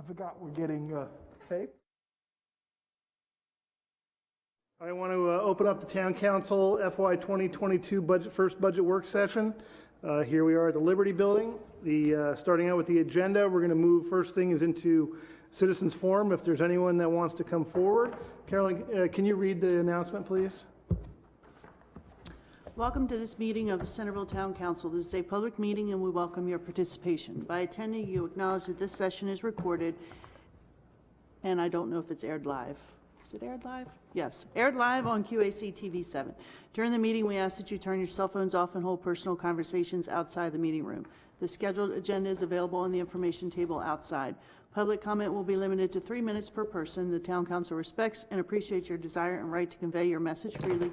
forgot we're getting tape. I want to open up the Town Council FY 2022 first budget work session. Here we are at the Liberty Building. Starting out with the agenda, we're going to move, first thing is into citizens forum. If there's anyone that wants to come forward. Carolyn, can you read the announcement, please? Welcome to this meeting of the Centreville Town Council. This is a public meeting and we welcome your participation. By attending, you acknowledge that this session is recorded, and I don't know if it's aired live. Is it aired live? Yes, aired live on QAC TV 7. During the meeting, we ask that you turn your cell phones off and hold personal conversations outside the meeting room. The scheduled agenda is available on the information table outside. Public comment will be limited to 3 minutes per person. The Town Council respects and appreciates your desire and right to convey your message freely.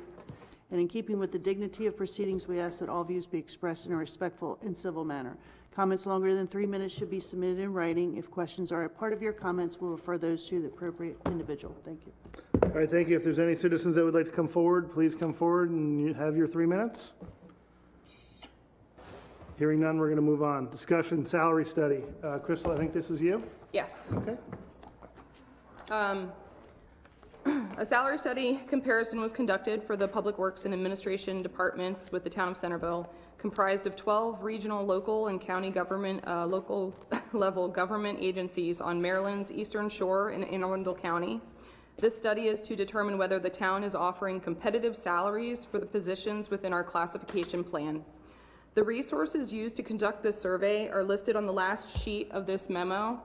And in keeping with the dignity of proceedings, we ask that all views be expressed in a respectful and civil manner. Comments longer than 3 minutes should be submitted in writing. If questions are a part of your comments, we'll refer those to the appropriate individual. Thank you. All right, thank you. If there's any citizens that would like to come forward, please come forward and you have your 3 minutes. Hearing none, we're going to move on. Discussion, salary study. Crystal, I think this is you? Yes. Okay. A salary study comparison was conducted for the Public Works and Administration departments with the town of Centreville, comprised of 12 regional, local, and county government, local level government agencies on Maryland's Eastern Shore in Anne Arundel County. This study is to determine whether the town is offering competitive salaries for the positions within our classification plan. The resources used to conduct this survey are listed on the last sheet of this memo.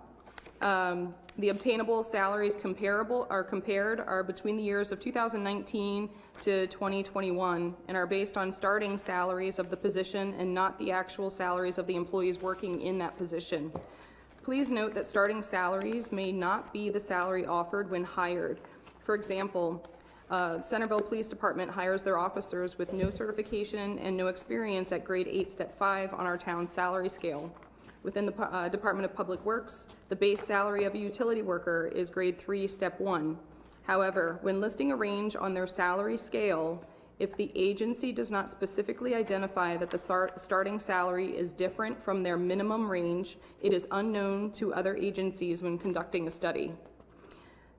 The obtainable salaries compared are between the years of 2019 to 2021 and are based on starting salaries of the position and not the actual salaries of the employees working in that position. Please note that starting salaries may not be the salary offered when hired. For example, Centreville Police Department hires their officers with no certification and no experience at grade 8, step 5 on our town's salary scale. Within the Department of Public Works, the base salary of a utility worker is grade 3, step 1. However, when listing a range on their salary scale, if the agency does not specifically identify that the starting salary is different from their minimum range, it is unknown to other agencies when conducting a study.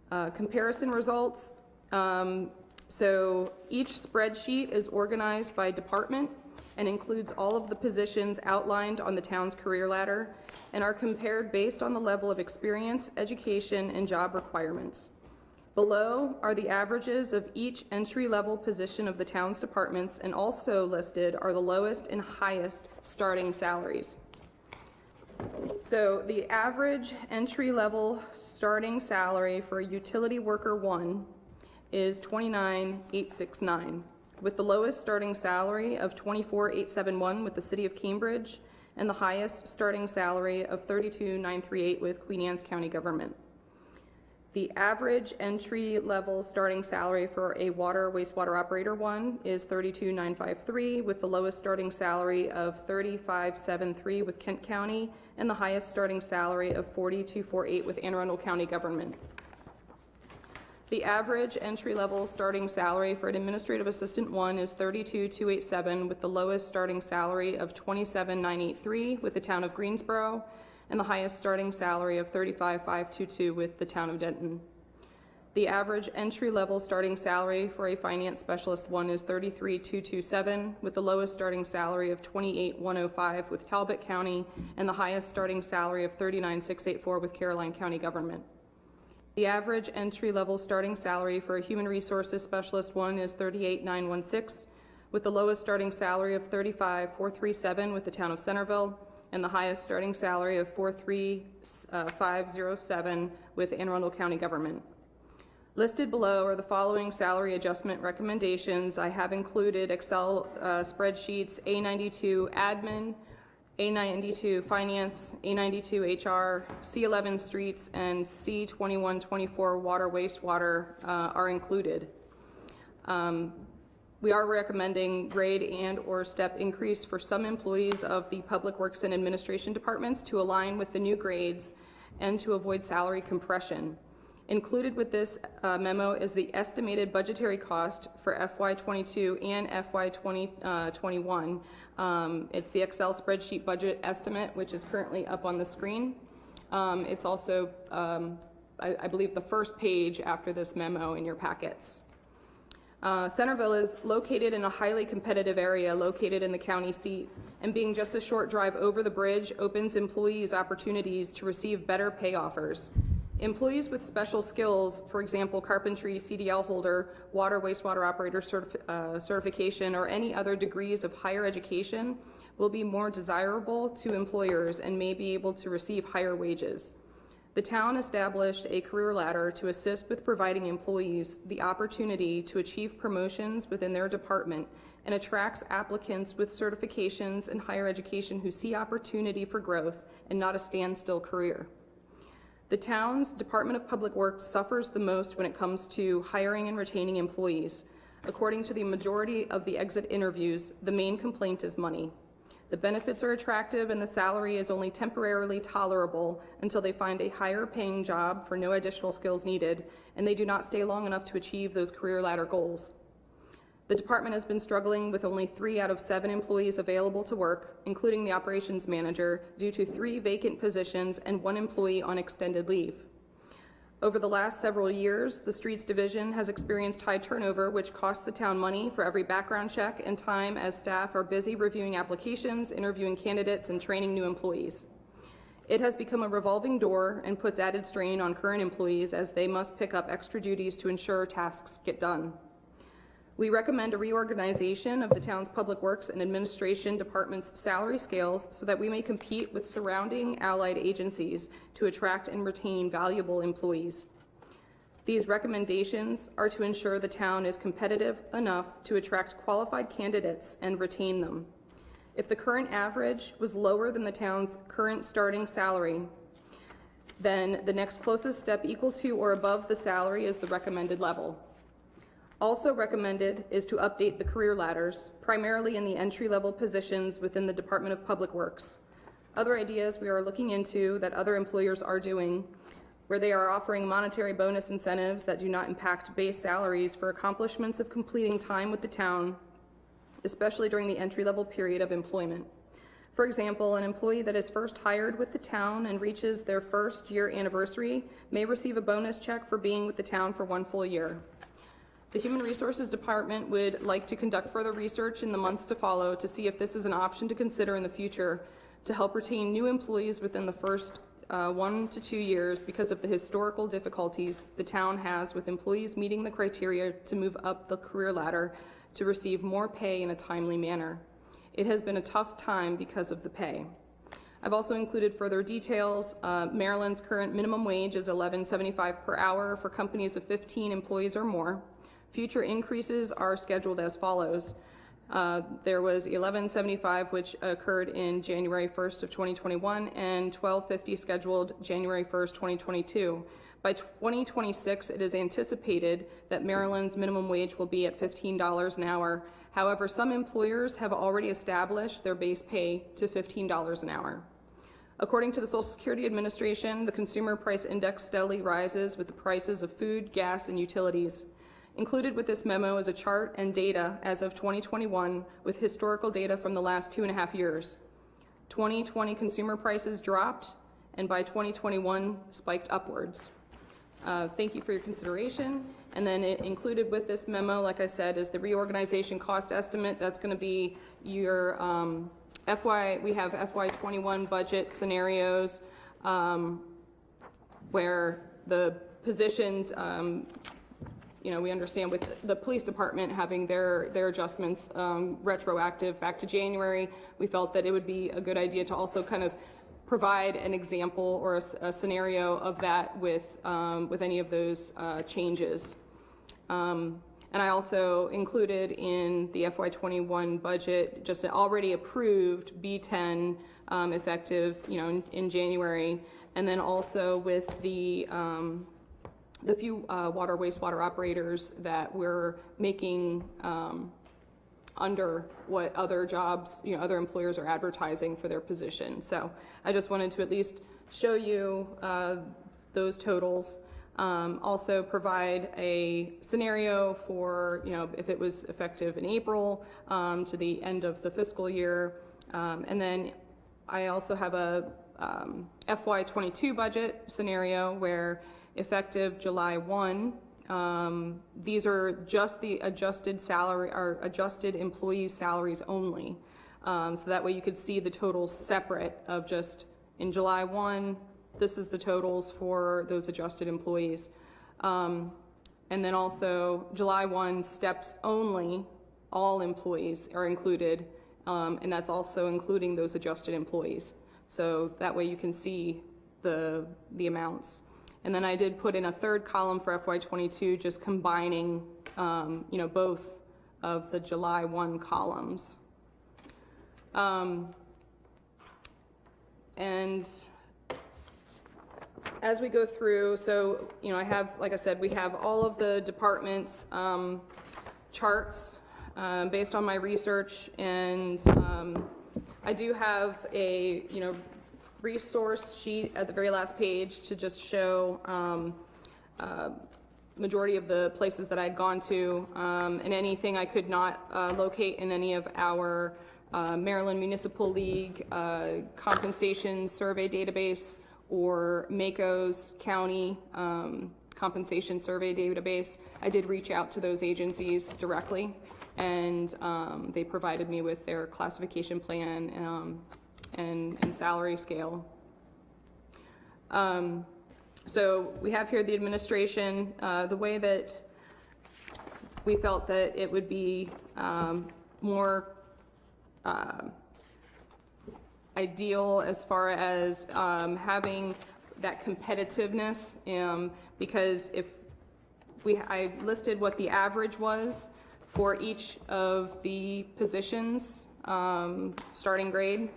Comparison results. So each spreadsheet is organized by department and includes all of the positions outlined on the town's career ladder and are compared based on the level of experience, education, and job requirements. Below are the averages of each entry-level position of the town's departments, and also listed are the lowest and highest starting salaries. So the average entry-level starting salary for utility worker 1 is $29,869. with the lowest starting salary of $24,871 with the City of Cambridge, and the highest starting salary of $32,938 with Queen Anne's County Government. The average entry-level starting salary for a wastewater operator 1 is $32,953 with the lowest starting salary of $35,703 with Kent County, and the highest starting salary of $42,408 with Anne Arundel County Government. The average entry-level starting salary for an administrative assistant 1 is $32,287 with the lowest starting salary of $27,983 with the town of Greensboro, and the highest starting salary of $35,522 with the town of Denton. The average entry-level starting salary for a finance specialist 1 is $33,227 with the lowest starting salary of $28,105 with Talbot County, and the highest starting salary of $39,684 with Caroline County Government. The average entry-level starting salary for a human resources specialist 1 is $38,916 with the lowest starting salary of $35,437 with the town of Centreville, and the highest starting salary of $43,507 with Anne Arundel County Government. Listed below are the following salary adjustment recommendations. I have included Excel spreadsheets A92 Admin, A92 Finance, A92 HR, C11 Streets, and C2124 Water Wastewater are included. We are recommending grade and or step increase for some employees of the Public Works and Administration departments to align with the new grades and to avoid salary compression. Included with this memo is the estimated budgetary cost for FY22 and FY21. It's the Excel spreadsheet budget estimate, which is currently up on the screen. It's also, I believe, the first page after this memo in your packets. Centreville is located in a highly competitive area located in the county seat, and being just a short drive over the bridge opens employees opportunities to receive better pay offers. Employees with special skills, for example, carpentry, CDL holder, water, wastewater operator certification, or any other degrees of higher education, will be more desirable to employers and may be able to receive higher wages. The town established a career ladder to assist with providing employees the opportunity to achieve promotions within their department and attracts applicants with certifications in higher education who see opportunity for growth and not a standstill career. The town's Department of Public Works suffers the most when it comes to hiring and retaining employees. According to the majority of the exit interviews, the main complaint is money. The benefits are attractive and the salary is only temporarily tolerable until they find a higher paying job for no additional skills needed, and they do not stay long enough to achieve those career ladder goals. The department has been struggling with only 3 out of 7 employees available to work, including the operations manager, due to 3 vacant positions and 1 employee on extended leave. Over the last several years, the Streets Division has experienced high turnover, which costs the town money for every background check and time as staff are busy reviewing applications, interviewing candidates, and training new employees. It has become a revolving door and puts added strain on current employees as they must pick up extra duties to ensure tasks get done. We recommend a reorganization of the town's public works and administration department's salary scales so that we may compete with surrounding allied agencies to attract and retain valuable employees. These recommendations are to ensure the town is competitive enough to attract qualified candidates and retain them. If the current average was lower than the town's current starting salary, then the next closest step equal to or above the salary is the recommended level. Also recommended is to update the career ladders, primarily in the entry-level positions within the Department of Public Works. Other ideas we are looking into that other employers are doing, where they are offering monetary bonus incentives that do not impact base salaries for accomplishments of completing time with the town, especially during the entry-level period of employment. For example, an employee that is first hired with the town and reaches their first year anniversary may receive a bonus check for being with the town for 1 full year. The Human Resources Department would like to conduct further research in the months to follow to see if this is an option to consider in the future to help retain new employees within the first 1 to 2 years because of the historical difficulties the town has with employees meeting the criteria to move up the career ladder to receive more pay in a timely manner. It has been a tough time because of the pay. I've also included further details. Maryland's current minimum wage is $11.75 per hour for companies of 15 employees or more. Future increases are scheduled as follows. There was $11.75, which occurred in January 1st of 2021, and $12.50 scheduled January 1st, 2022. By 2026, it is anticipated that Maryland's minimum wage will be at $15 an hour. However, some employers have already established their base pay to $15 an hour. According to the Social Security Administration, the Consumer Price Index steadily rises with the prices of food, gas, and utilities. Included with this memo is a chart and data as of 2021 with historical data from the last 2.5 years. 2020 consumer prices dropped, and by 2021 spiked upwards. Thank you for your consideration. And then it included with this memo, like I said, is the reorganization cost estimate. That's going to be your we have FY21 budget scenarios where the positions, we understand with the police department having their adjustments retroactive back to January, we felt that it would be a good idea to also kind of provide an example or a scenario of that with any of those changes. And I also included in the FY21 budget just an already approved B10 effective, in January, and then also with the few water wastewater operators that we're making under what other jobs, other employers are advertising for their position. So I just wanted to at least show you those totals. Also provide a scenario for, if it was effective in April to the end of the fiscal year. And then I also have a FY '22 budget scenario where effective July 1, these are just the adjusted salary, or adjusted employees' salaries only. So that way you could see the totals separate of just in July 1, this is the totals for those adjusted employees. And then also July 1 steps only, all employees are included, and that's also including those adjusted employees. So that way you can see the amounts. And then I did put in a third column for FY '22, just combining, both of the July 1 columns. And as we go through, so, I have, like I said, we have all of the departments' charts based on my research, and I do have a, resource sheet at the very last page to just show majority of the places that I'd gone to, and anything I could not locate in any of our Maryland Municipal League compensation survey database or MACO's county compensation survey database. I did reach out to those agencies directly, and they provided me with their classification plan and salary scale. So we have here the administration. The way that we felt that it would be more ideal as far as having that competitiveness, because if I listed what the average was for each of the positions, starting grade,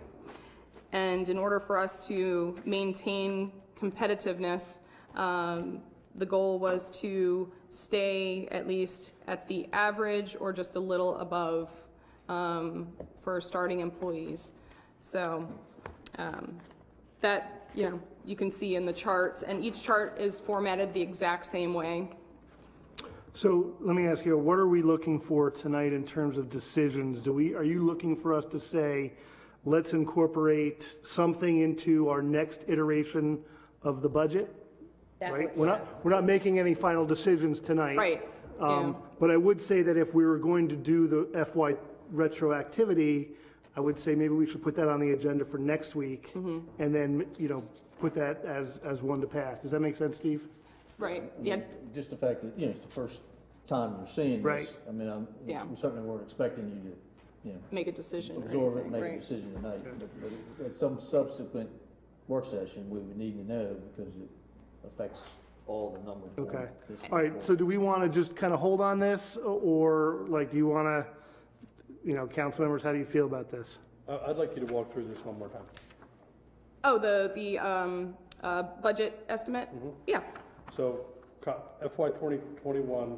and in order for us to maintain competitiveness, the goal was to stay at least at the average or just a little above for starting employees. So that, you can see in the charts, and each chart is formatted the exact same way. So let me ask you, what are we looking for tonight in terms of decisions? Are you looking for us to say, let's incorporate something into our next iteration of the budget? Right? We're not making any final decisions tonight. Right. But I would say that if we were going to do the FY retroactivity, I would say maybe we should put that on the agenda for next week, and then, put that as one to pass. Does that make sense, Steve? Right, yeah. Just the fact that, it's the first time you're seeing this. Right. I mean, Yeah. we certainly weren't expecting you to, Make a decision or absorb it and anything, make a right. decision tonight. But at some subsequent work session, we would need to know because it affects all the numbers. going Okay. this All right, forward. so do we want to just kind of hold on this, or do you want to, council members, how do you feel about this? I'd like you to walk through this one more time. Oh, the budget estimate? Yeah, So FY 2021,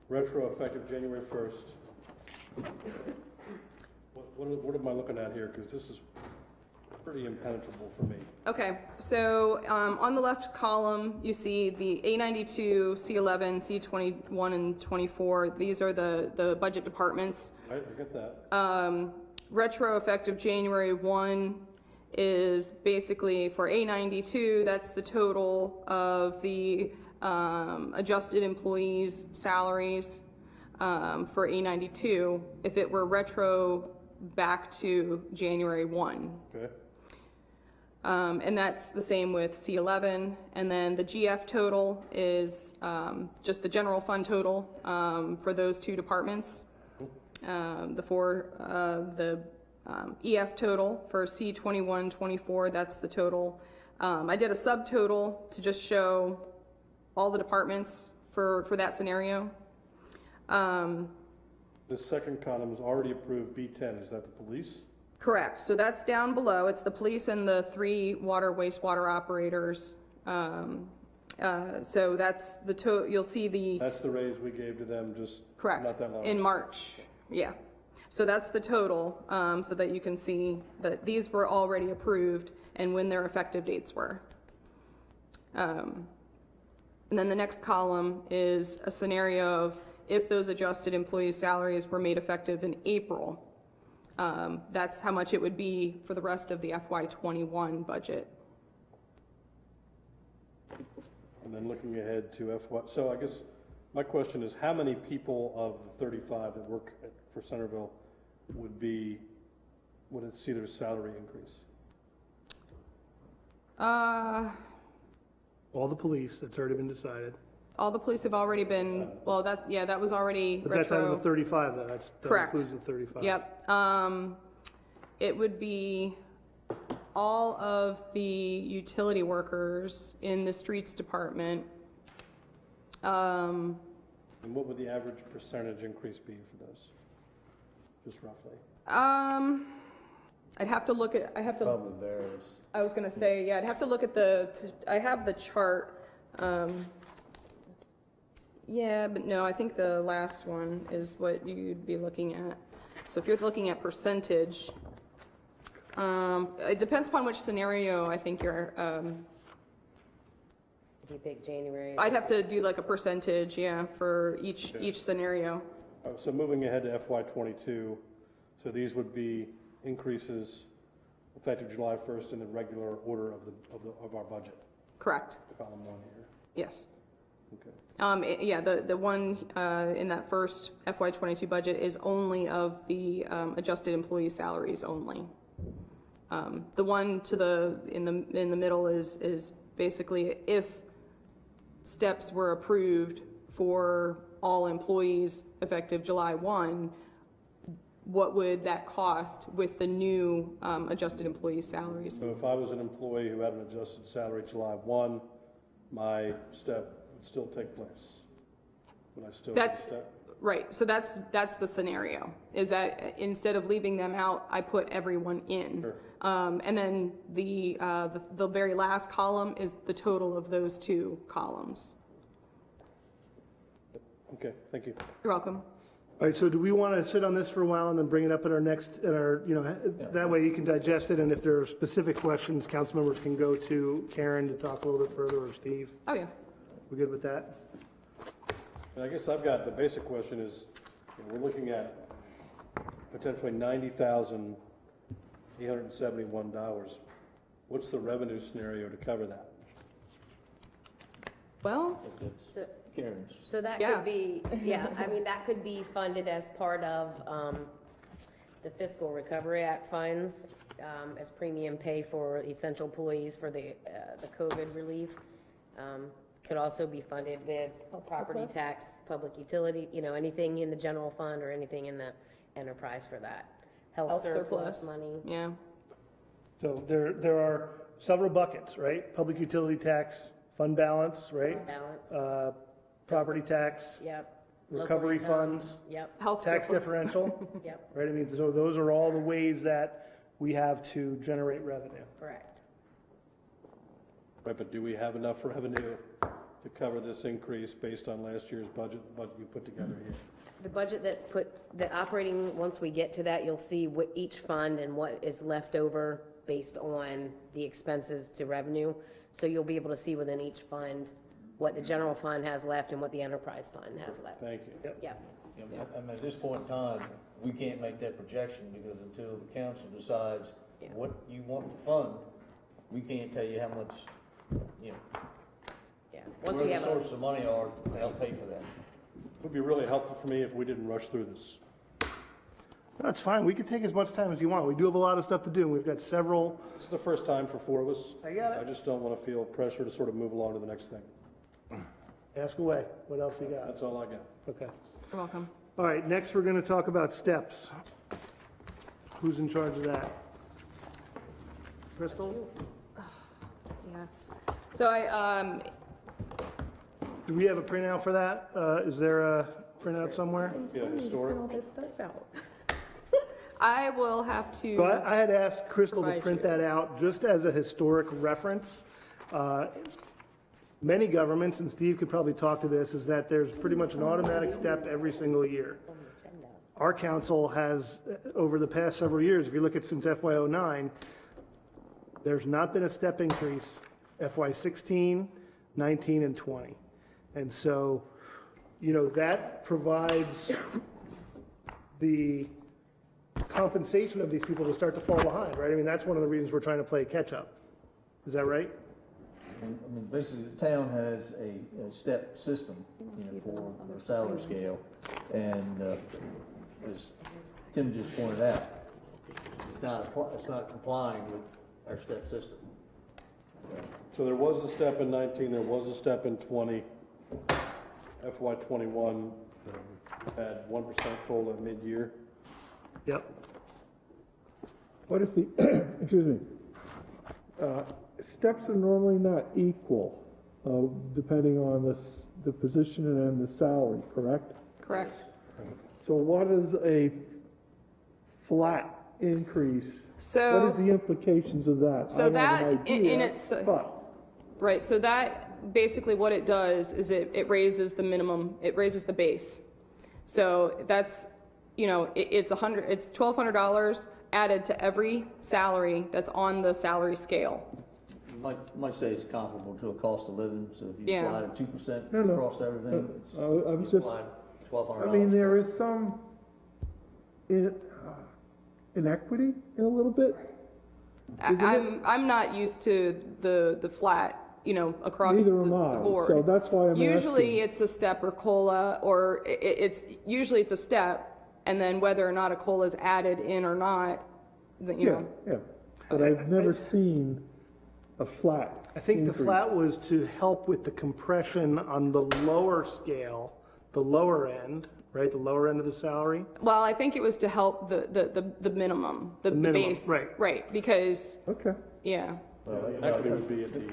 retro effective January 1st. What am I looking at here? Because this is pretty impenetrable for me. okay. So on the left column, you see the A92, C11, C21, and 24. These are the budget departments. I get that. Retro effective January 1 is basically for A92, that's the total of the adjusted employees' salaries for A92 if it were retro back to January 1. Okay. And that's the same with C11. And then the GF total is just the general fund total for those two departments. The EF total for C21, 24, that's the total. I did a subtotal to just show all the departments for that scenario. The second column is already approved B10. Is that the police? Correct. So that's down below. It's the police and the 3 water wastewater operators. So that's the total. You'll see the That's the raise we gave to them just correct not that long in ago. March. Yeah. So that's the total, so that you can see that these were already approved and when their effective dates were. And then the next column is a scenario of if those adjusted employees' salaries were made effective in April. That's how much it would be for the rest of the FY21 budget. And then looking ahead to FY, so I guess my question is, how many people of the 35 that work for Centreville would see their salary increase? All the police, that's already been decided. All the police have already been, well, that was already But that's out of retro. the 35, though. That Correct. includes the 35. Yep. It would be all of the utility workers in the streets department. And what would the average percentage increase be for those? Just roughly. I'd have to look at, Probably varies. I was gonna say, yeah, I'd have to look at I have the chart. Yeah, but no, I think the last one is what you'd be looking at. So if you're looking at percentage, it depends upon which scenario I think you're, If you pick January. I'd have to do like a percentage, yeah, for each scenario. So moving ahead to FY '22, so these would be increases effective July 1st in the regular order of our budget, Correct, column 1 here. yes. Okay. Yeah, the one in that first FY '22 budget is only of the adjusted employee salaries only. The one in the middle is basically if steps were approved for all employees effective July 1, what would that cost with the new adjusted employee salaries? So if I was an employee who had an adjusted salary July 1, my step would still take place. Would I still get a step? Right, so that's the scenario, is that instead of leaving them out, I put everyone in. Sure. And then the very last column is the total of those two columns. Okay, thank you. You're welcome. All right, so do we want to sit on this for a while and then bring it up at that way you can digest it, and if there are specific questions, council members can go to Karen to talk a little bit further, or Steve. Oh, yeah. We good with that? And I guess I've got, the basic question is, we're looking at potentially $90,871. What's the revenue scenario to cover that? Well, So, Karen's. so that Yeah. could be, yeah, I mean, that could be funded as part of the Fiscal Recovery Act funds, as premium pay for essential employees for the COVID relief. Could also be funded with property tax, public utility, anything in the general fund or anything in the enterprise for that. Health surplus money. yeah. So there are several buckets, right? Public utility tax, fund balance, right? Balance, Property tax, yep. recovery Local income, funds, Yep, Health tax surplus. differential, yep, right? I mean, so those are all the ways that we have to generate revenue. correct. Right, but do we have enough revenue to cover this increase based on last year's budget you put together here? The budget the operating, once we get to that, you'll see what each fund and what is left over based on the expenses to revenue. So you'll be able to see within each fund what the general fund has left and what the enterprise fund has left. Thank you. Yep, I mean, at this point in time, we can't make that projection because until the council decides Yeah. what you want to fund, we can't tell you how much, yeah. Once where we the have a, sources of money are to help pay for that. It would be really helpful for me if we didn't rush through this. That's fine. We can take as much time as you want. We do have a lot of stuff to do. We've got several. This is the first time for 4 of us. I got it. I just don't want to feel pressure to sort of move along to the next thing. Ask away. What else you got? That's all I got. Okay. You're welcome. All right, next we're going to talk about steps. Who's in charge of that? Crystal? Yeah. So Do we have a printout for that? Is there a printout somewhere? Yeah, historic. all this stuff out. I will have to. So I had asked Crystal to Provide print you. that out just as a historic reference. Many governments, and Steve could probably talk to this, is that there's pretty much an automatic step every single year. Our council has, over the past several years, if you look at since FY09, there's not been a step increase FY16, 19, and 20. And so, that provides the compensation of these people to start to fall behind, right? I mean, that's one of the reasons we're trying to play catch up. Is that right? I mean, basically, the town has a step system, you know, for their salary scale, and, as Tim just pointed out, it's not complying with our step system. So there was a step in 19, there was a step in 20. FY 21 had 1% COLA mid-year. Yep. What is the, excuse me, steps are normally not equal, depending on the position and the salary, correct? Correct. So what is a flat increase? So- What is the implications of that? So I have that, an in idea, its, but, right, so that, basically what it does is it raises the minimum, it raises the base. So that's, you know, it's $1,200 added to every salary that's on the salary scale. Might say it's comparable to a cost of living, so if you Yeah. apply the 2% No, no. across everything, it's, I was you just, apply $1,200. I mean, there is some inequity in a little bit. I'm not used to the flat, you know, across the Neither am I, board. so that's why I'm Usually asking. it's a step or COLA, or usually it's a step, and then whether or not a COLA is added in or not, you Yeah, know. yeah, but I've never seen a flat I think the increase. flat was to help with the compression on the lower scale, the lower end, right, the lower end of the salary. Well, I think it was to help the minimum, the minimum, base. right. Right, because, Okay, yeah, Well, the equity would be at the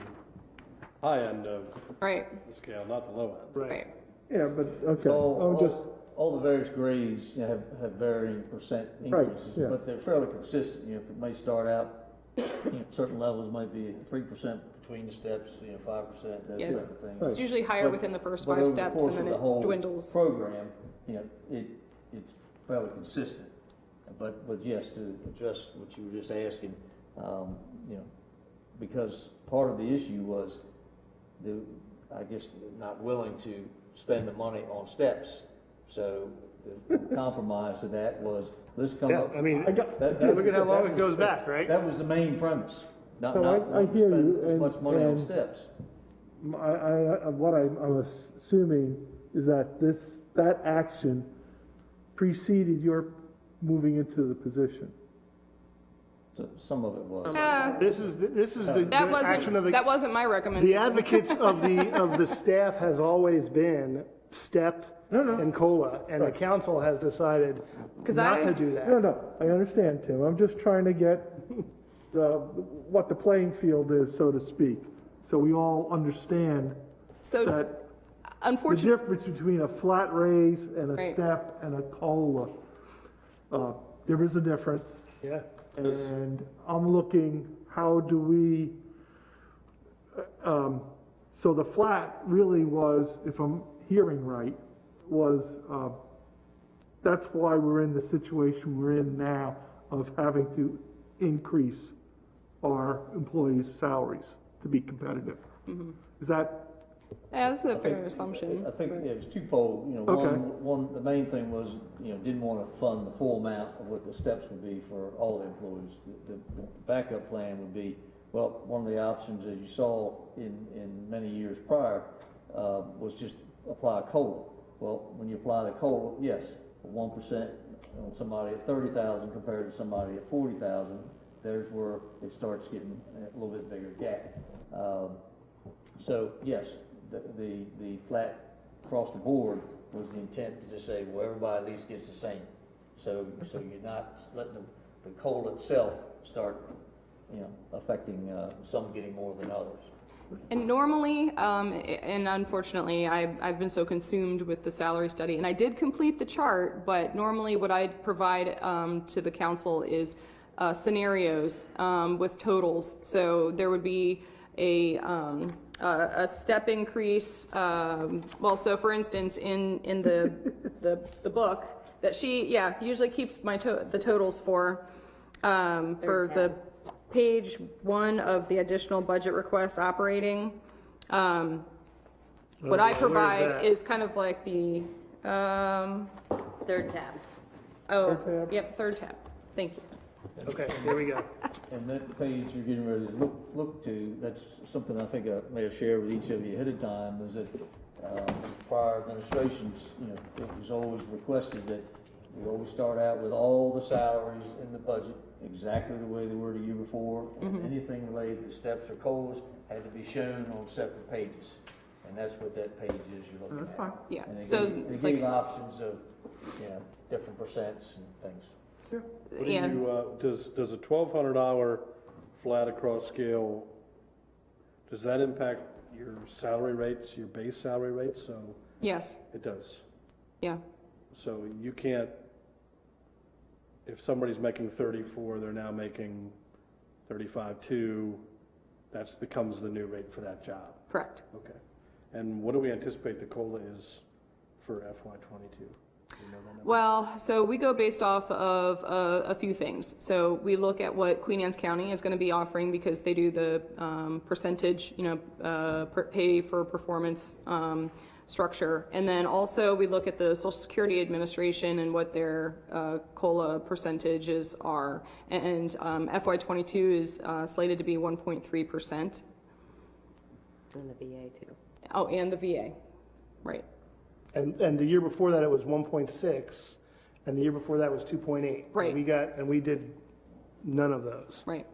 high end of right, the scale, not the low end. right. yeah, but, okay, I'm just, All the various grades, you know, have varying percent Right, increases, yeah. but they're fairly consistent. You know, it may start out, you know, certain levels might be 3% between the steps, you know, 5%, that Yeah. type of thing. It's usually higher But- within the first but 5 over the steps, course and then of the it whole dwindles. Program, you know, it's fairly consistent. But yes, to address what you were just asking, you know, because part of the issue was I guess, not willing to spend the money on steps. So the compromise to that was, let's come Yeah, up. I mean, that look at how was- long that it was goes the- back, right? That was the main premise, not No, I wanting to hear spend you, as much money on and- steps. what I'm assuming is that that action preceded your moving into the position. So some of it was. This is the That action of that the, wasn't my recommendation. the advocates of the staff has always been step and COLA, and the council has decided 'Cause not to do that. No, I understand, Tim, I'm just trying to get what the playing field is, so to speak, so we all understand So, that the unfortunately, difference between a flat raise and a Right. step and a COLA, there is a difference. Yeah. And I'm looking, how do we, so the flat really was, if I'm hearing right, was, that's why we're in the situation we're in now of having to increase our employees' salaries to be competitive. Is that, yeah, that's a fair assumption. I think it was twofold, you know, Okay. one, the main thing was, you know, didn't want to fund the full amount of what the steps would be for all the employees. The backup plan would be, well, one of the options, as you saw in many years prior, was just apply a COLA. Well, when you apply the COLA, yes, 1% on somebody at 30,000 compared to somebody at 40,000, there's where it starts getting a little bit bigger gap. So yes, the flat across the board was the intent to just say, well, everybody at least gets the same. So you're not letting the COLA itself start, you know, affecting some getting more than others. And normally, and unfortunately, I've been so consumed with the salary study, and I did complete the chart, but normally what I'd provide to the council is scenarios with totals. So there would be a step increase. Well, so for instance, in the book that she usually keeps the totals for the page 1 of the additional budget requests operating. What I provide is kind of like the Third tab. oh Third tab? yep, third tab. Thank you. Okay, here we go. And that page you're getting ready to look to, that's something I think I may have shared with each of you ahead of time, is that prior administrations, it was always requested that we always start out with all the salaries in the budget, exactly the way they were the year before, and anything related to steps or COLAs had to be shown on separate pages. And that's what that page is you're looking at. That's fine. Yeah, And so they it's gave like, options of, different percents and things. What do Yeah. you, does a $1,200 flat across scale, does that impact your salary rates, your base salary rates? So yes, it does. yeah, So you can't, if somebody's making 34, they're now making 35.2, that becomes the new rate for that job. correct. Okay. And what do we anticipate the COLA is for FY '22? Well, so we go based off of a few things. So we look at what Queen Anne's County is going to be offering because they do the percentage, pay for performance structure. And then also we look at the Social Security Administration and what their COLA percentages are. And FY22 is slated to be 1.3%. And the VA too. Oh, and the VA, right. And the year before that, it was 1.6, and the year before that was 2.8. Right. And we did none of those. Right.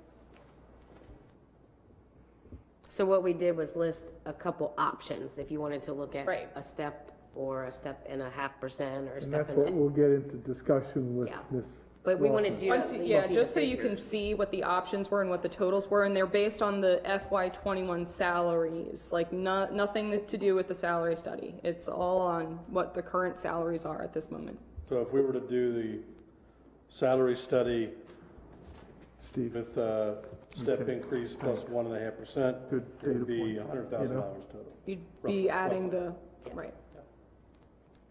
So what we did was list a couple options, if you wanted to look at Right. a step or a 1.5% or a And step that's what in. we'll get into discussion with Yeah. Ms. But we wanted you to at Once you- least Yeah, see the just so you can figures. see what the options were and what the totals were, and they're based on the FY21 salaries, like nothing to do with the salary study. It's all on what the current salaries are at this moment. So if we were to do the salary study Steve. with step increase plus 1.5%, Good it would data be point, $100,000 total. You'd Roughly, be adding roughly. right.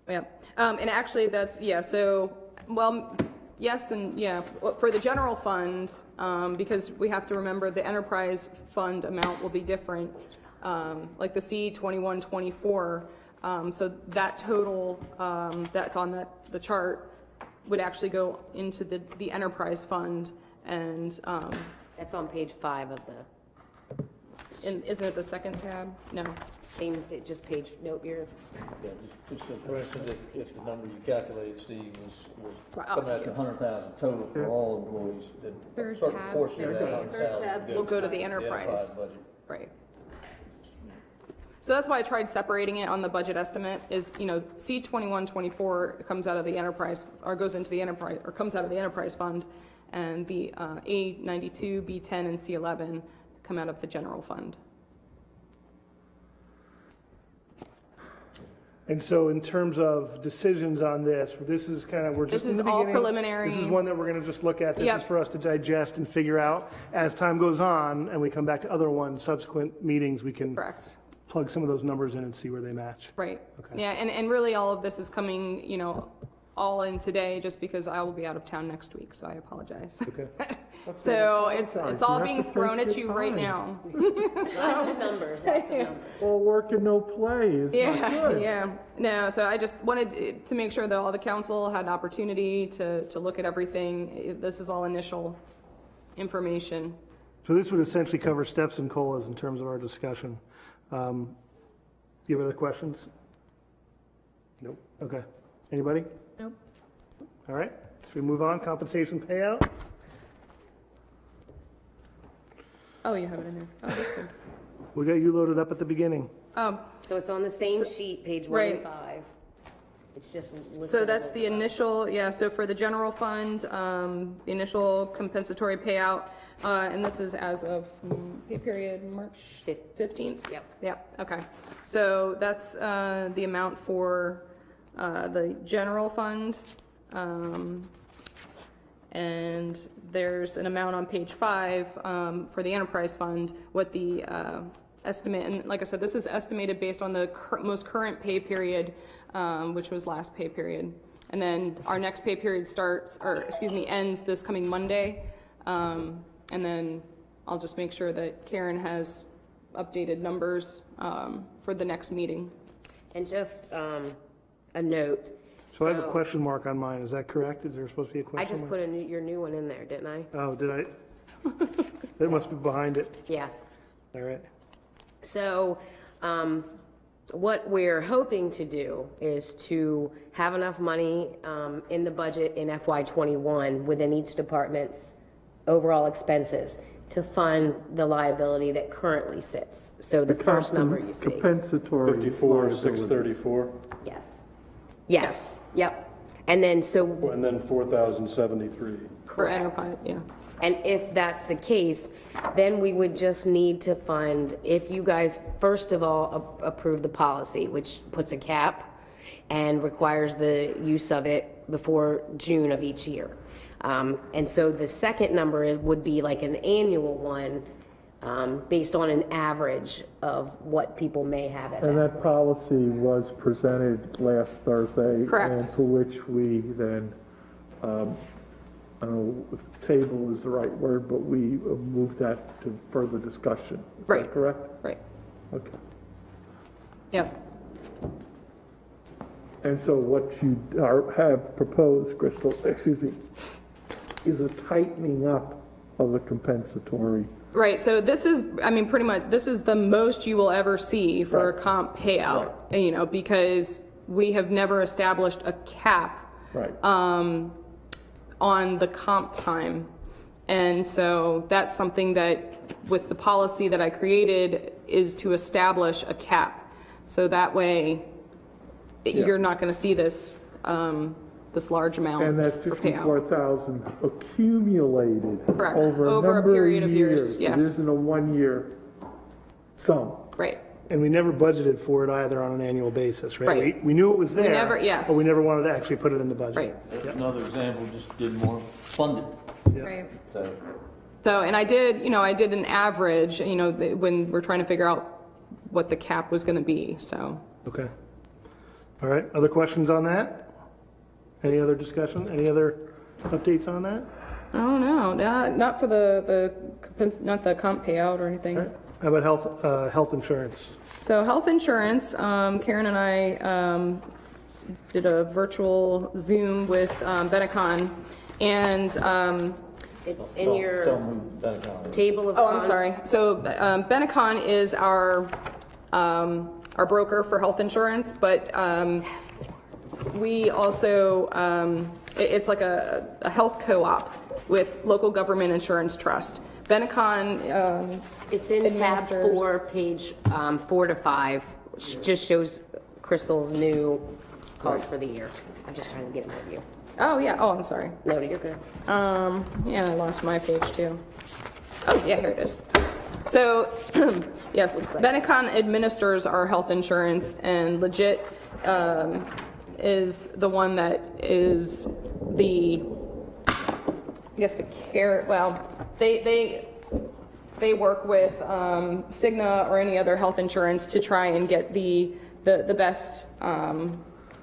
Yeah, and actually that's, yeah, so, well, yes and yeah, for the general fund, because we have to remember the enterprise fund amount will be different, like the C2124, so that total, that's on the chart would actually go into the enterprise fund, and, That's on page 5 of the isn't it the second tab? No. same, just page, nope, you're, Yeah, just for instance, if the number you calculated, Steve, was Right, coming out to yeah. 100,000 total for all employees, then a Third certain tab, portion of that third 100,000 tab will go to the enterprise. budget. Right. So that's why I tried separating it on the budget estimate is, C2124 comes out of the enterprise, or goes into the enterprise, or comes out of the enterprise fund, and the A92, B10, and C11 come out of the general fund. And so in terms of decisions on this is kind of, we're just This in is the all beginning. preliminary. This is one that we're going to just look at. This Yep. is for us to digest and figure out. As time goes on and we come back to other ones, subsequent meetings, we can Correct. plug some of those numbers in and see where they match. Right. Okay. Yeah, and really all of this is coming, all in today just because I will be out of town next week, so I apologize. Okay. So it's all You being have to thrown take at your you right time. now. lots of numbers, lots of numbers. All work and no play is not Yeah, good. yeah. No, so I just wanted to make sure that all the council had an opportunity to look at everything. This is all initial information. So this would essentially cover steps and COLAs in terms of our discussion. Do you have other questions? Nope. Okay. Anybody? Nope. All right. Should we move on? Compensation payout? Oh, you have it in there. Oh, that's good. We got you loaded up at the beginning. Oh, So it's on the same sheet, page 1 right. and 5. It's just listed. so a that's little the bit. initial, yeah, so for the general fund, the initial compensatory payout, and this is as of pay period March 15th? Yep. Yep, okay. So that's the amount for the general fund. And there's an amount on page 5 for the enterprise fund, what the estimate, and like I said, this is estimated based on the most current pay period, which was last pay period. And then our next pay period ends this coming Monday. And then I'll just make sure that Karen has updated numbers for the next meeting. And just a note, So I have a So- question mark on mine, is that correct? Is there supposed to be a I question just mark? put your new one in there, didn't I? Oh, did I? It must be behind it. Yes. All right. So, what we're hoping to do is to have enough money, in the budget in FY '21 within each department's overall expenses to fund the liability that currently sits. So the first number you see. Compensatory. 54, liability. 634, Yes. Yes, yep. And then, so, and then 4,073. For enterprise, yeah. and if that's the case, then we would just need to fund, if you guys, first of all, approve the policy, which puts a cap and requires the use of it before June of each year. And so the second number would be like an annual one, based on an average of what people may have at And that. that policy was presented last Thursday. Correct. And for which we then, I don't know if table is the right word, but we moved that to further discussion. Is that Right. correct? Right, Okay. yeah. And so what you have proposed, Crystal, excuse me, is a tightening up of the compensatory. Right, so this is, I mean, pretty much, this is the most you will ever see for a Right. comp payout, you know, because we have never established a cap Right. on the comp time. And so that's something that, with the policy that I created, is to establish a cap. So that way, you're not gonna see this, this large amount And that for payout. 54,000 accumulated Correct. over a Over a number period of of years, years. yes. It isn't a one-year sum. Right, And we never budgeted for it either on an annual basis, right? Right. We knew it was there. never- yes. But we never wanted to actually put it in the budget. right. Another example, just didn't want to fund it, Right. so. So, and I did, you know, I did an average, you know, when we're trying to figure out what the cap was gonna be, so. Okay. All right, other questions on that? Any other discussion? Any other updates on that? I don't know, not for not the comp payout or anything. All right. How about health insurance? So health insurance, Karen and I did a virtual Zoom with Benecon, and, It's in your Tell me that account. table of. oh, I'm sorry. So Benecon is our broker for health insurance, but we also, it's like a health co-op with local government insurance trust. Benecon, It's in tab administers- 4, page 4 to 5, which just shows Crystal's new cost for the year. I'm just trying to get it with you. oh yeah, oh, I'm sorry. No, you're good. Yeah, I lost my page too. Oh, yeah, here it is. So, yes, Benecon administers our health insurance, and Legit is the one that is the, I guess the care, well, they work with Cigna or any other health insurance to try and get the best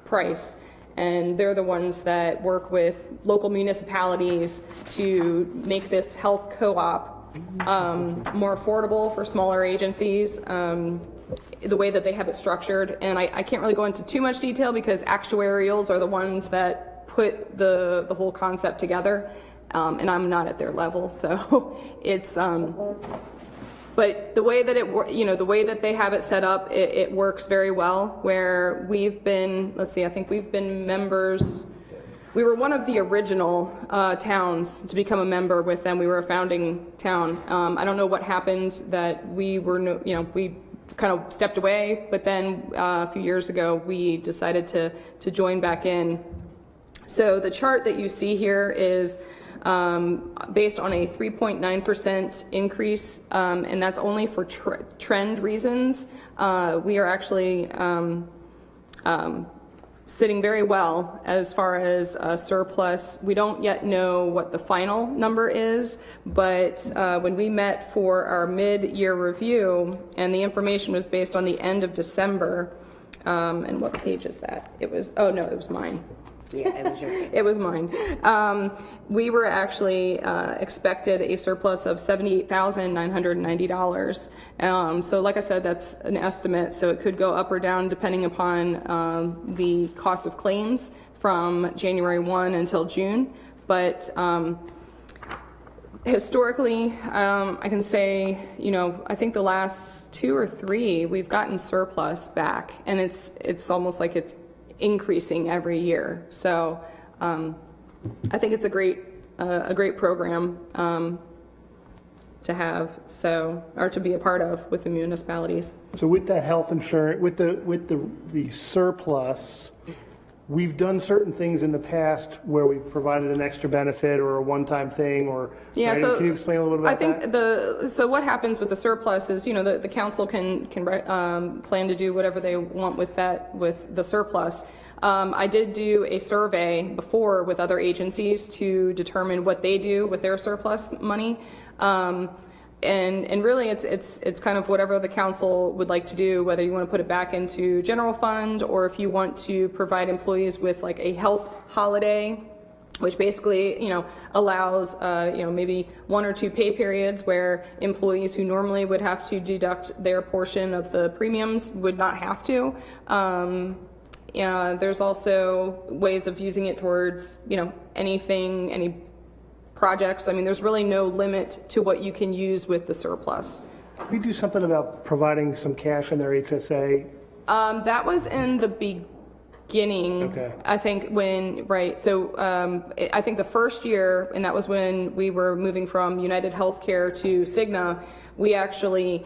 price. And they're the ones that work with local municipalities to make this health co-op more affordable for smaller agencies, the way that they have it structured. And I can't really go into too much detail because actuarials are the ones that put the whole concept together, and I'm not at their level, so it's, but the way that the way that they have it set up, it works very well, where we've been, let's see, I think we've been members, we were one of the original towns to become a member with them. We were a founding town. I don't know what happened that we were, we kind of stepped away, but then a few years ago, we decided to join back in. So the chart that you see here is based on a 3.9% increase, and that's only for trend reasons. We are actually sitting very well as far as surplus. We don't yet know what the final number is, but when we met for our mid-year review, and the information was based on the end of December, and what page is that? It was, oh no, it was mine. Yeah, it was your. It was mine. We were actually expected a surplus of $78,990. So like I said, that's an estimate, so it could go up or down depending upon the cost of claims from January 1 until June, but historically, I can say, I think the last 2 or 3, we've gotten surplus back, and it's almost like it's increasing every year. So I think it's a great program to have, or to be a part of with the municipalities. So with that health insurance, with the surplus, we've done certain things in the past where we provided an extra benefit or a one-time thing, or Yeah, right? so Can you explain a little bit about I think that? so what happens with the surplus is, the council can plan to do whatever they want with the surplus. I did do a survey before with other agencies to determine what they do with their surplus money. And really it's kind of whatever the council would like to do, whether you want to put it back into general fund, or if you want to provide employees with like a health holiday, which basically, allows, maybe 1 or 2 pay periods where employees who normally would have to deduct their portion of the premiums would not have to. There's also ways of using it towards, any projects. I mean, there's really no limit to what you can use with the surplus. We do something about providing some cash in their HSA. That was in the beginning. Okay. I think right. So I think the first year, and that was when we were moving from United Healthcare to Cigna, we actually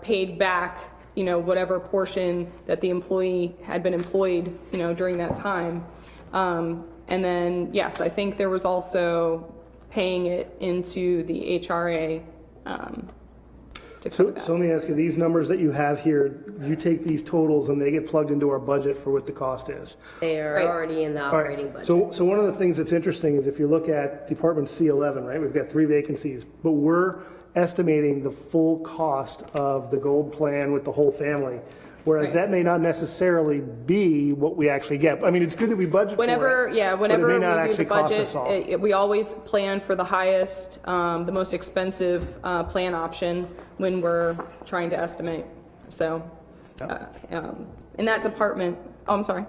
paid back, whatever portion that the employee had been employed, during that time. And then, yes, I think there was also paying it into the HRA. So let me ask you, these numbers that you have here, you take these totals and they get plugged into our budget for what the cost is. They are Right. already in the All right. operating budget. So one of the things that's interesting is if you look at Department C11, right, we've got 3 vacancies, but we're estimating the full cost of the gold plan with the whole family. Whereas Right. that may not necessarily be what we actually get. I mean, it's good that we budget for it. Whenever but it we may do not the actually cost budget, us all. we always plan for the highest, the most expensive plan option when we're trying to estimate. So, in that department, I'm sorry.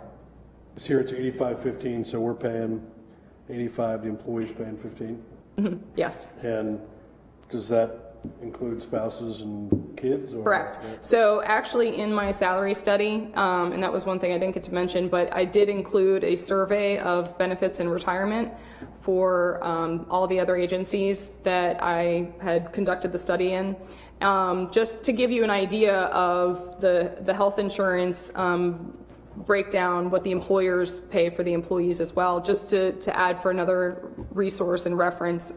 This year it's 85-15, so we're paying 85, the employee's paying 15. Yes. And does that include spouses and kids? Or? Correct. So actually in my salary study, and that was one thing I didn't get to mention, but I did include a survey of benefits and retirement for all the other agencies that I had conducted the study in. Just to give you an idea of the health insurance breakdown, what the employers pay for the employees as well, just to add for another resource and reference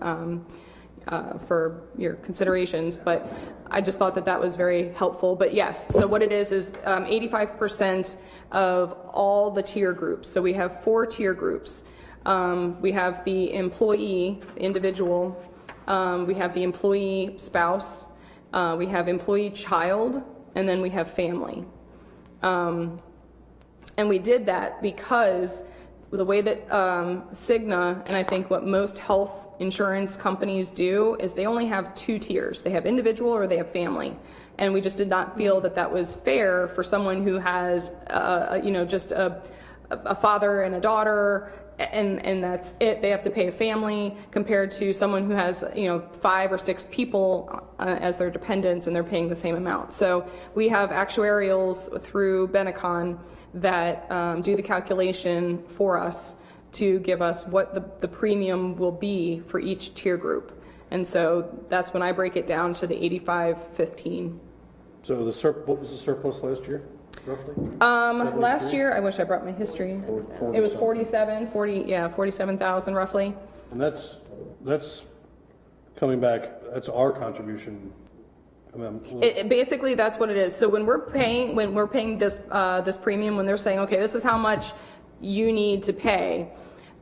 for your considerations, but I just thought that was very helpful. But yes, so what it is 85% of all the tier groups. So we have 4 tier groups. We have the employee, individual, we have the employee spouse, we have employee child, and then we have family. And we did that because the way that Cigna, and I think what most health insurance companies do, is they only have 2 tiers. They have individual or they have family. And we just did not feel that was fair for someone who has, just a father and a daughter, and that's it. They have to pay a family, compared to someone who has, 5 or 6 people as their dependents, and they're paying the same amount. So we have actuarials through Benecon that do the calculation for us to give us what the premium will be for each tier group. And so that's when I break it down to the 85-15. So what was the surplus last year, roughly? Last year, I wish I brought my history. It was 47,000 roughly. And that's coming back, that's our contribution. Basically, that's what it is. So when we're paying this premium, when they're saying, okay, this is how much you need to pay,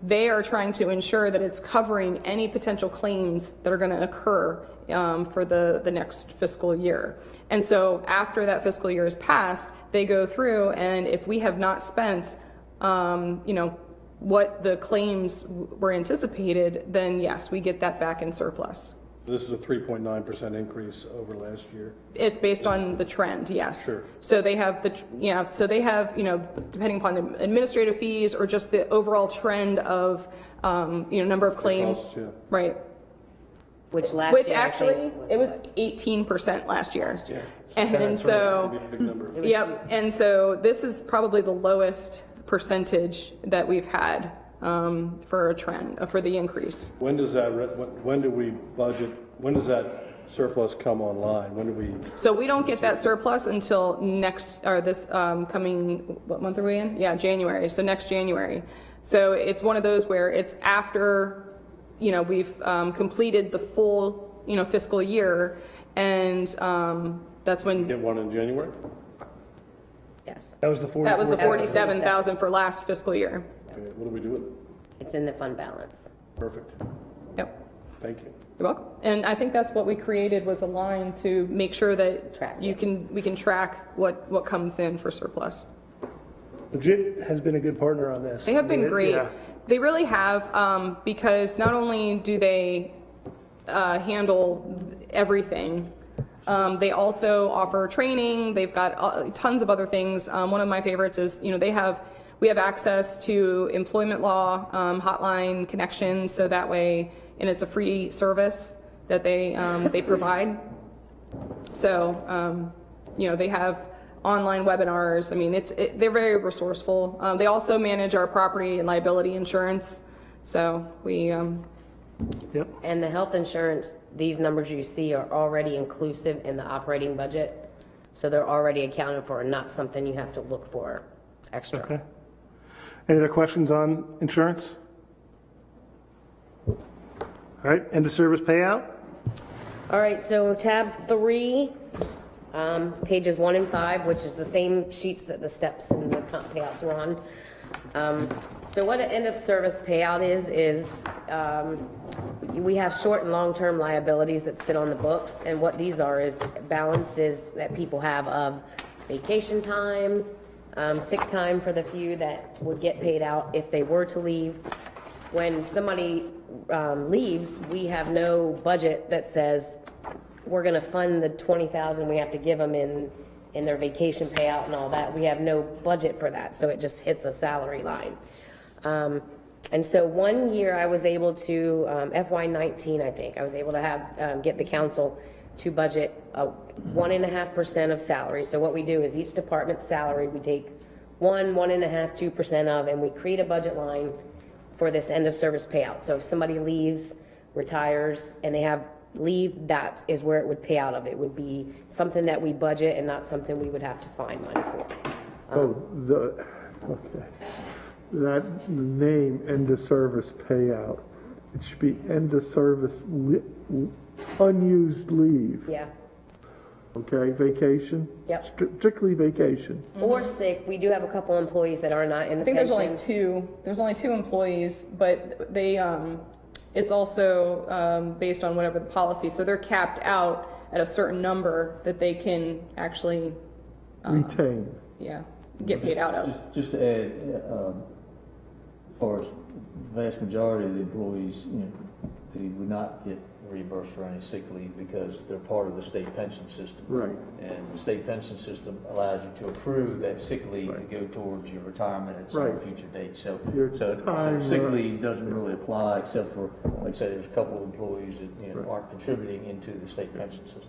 they are trying to ensure that it's covering any potential claims that are going to occur for the next fiscal year. And so after that fiscal year is passed, they go through, and if we have not spent, what the claims were anticipated, then yes, we get that back in surplus. This is a 3.9% increase over last year. It's based on the trend, yes. Sure. So they have so they have, depending upon the administrative fees or just the overall trend of, number of claims. costs, yeah. Right. Which last Which year, I actually, think, it was what? 18% last year. Yeah. And That's right. so, It'd be a big number. It was yep, and so this is probably the lowest percentage that we've had for a trend, for the increase. When does that, when do we budget, when does that surplus come online? When do we, So we don't get that surplus until this coming, what month are we in? Yeah, January, so next January. So it's one of those where it's after, we've completed the full, fiscal year, and that's when, get one in January? Yes, That was the 40. that was the 47,000 for last fiscal year. Okay, what do we do with it? it's in the fund balance. Perfect. Yep. Thank you. You're welcome. And I think that's what we created, was a line to make sure that Track we it. can track what comes in for surplus. Legit has been a good partner on this. They have been great. Yeah. They really have, because not only do they handle everything, they also offer training. They've got tons of other things. One of my favorites is, we have access to employment law hotline connections, so that way, and it's a free service that they provide. So, they have online webinars. I mean, they're very resourceful. They also manage our property and liability insurance. So we, Yep. And the health insurance, these numbers you see are already inclusive in the operating budget. So they're already accounted for and not something you have to look for extra. Okay. Any other questions on insurance? All right, end of service payout? All right, so tab 3, pages 1 and 5, which is the same sheets that the steps and the comp payouts are on. So what an end of service payout is we have short and long-term liabilities that sit on the books, and what these are is balances that people have of vacation time, sick time for the few that would get paid out if they were to leave. When somebody leaves, we have no budget that says we're gonna fund the 20,000 we have to give them in their vacation payout and all that. We have no budget for that, so it just hits a salary line. And so one year I was able to, FY19, I think, I was able to have, get the council to budget 1.5% of salary. So what we do is each department's salary, we take 1.5%, 2% of, and we create a budget line for this end of service payout. So if somebody leaves, retires, and they have leave, that is where it would pay out of. It would be something that we budget and not something we would have to find money for. Okay. That name, end of service payout, it should be end of service unused leave, Yeah, okay, vacation? Yep. Strictly vacation. or sick. We do have a couple employees that are not in the I think pension. there's only two employees, but they, it's also based on whatever the policy, so they're capped out at a certain number that they can actually, Retain. get paid out of. Just to add, as far as the vast majority of the employees, they would not get reimbursed for any sick leave because they're part of the state pension system. Right. And the state pension system allows you to accrue that sick leave to go towards your retirement at some Right. future date. So Your time, sick leave doesn't really apply except for, like I said, there's a couple of employees that, Right. aren't contributing into the state pension system.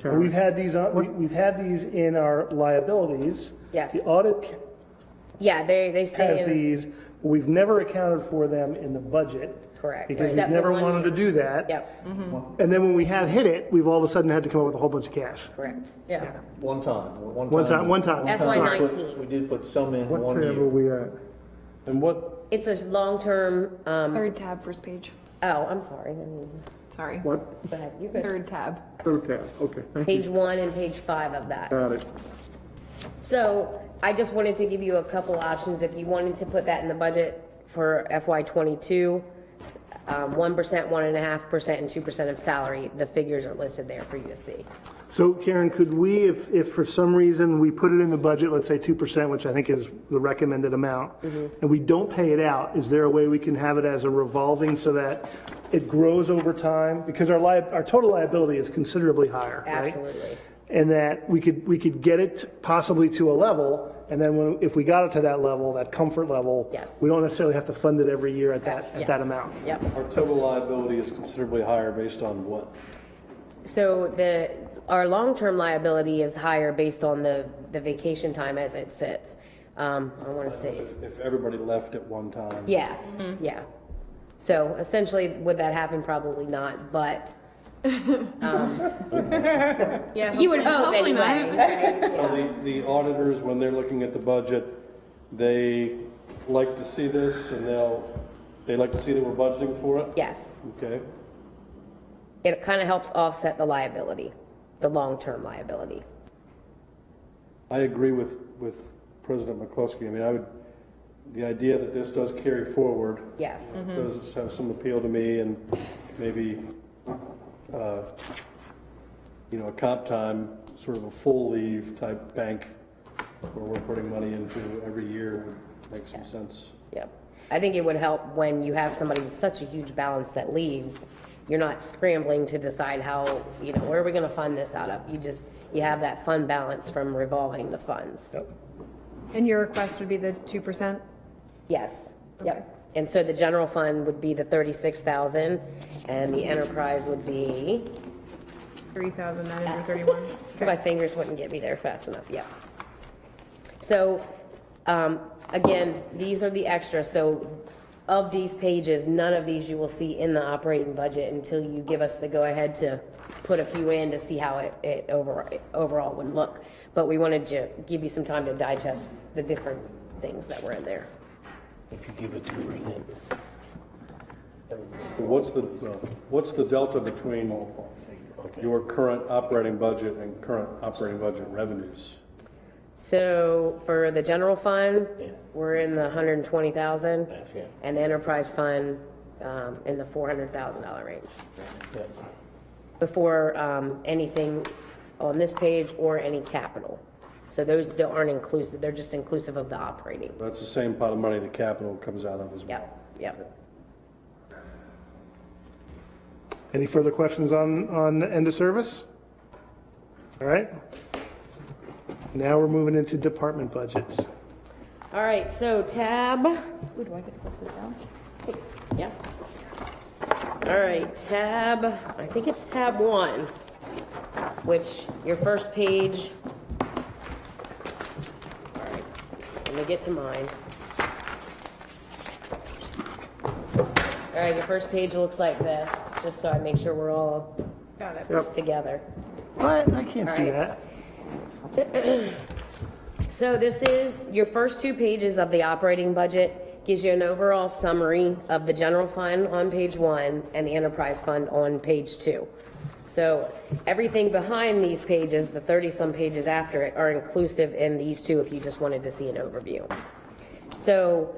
But we've had these, we've had these in our liabilities. Yes. The audit Yeah, they stay has in, these, but we've never accounted for them in the budget. correct. Because we've Except for never one wanted to year. do that. Yep, And then when we have hit it, we've all of a sudden had to come up with a whole bunch of cash. correct. Yeah. One time. One time. FY19. We did put some in What one tab are year. we at? And what, It's a long-term, Third tab, first page. oh, I'm sorry. Sorry. What? Go ahead, you good. Third tab. Third tab, okay, thank you. Page 1 and page 5 of that. Got it. So I just wanted to give you a couple options. If you wanted to put that in the budget for FY22, 1%, 1.5%, and 2% of salary, the figures are listed there for you to see. So Karen, could we, if for some reason we put it in the budget, let's say 2%, which I think is the recommended amount, and we don't pay it out, is there a way we can have it as a revolving so that it grows over time? Because our total liability is considerably higher, right? Absolutely. And that we could get it possibly to a level, and then if we got it to that level, that comfort level, Yes. we don't necessarily have to fund it every year at that Yes. amount. Yep. Our total liability is considerably higher based on what? So our long-term liability is higher based on the vacation time as it sits. I want to say, If everybody left at one time? yes, yeah. So essentially, would that happen? Probably not, but Yeah. you would hope hopefully not. anyway. right? Well, the auditors, when they're looking at the budget, they like to see this and they like to see that we're budgeting for it? Yes, Okay. it kind of helps offset the liability, the long-term liability. I agree with President McCluskey. I mean, the idea that this does carry forward Yes, does have some appeal to me, and maybe, a comp time, sort of a full leave type bank where we're putting money into every year would make some sense. yep. I think it would help when you have somebody with such a huge balance that leaves. You're not scrambling to decide how, where are we gonna fund this out of? You have that fund balance from revolving the funds. And your request would be the 2%? Yes, yep. And so the general fund would be the 36,000, and the enterprise would be, 3,931. my fingers wouldn't get me there fast enough, yeah. So, again, these are the extras, so of these pages, none of these you will see in the operating budget until you give us the go-ahead to put a few in to see how it overall would look. But we wanted to give you some time to digest the different things that were in there. If you give it 2%. What's the delta between your current operating budget and current operating budget revenues? So for the general fund, we're in the 120,000, Yeah. and the enterprise fund, in the $400,000 range. Yeah. Before, anything on this page or any capital. So those aren't inclusive, they're just inclusive of the operating. That's the same pot of money the capital comes out of as well. Yep, yep. Any further questions on end of service? All right. Now we're moving into department budgets. All right, so tab, Ooh, do I get to close this down? yeah. All right, tab, I think it's tab 1, which your first page. All right, let me get to mine. All right, your first page looks like this, just so I make sure we're all Got it. Yep. together. But I can't see All right. that. So this is your first 2 pages of the operating budget, gives you an overall summary of the general fund on page 1 and the enterprise fund on page 2. So everything behind these pages, the 30-some pages after it, are inclusive in these 2 if you just wanted to see an overview. So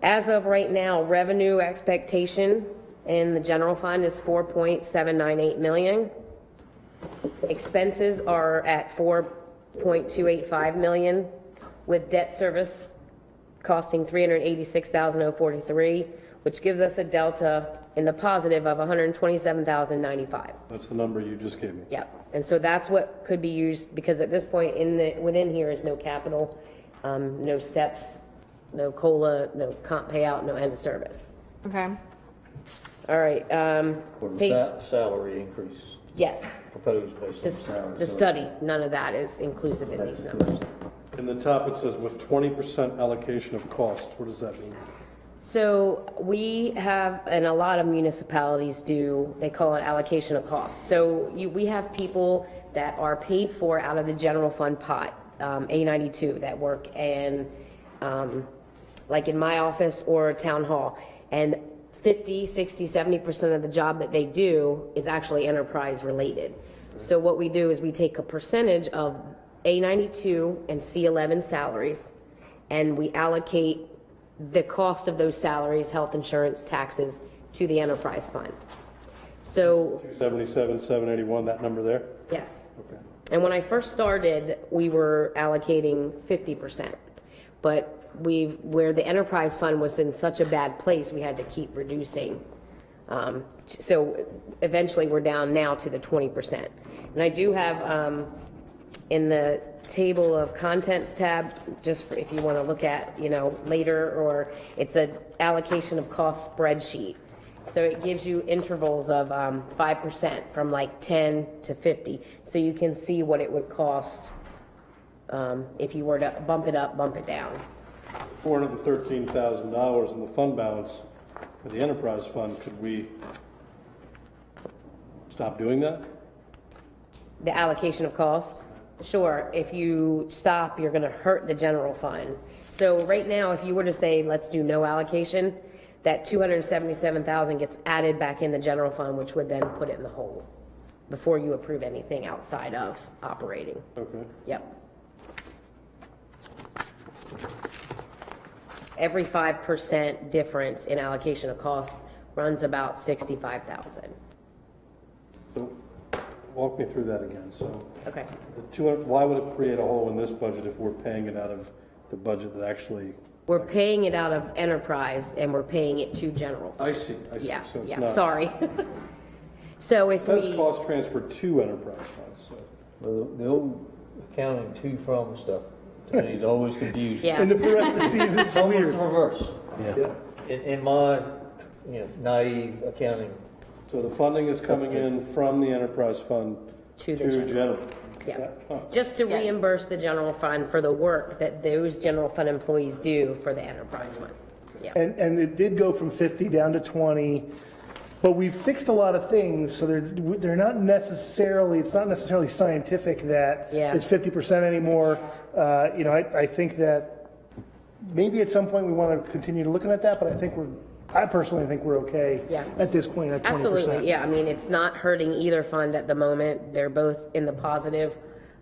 as of right now, revenue expectation in the general fund is $4.798 million. Expenses are at $4.285 million, with debt service costing $386,043, which gives us a delta in the positive of $127,095. That's the number you just gave me. Yep, and so that's what could be used, because at this point within here is no capital, no steps, no COLA, no comp payout, no end of service. Okay. All right, For the page, salary increase yes, proposed based on salary. the study, none of that is inclusive in these numbers. In the top, it says with 20% allocation of cost. What does that mean? So we have, and a lot of municipalities do, they call it allocation of costs. So we have people that are paid for out of the general fund pot, A92, that work in, like in my office or town hall. And 50, 60, 70% of the job that they do is actually enterprise related. So what we do is we take a percentage of A92 and C11 salaries, and we allocate the cost of those salaries, health insurance, taxes, to the enterprise fund. So, 277, 781, that number there? yes. Okay. And when I first started, we were allocating 50%. But where the enterprise fund was in such a bad place, we had to keep reducing. So eventually, we're down now to the 20%. And I do have, in the table of contents tab, just for if you want to look at, later, or it's an allocation of cost spreadsheet. So it gives you intervals of 5% from like 10 to 50. So you can see what it would cost if you were to bump it up, bump it down. $413,000 in the fund balance for the enterprise fund, could we stop doing that? The allocation of cost? Sure, if you stop, you're gonna hurt the general fund. So right now, if you were to say, let's do no allocation, that 277,000 gets added back in the general fund, which would then put it in the hole before you approve anything outside of operating. Okay. Yep. Every 5% difference in allocation of cost runs about 65,000. So walk me through that again. So Okay. why would it create a hole in this budget if we're paying it out of the budget that actually? We're paying it out of enterprise and we're paying it to general fund. I see. Yeah, So it's yeah, not. sorry. So if That's we, cost transfer to enterprise funds, so. Well, the old accounting to from stuff, to me, is always confusing. yeah, And the parentheses, it's It's almost weird. the reverse. Yeah. In my, naive accounting, So the funding is coming in from the enterprise fund To to the general. general. yeah. Huh. Just to reimburse the general fund for the work that those general fund employees do for the enterprise fund. Yeah, And it did go from 50 down to 20, but we've fixed a lot of things, so they're not necessarily, it's not necessarily scientific that Yeah. it's 50% anymore. I think that maybe at some point we want to continue looking at that, but I personally think we're okay Yeah. at this point at 20%. absolutely, yeah, I mean, it's not hurting either fund at the moment, they're both in the positive.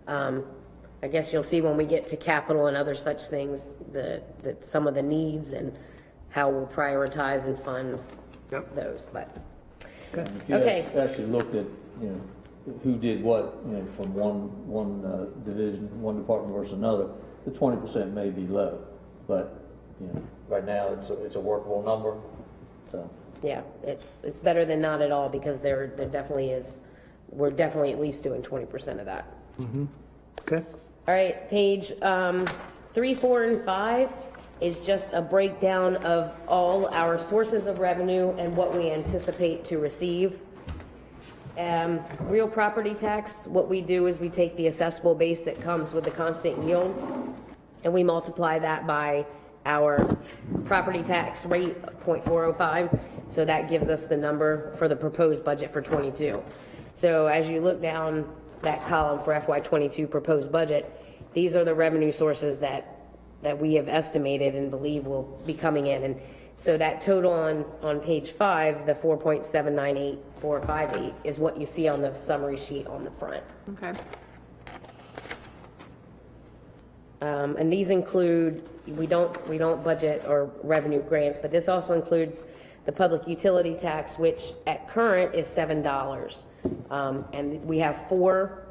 I guess you'll see when we get to capital and other such things, that some of the needs and how we'll prioritize and fund Yep. those, but, if you Okay. actually looked at, who did what, from one division, one department versus another, the 20% may be low, but, right now, it's a workable number, so. yeah, it's better than not at all, because there definitely is, we're definitely at least doing 20% of that. Okay. All right, page 3, 4, and 5 is just a breakdown of all our sources of revenue and what we anticipate to receive. Real property tax, what we do is we take the assessable base that comes with the constant yield, and we multiply that by our property tax rate of 0.405, so that gives us the number for the proposed budget for '22. So as you look down that column for FY '22 proposed budget, these are the revenue sources that we have estimated and believe will be coming in. And so that total on page 5, the 4.798458, is what you see on the summary sheet on the front. Okay. And these include, we don't budget or revenue grants, but this also includes the public utility tax, which at current is $7. And we have four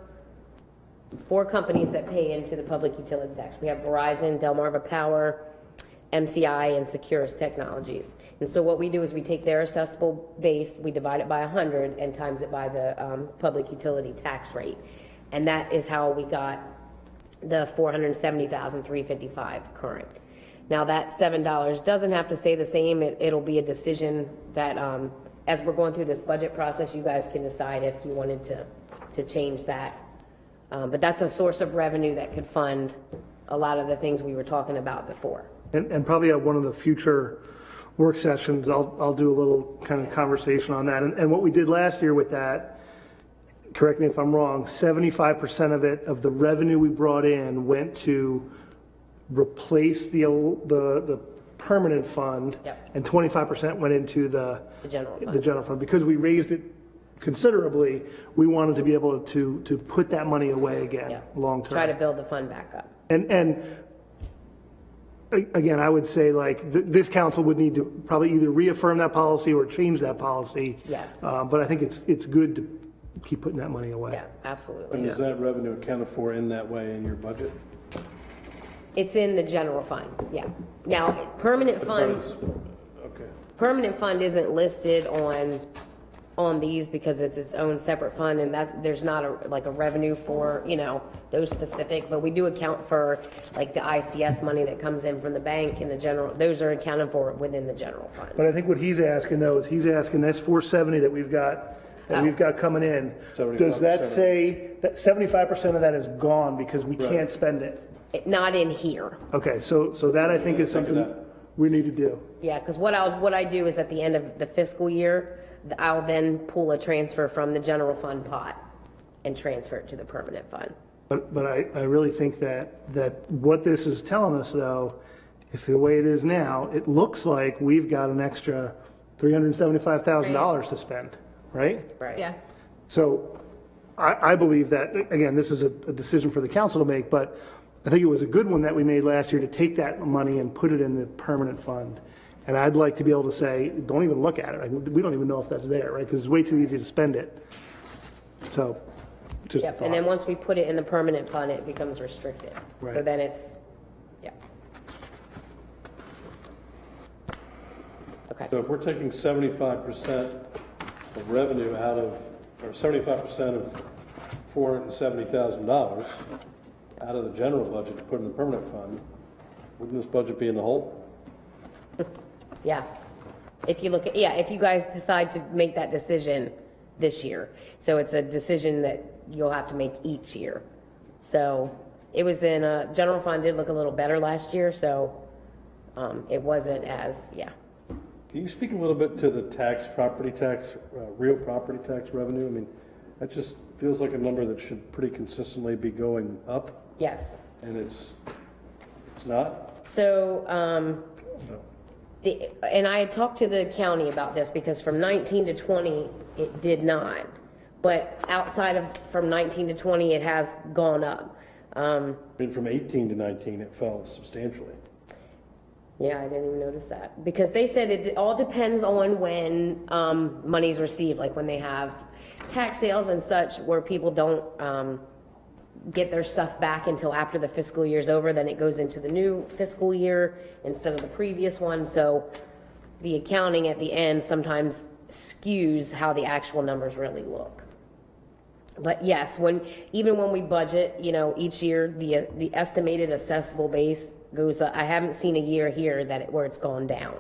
companies that pay into the public utility tax. We have Verizon, Delmarva Power, MCI, and Securus Technologies. And so what we do is we take their assessable base, we divide it by 100 and times it by the public utility tax rate. And that is how we got the $470,355 current. Now that $7 doesn't have to stay the same. It'll be a decision that, as we're going through this budget process, you guys can decide if you wanted to change that. But that's a source of revenue that could fund a lot of the things we were talking about before. And probably at one of the future work sessions, I'll do a little kind of conversation on that. And what we did last year with that, correct me if I'm wrong, 75% of it, of the revenue we brought in, went to replace the permanent fund. Yep. And 25% went into the general fund. the general fund. Because we raised it considerably, we wanted to be able to put that money away again, Yeah. long term. Try to build the fund back up. And again, I would say like, this council would need to probably either reaffirm that policy or change that policy. Yes. But I think it's good keep putting that money away. Yeah, absolutely. And is that revenue accounted for in that way in your budget? It's in the general fund, yeah. Now, permanent fund, Okay. permanent fund isn't listed on these because it's its own separate fund, and that, there's not a revenue for, those specific, but we do account for, like, the ICS money that comes in from the bank and the general, those are accounted for within the general fund. But I think what he's asking though is he's asking that's 470 that we've got coming in. Does that 75%. say that 75% of that is gone because we can't spend it? Not in here. Okay, so that I think is something we need to do. Yeah, because what I do is at the end of the fiscal year, I'll then pull a transfer from the general fund pot and transfer it to the permanent fund. But I really think that what this is telling us though, if the way it is now, it looks like we've got an extra $375,000 to spend, right? Right. Yeah. So I believe that, again, this is a decision for the council to make, but I think it was a good one that we made last year to take that money and put it in the permanent fund. And I'd like to be able to say, don't even look at it. Like, we don't even know if that's there, right? Because it's way too easy to spend it. So, just a Yep, and then thought. once we put it in the permanent fund, it becomes restricted. So Right. then it's, yeah. Okay, So if we're taking 75% of revenue out of, or 75% of $470,000 out of the general budget to put in the permanent fund, wouldn't this budget be in the hole? yeah. If you look at, yeah, if you guys decide to make that decision this year. So it's a decision that you'll have to make each year. So it was in a, general fund did look a little better last year, so it wasn't as, yeah. Can you speak a little bit to the property tax, real property tax revenue? I mean, that just feels like a number that should pretty consistently be going up, Yes. and it's not? So, and I had talked to the county about this because from 19 to 20, it did not. But outside of, from 19 to 20, it has gone up. I mean, from 18 to 19, it fell substantially. Yeah, I didn't even notice that. Because they said it all depends on when money's received, like when they have tax sales and such, where people don't get their stuff back until after the fiscal year's over, then it goes into the new fiscal year instead of the previous one. So the accounting at the end sometimes skews how the actual numbers really look. But yes, even when we budget, each year, the estimated assessable base goes up. I haven't seen a year here where it's gone down.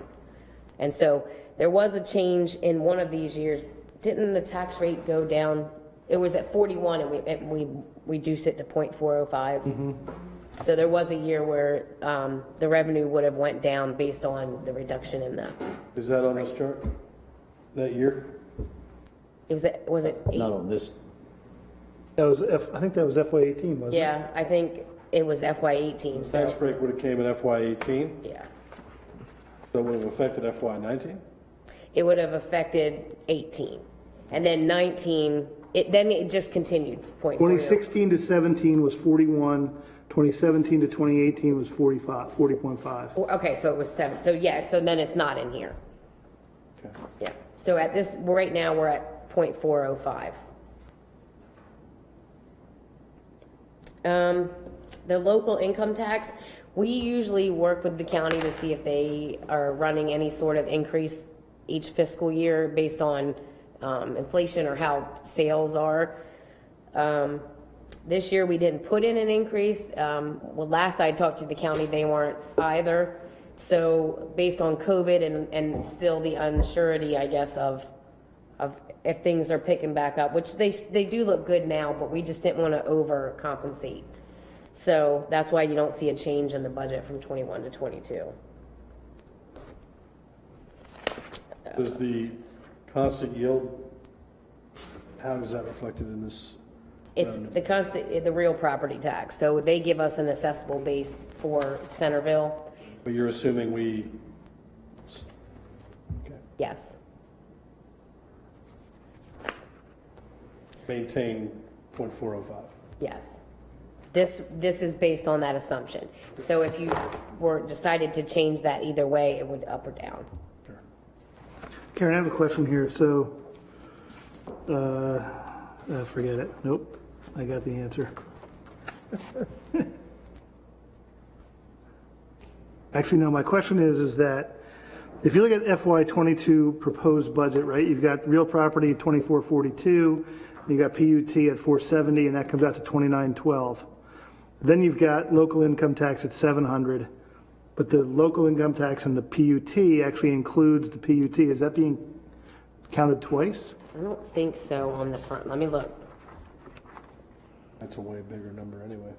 And so there was a change in one of these years. Didn't the tax rate go down? It was at 41 and we reduced it to 0.405. So there was a year where the revenue would have went down based on the reduction in the, Is that on this chart? That year? was it 8? Not on this. That was, I think that was FY 18, wasn't it? Yeah, I think it was FY 18, The tax so, break would have came in FY 18, yeah. so it would have affected FY 19? It would have affected 18. And then 19, then it just continued, 0.40. 2016 to 17 was 41, 2017 to 2018 was 40.5. Okay, so it was 7. So yeah, so then it's not in here. Okay. Yeah. So at this, right now, we're at 0.405. The local income tax, we usually work with the county to see if they are running any sort of increase each fiscal year based on inflation or how sales are. This year, we didn't put in an increase. Well, last I talked to the county, they weren't either. So based on COVID and still the unsurety, I guess, of if things are picking back up, which they do look good now, but we just didn't want to overcompensate. So that's why you don't see a change in the budget from 21 to 22. Does the constant yield, how is that reflected in this? It's the real property tax. So they give us an assessable base for Centreville. But you're assuming we, Yes. maintain 0.405? Yes. This is based on that assumption. So if you decided to change that either way, it would up or down. Karen, I have a question here. So, Forget it. Nope, I got the answer. Actually, no, my question is that if you look at FY '22 proposed budget, right, you've got real property at 2442, you got PUT at 470, and that comes out to 2912. Then you've got local income tax at 700, but the local income tax and the PUT actually includes the PUT. Is that being counted twice? I don't think so on the front. Let me look. That's a way bigger number anyway.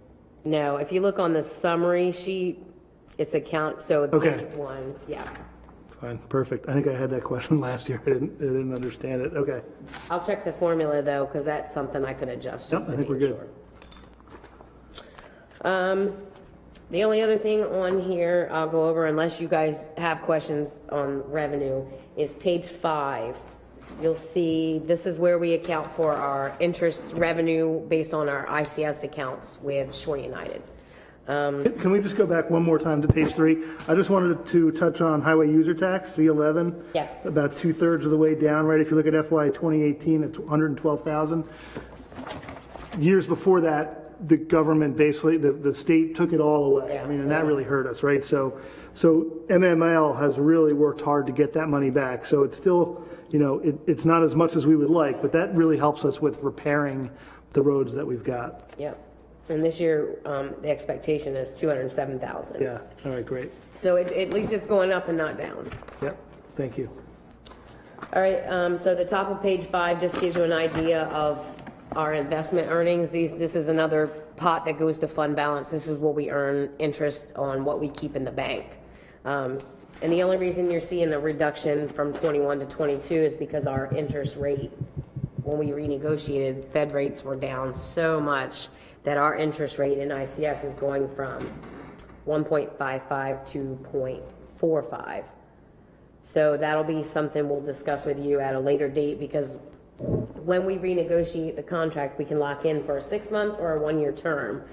No, if you look on the summary sheet, it's so Okay. page 1, yeah. Fine, perfect. I think I had that question last year. I didn't understand it. Okay. I'll check the formula though, because that's something I could adjust Yep, just I to think be we're good. sure. The only other thing on here, I'll go over unless you guys have questions on revenue, is page 5. You'll see, this is where we account for our interest revenue based on our ICS accounts with Shore United. Can we just go back one more time to page 3? I just wanted to touch on highway user tax, C11. Yes. About 2/3 of the way down, right? If you look at FY 2018 at 112,000. Years before that, the government basically, the state took it all away. Yeah. I mean, and that really hurt us, right? So MML has really worked hard to get that money back. So it's still, it's not as much as we would like, but that really helps us with repairing the roads that we've got. Yep. And this year, the expectation is 207,000. Yeah, all right, great. So at least it's going up and not down. Yep, thank you. All right, so the top of page 5 just gives you an idea of our investment earnings. This is another pot that goes to fund balance. This is what we earn interest on what we keep in the bank. And the only reason you're seeing a reduction from 21 to 22 is because our interest rate, when we renegotiated, Fed rates were down so much that our interest rate in ICS is going from 1.55 to 0.45. So that'll be something we'll discuss with you at a later date, because when we renegotiate the contract, we can lock in for a 6-month or a 1-year term.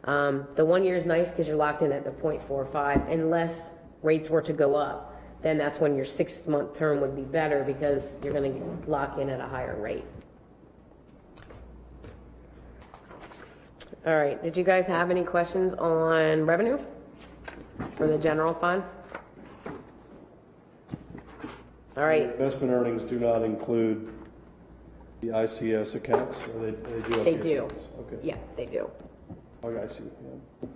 The 1 year is nice because you're locked in at the 0.45, unless rates were to go up. Then that's when your 6-month term would be better, because you're going to lock in at a higher rate. All right, did you guys have any questions on revenue for the general fund? All right, Investment earnings do not include the ICS accounts, or they do? have They the do. accounts? Okay. yeah, they do. Okay, I see, yeah.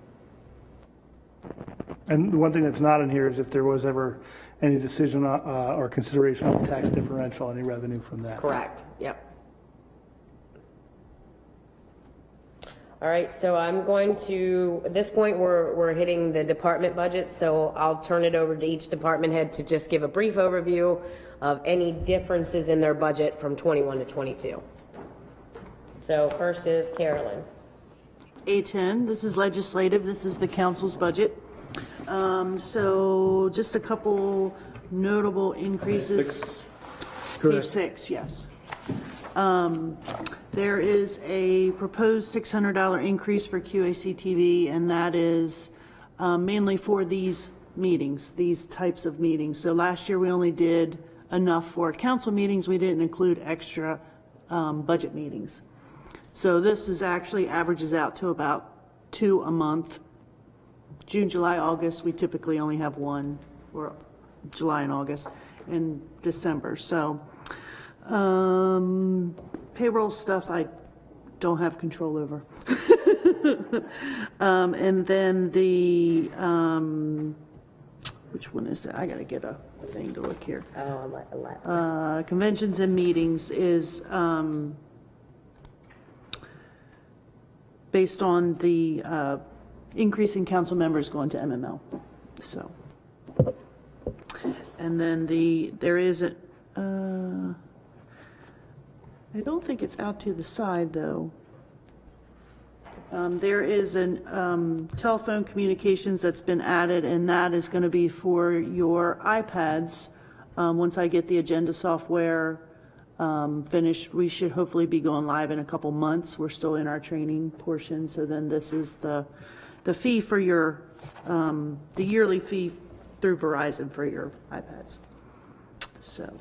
And the one thing that's not in here is if there was ever any decision or consideration on the tax differential, any revenue from that. Correct, yep. All right, so I'm going to, at this point, we're hitting the department budget, so I'll turn it over to each department head to just give a brief overview of any differences in their budget from 21 to 22. So first is Carolyn. A10, this is legislative, this is the council's budget. So just a couple notable increases. Page Correct. 6, yes. There is a proposed $600 increase for QAC-TV, and that is mainly for these meetings, these types of meetings. So last year, we only did enough for council meetings. We didn't include extra budget meetings. So this is actually averages out to about 2 a month. June, July, August, we typically only have 1, or July and August, and December. So payroll stuff I don't have control over. And then the, which one is that? I gotta get a thing to look here. Conventions and meetings is based on the increase in council members going to MML, so. And then there is a, I don't think it's out to the side, though. There is an telephone communications that's been added, and that is gonna be for your iPads. Once I get the agenda software finished, we should hopefully be going live in a couple months. We're still in our training portion, so then this is the fee for your, the yearly fee through Verizon for your iPads. So,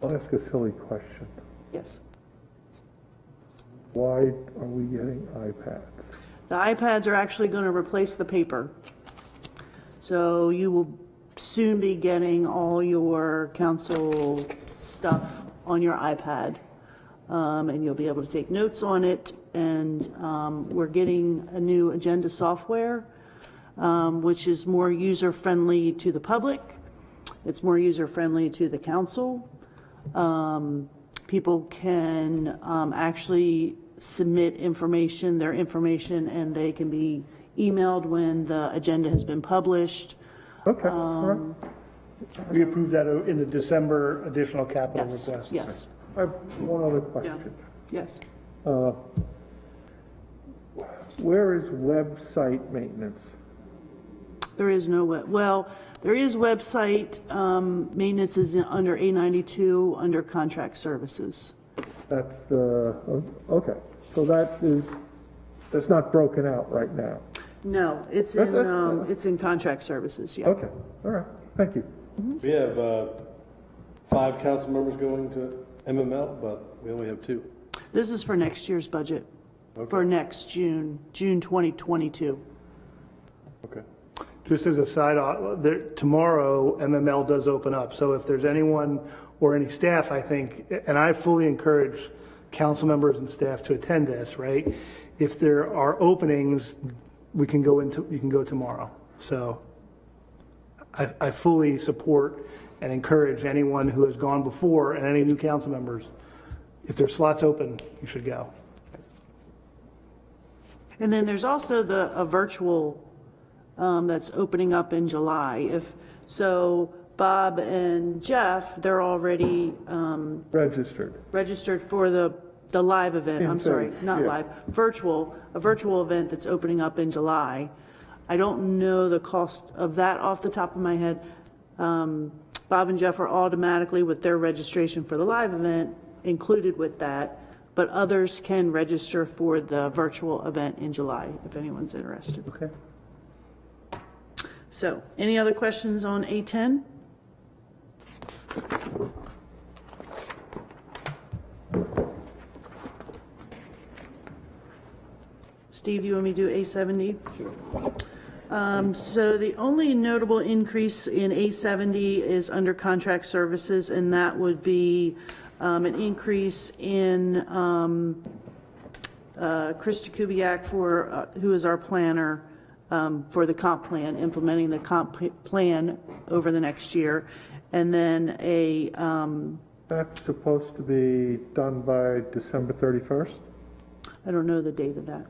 I'll ask a silly question. yes. Why are we getting iPads? The iPads are actually going to replace the paper. So you will soon be getting all your council stuff on your iPad. And you'll be able to take notes on it. And we're getting a new agenda software, which is more user-friendly to the public. It's more user-friendly to the council. People can actually submit their information, and they can be emailed when the agenda has been published. Okay, all right. We approved that in the December additional capital Yes, request. yes, I have one other question. yes. Where is website maintenance? There is no, there is website maintenance is under A92, under contract services. That's okay, so that's not broken out right now. No, it's in contract services, yeah. Okay, all right, thank you. We have 5 council members going to MML, but we only have 2. This is for next year's budget, for next June 2022. Okay. Just as a side, tomorrow MML does open up. So if there's anyone or any staff, I think, and I fully encourage council members and staff to attend this, right? If there are openings, you can go tomorrow. So I fully support and encourage anyone who has gone before and any new council members, if there's slots open, you should go. And then there's also a virtual that's opening up in July. So Bob and Jeff, they're already registered for the live event. I'm sorry, not live, a virtual event that's opening up in July. I don't know the cost of that off the top of my head. Bob and Jeff are automatically, with their registration for the live event, included with that, but others can register for the virtual event in July if anyone's interested. Okay. So, any other questions on A10? Steve, do you want me to do A70? Sure. So the only notable increase in A70 is under contract services, and that would be an increase in Krista Kubiak who is our planner for the comp plan, implementing the comp plan over the next year. And then That's supposed to be done by December 31st? I don't know the date of that.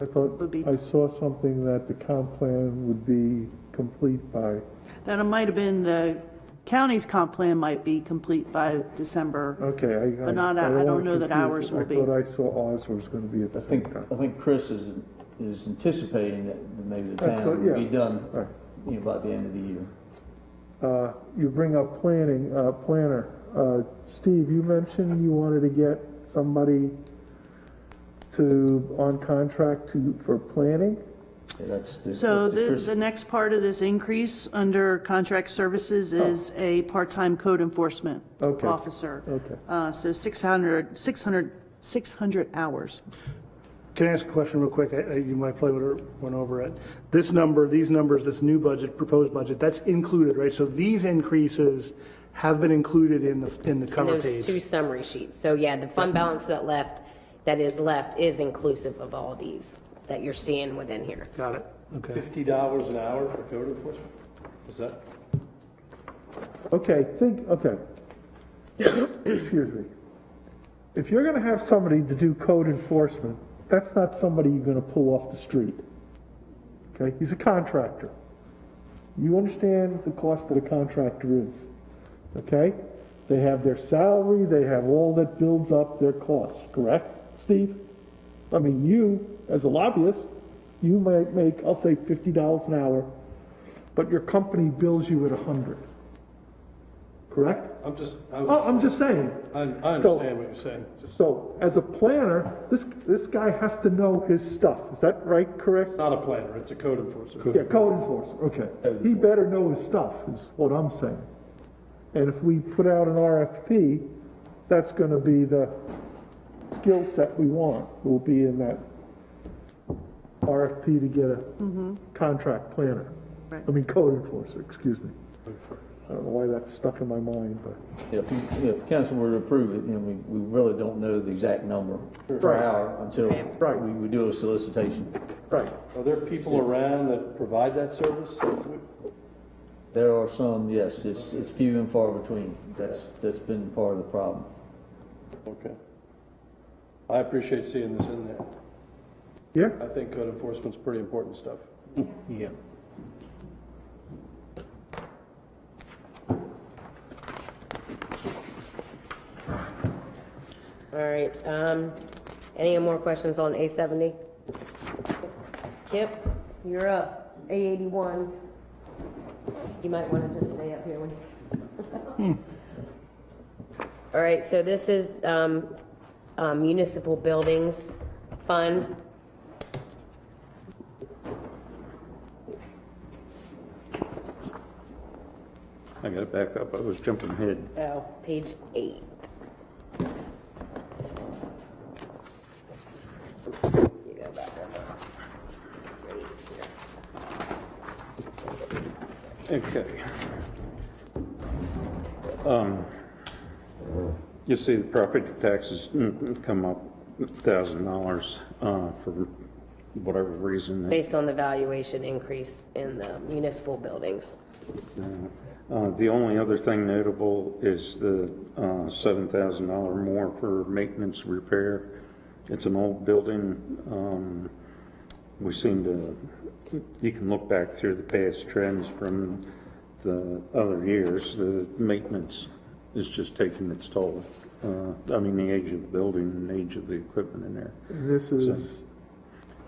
I thought, I saw something that the comp plan would be complete by, That might have been the county's comp plan might be complete by December. okay. But not, I don't know that ours will be. I thought I saw ours was going to be at the same time. I think Chris is anticipating that maybe the That's town what- will be yeah. done, Right. by the end of the year. You bring up planner. Steve, you mentioned you wanted to get somebody on contract for planning? So Chris. the next part of this increase under contract services is a part-time code enforcement Okay. officer. Okay. So 600 hours. Can I ask a question real quick? You might probably went over it. These numbers, this new budget, proposed budget, that's included, right? So these increases have been included in the cover And page. those 2 summary sheets. So yeah, the fund balance that is left is inclusive of all these that you're seeing within here. Got it. Okay. $50 an hour for code enforcement? Is that? Okay, excuse me. If you're gonna have somebody to do code enforcement, that's not somebody you're gonna pull off the street. Okay, he's a contractor. You understand the cost that a contractor is, okay? They have their salary, they have all that builds up their costs, correct, Steve? I mean, you, as a lobbyist, you might make, I'll say $50 an hour, but your company bills you at 100, correct? I'm just saying. I understand what you're saying. So, as a planner, this guy has to know his stuff, is that right, correct? Not a planner, it's a code enforcer. Yeah, code enforcer, okay. He better know his stuff, is what I'm saying. And if we put out an RFP, that's gonna be skill set we want will be in that RFP to get a contract planner. Right. I mean, code enforcer, excuse me. I don't know why that's stuck in my mind, but. If council were to approve it, we really don't know the exact number per Right. hour until Right. we do a solicitation. Right. Are there people around that provide that service? There are some, yes, it's few and far between. That's been part of the problem. Okay. I appreciate seeing this in there. Yeah, I think code enforcement's pretty important stuff. Yeah. All right, any more questions on A70? Kip, you're up, A81. You might want to just stay up here when. All right, so this is, municipal buildings fund. I got it back up, I was jumping ahead. Oh, page 8. You go back up. It's right here. Okay. You see the property taxes come up $1,000 for whatever reason. Based on the valuation increase in the municipal buildings. The only other thing notable is the $7,000 more for maintenance repair. It's an old building. We seem to, you can look back through the past trends from the other years. The maintenance is just taking its toll. I mean, the age of the building and the age of the equipment in there. this is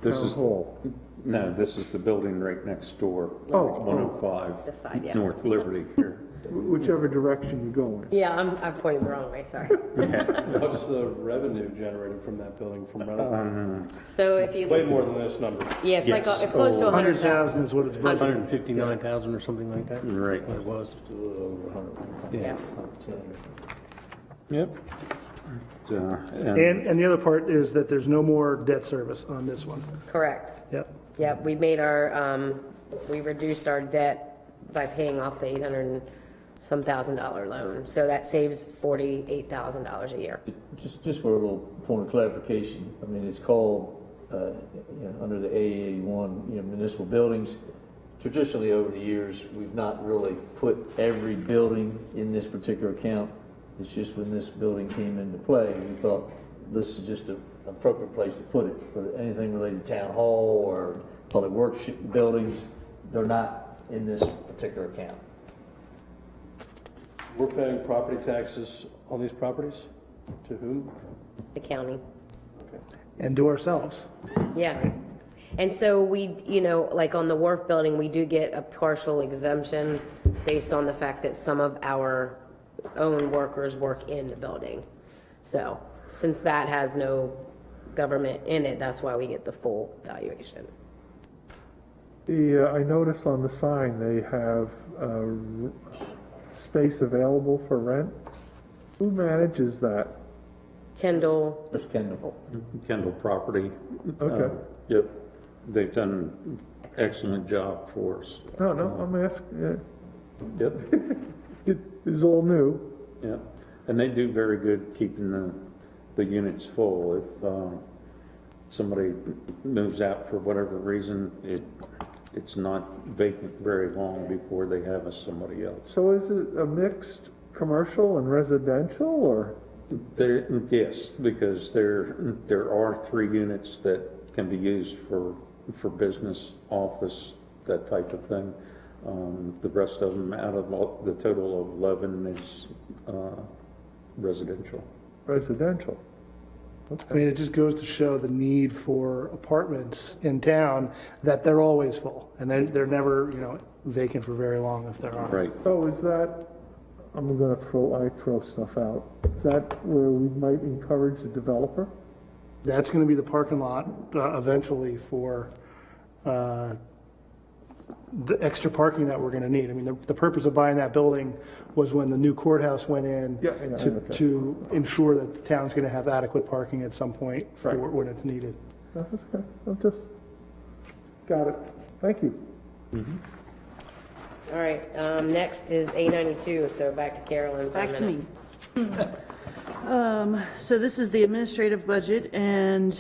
This town is, hall. no, this is the building right next door. Oh, 105 This side, yeah. North Liberty here. Whichever direction you go in. Yeah, I'm pointing the wrong way, sorry. What's the revenue generated from that building from rental? So if you, Way more than this number. yeah, it's like, Yes. it's close to 100,000 100,000. is what it's budgeted. 159,000 or something like that? Right. What it was. A little over 100. Yeah. Yep. And the other part is that there's no more debt service on this one. Correct. Yep. Yep, we made our, we reduced our debt by paying off the $800-some thousand loan. So that saves $48,000 a year. Just for a little point of clarification, I mean, it's called, under the A81, municipal buildings. Traditionally, over the years, we've not really put every building in this particular account. It's just when this building came into play, we thought this is just an appropriate place to put it. But anything related to town hall or public works buildings, they're not in this particular account. We're paying property taxes on these properties? To whom? The county. And to ourselves. Yeah. And so we, like on the wharf building, we do get a partial exemption based on the fact that some of our own workers work in the building. So since that has no government in it, that's why we get the full valuation. I noticed on the sign, they have space available for rent. Who manages that? Kendall, There's Kendall. Kendall Property. Okay. Yep. They've done an excellent job for us. No, I'm asking, Yep. it is all new. Yeah, and they do very good keeping the units full. If somebody moves out for whatever reason, it's not vacant very long before they have somebody else. So is it a mixed commercial and residential, or? There, yes, because there are 3 units that can be used for business, office, that type of thing. The rest of them, out of the total of 11, is residential. Residential. I mean, it just goes to show the need for apartments in town, that they're always full. And they're never, vacant for very long if there are. Right. So is that, I'm gonna throw stuff out. Is that where we might encourage a developer? That's gonna be the parking lot, eventually for, the extra parking that we're gonna need. I mean, the purpose of buying that building was when the new courthouse went in Yeah, I know, okay. to ensure that the town's gonna have adequate parking at some point for Right. when it's needed. No, that's okay. I'm just, got it. Thank you. All right, next is A92, so back to Carolyn for a Back to minute. me. So this is the administrative budget, and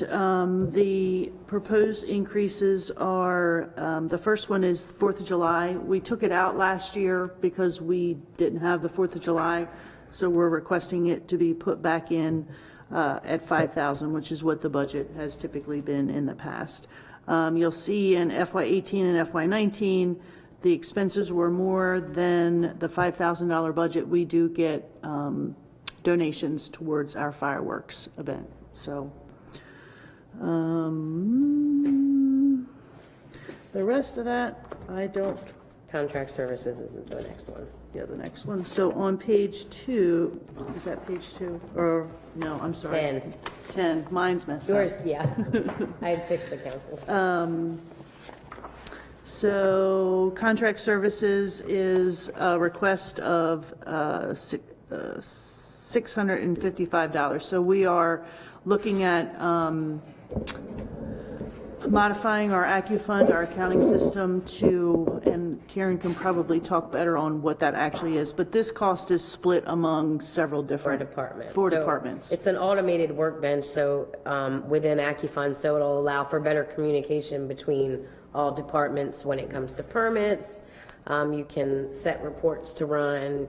the proposed increases are, the first one is 4th of July. We took it out last year because we didn't have the 4th of July, so we're requesting it to be put back in at 5,000, which is what the budget has typically been in the past. You'll see in FY18 and FY19, the expenses were more than the $5,000 budget. We do get donations towards our fireworks event, so. The rest of that, I don't, Contract services isn't the next one. yeah, the next one. So on page 2, is that page 2? Or, no, I'm sorry. 10. 10, mine's messed up. Yours, yeah. I had fixed the council's. So contract services is a request of $655. So we are looking at modifying our AccuFund, our accounting system to, and Karen can probably talk better on what that actually is, but this cost is split among several different. Departments. Four So departments. It's an automated workbench, so within AccuFund, so it'll allow for better communication between all departments when it comes to permits. You can set reports to run.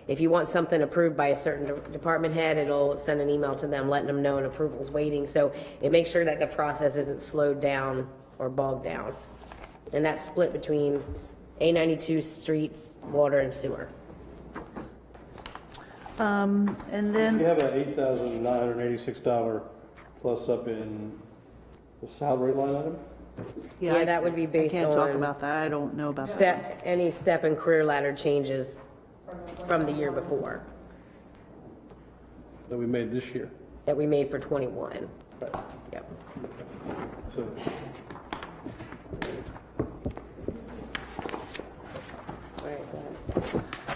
If you want something approved by a certain department head, it'll send an email to them letting them know an approval's waiting. So it makes sure that the process isn't slowed down or bogged down. And that's split between A92 streets, water, and sewer. And then. You have an $8,986 plus up in the salary line item? Yeah, that would be based I can't talk on about that, I don't know about that. any step and career ladder changes from the year before That we made this year. that we made for 21. Right. Yep. So,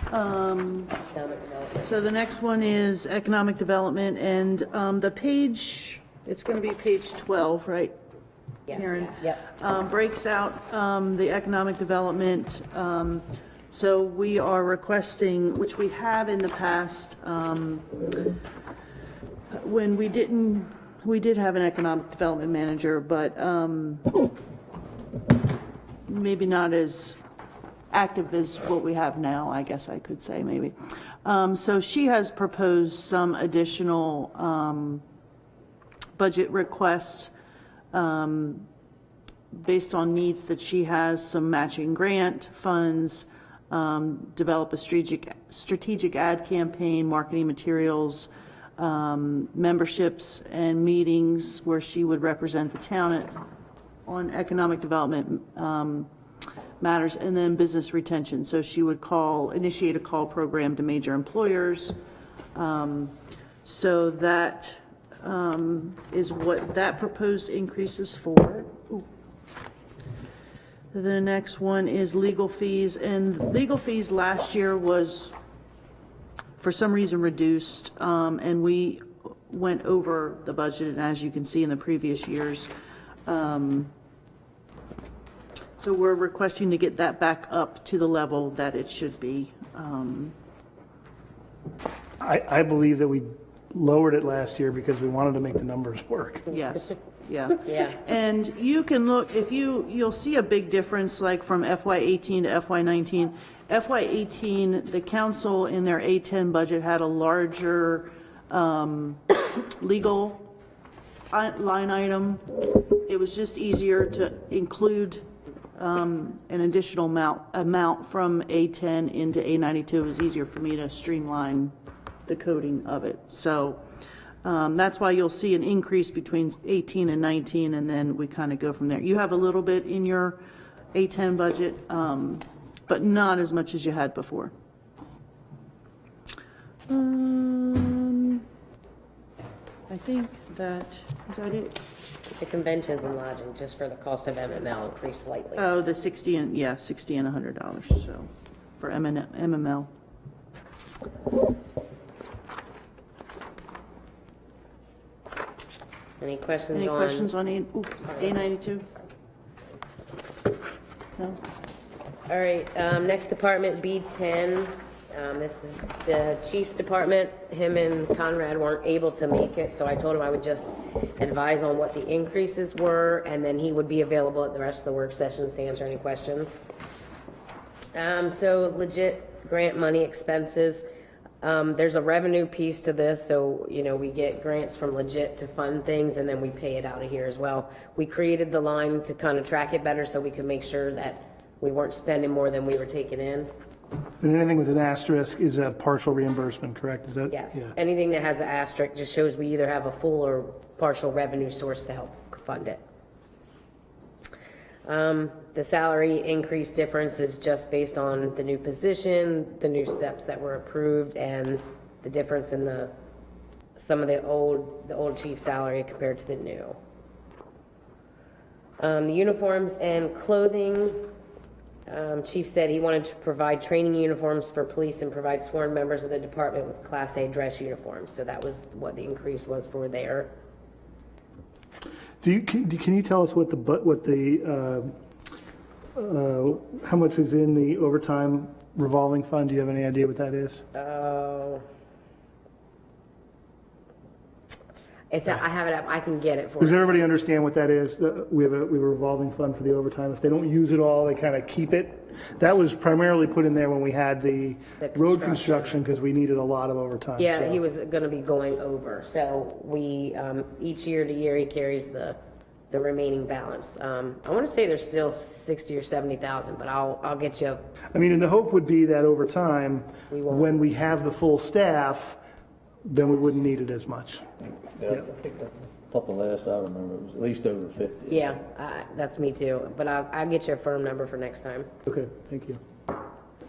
Economic development. So the next one is economic development, and the page, it's going to be page 12, right? Yes. Karen? Yep. Breaks out the economic development. So we are requesting, which we have in the past, when we did have an economic development manager, but maybe not as active as what we have now, I guess I could say, maybe. So she has proposed some additional budget requests based on needs that she has, some matching grant funds, develop a strategic ad campaign, marketing materials, memberships and meetings where she would represent the town on economic development matters, and then business retention. So she would initiate a call program to major employers. So that is what that proposed increase is for. Ooh. The next one is legal fees, and legal fees last year was for some reason reduced, and we went over the budget, and as you can see in the previous years. So we're requesting to get that back up to the level that it should be. I believe that we lowered it last year because we wanted to make the numbers work. Yes, yeah. Yeah. And you can look, if you'll see a big difference, like from FY18 to FY19. FY18, the council in their A10 budget had a larger legal line item. It was just easier to include an additional amount from A10 into A92. It was easier for me to streamline the coding of it. So that's why you'll see an increase between 18 and 19, and then we kind of go from there. You have a little bit in your A10 budget, but not as much as you had before. I think that, is that it? The conventions and lodging, just for the cost of MML, increased slightly. Oh, the 60 and, yeah, 60 and $100, so, for MML. Any questions Any on? questions on A92? No? All right, next department, B10. This is the chief's department. Him and Conrad weren't able to make it, so I told him I would just advise on what the increases were, and then he would be available at the rest of the work sessions to answer any questions. So legit grant money expenses. There's a revenue piece to this, so, you know, we get grants from legit to fund things, and then we pay it out of here as well. We created the line to kind of track it better so we could make sure that we weren't spending more than we were taking in. And anything with an asterisk is a partial reimbursement, correct? Is that? Yes, Yeah. anything that has an asterisk just shows we either have a full or partial revenue source to help fund it. The salary increase difference is just based on the new position, the new steps that were approved, and the difference in some of the old chief salary compared to the new. The uniforms and clothing, Chief said he wanted to provide training uniforms for police and provide sworn members of the department with Class A dress uniforms. So that was what the increase was for there. Can you tell us how much is in the overtime revolving fund? Do you have any idea what that is? I have it up. I can get it for Does you. everybody understand what that is? We have a revolving fund for the overtime. If they don't use it all, they kind of keep it. That was primarily put in there when we had the road construction because we needed a lot of overtime. Yeah, so. he was going to be going over. So we, each year to year, he carries the remaining balance. I want to say there's still 60 or 70,000, but I'll get you. I mean, and the hope would be that over time, We won't. when we have the full staff, then we wouldn't need it as much. Yeah, I think, I thought the last I remember it was at least over 50. Yeah, that's me too. But I'll get you a firm number for next time. Okay, thank you.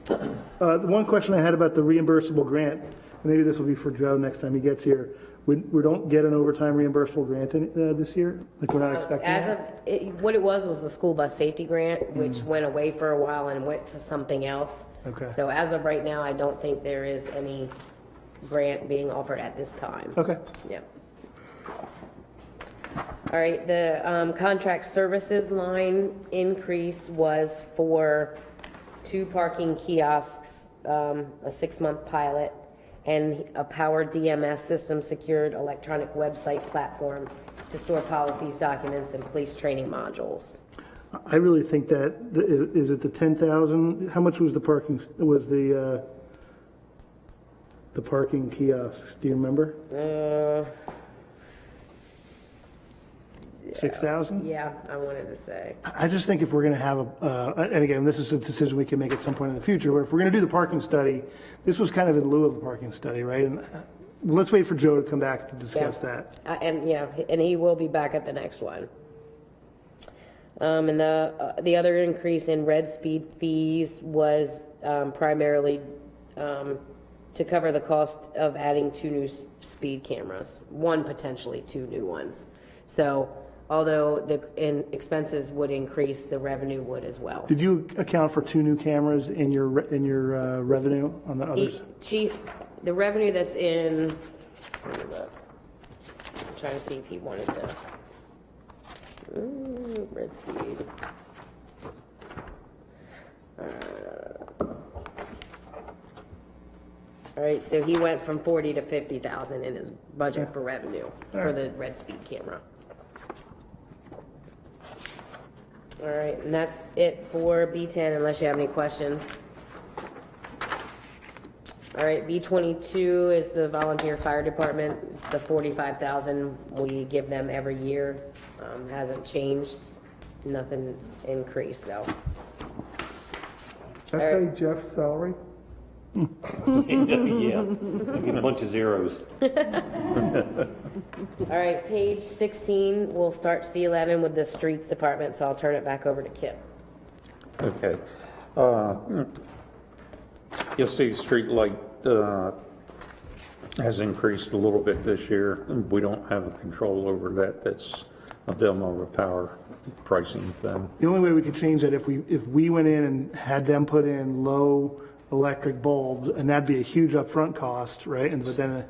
The one question I had about the reimbursable grant, maybe this will be for Joe next time he gets here. We don't get an overtime reimbursable grant this year? Like, we're not expecting that? What it was the school bus safety grant, which went away for a while and went to something else. Okay. So as of right now, I don't think there is any grant being offered at this time. Okay. Yep. All right, the contract services line increase was for 2 parking kiosks, a 6-month pilot, and a Power DMS system secured electronic website platform to store policies, documents, and police training modules. I really think that, is it the 10,000? How much was the parking kiosks? Do you remember? 6,000? Yeah, I wanted to say. I just think if we're going to have and again, this is a decision we can make at some point in the future, but if we're going to do the parking study, this was kind of in lieu of a parking study, right? And let's wait for Joe to come back to discuss that. And he will be back at the next one. And the other increase in red speed fees was primarily to cover the cost of adding 2 new speed cameras, potentially 2 new ones. So although the expenses would increase, the revenue would as well. Did you account for 2 new cameras in your revenue on the others? Chief, the revenue that's in, let me look. I'm trying to see if he wanted to. Red speed. All right, so he went from 40 to 50,000 in his budget for revenue for the red speed camera. All right, and that's it for B10 unless you have any questions. All right, B22 is the volunteer fire department. It's the 45,000 we give them every year. Hasn't changed, nothing increased, so. That pay Jeff's salary? Yeah, a bunch of zeros. All right, page 16, we'll start C11 with the streets department, so I'll turn it back over to Kip. Okay. You'll see street light has increased a little bit this year. We don't have a control over that. That's a Delmarva Power pricing thing. The only way we could change that if we went in and had them put in low electric bulbs, and that'd be a huge upfront cost, right? And but then,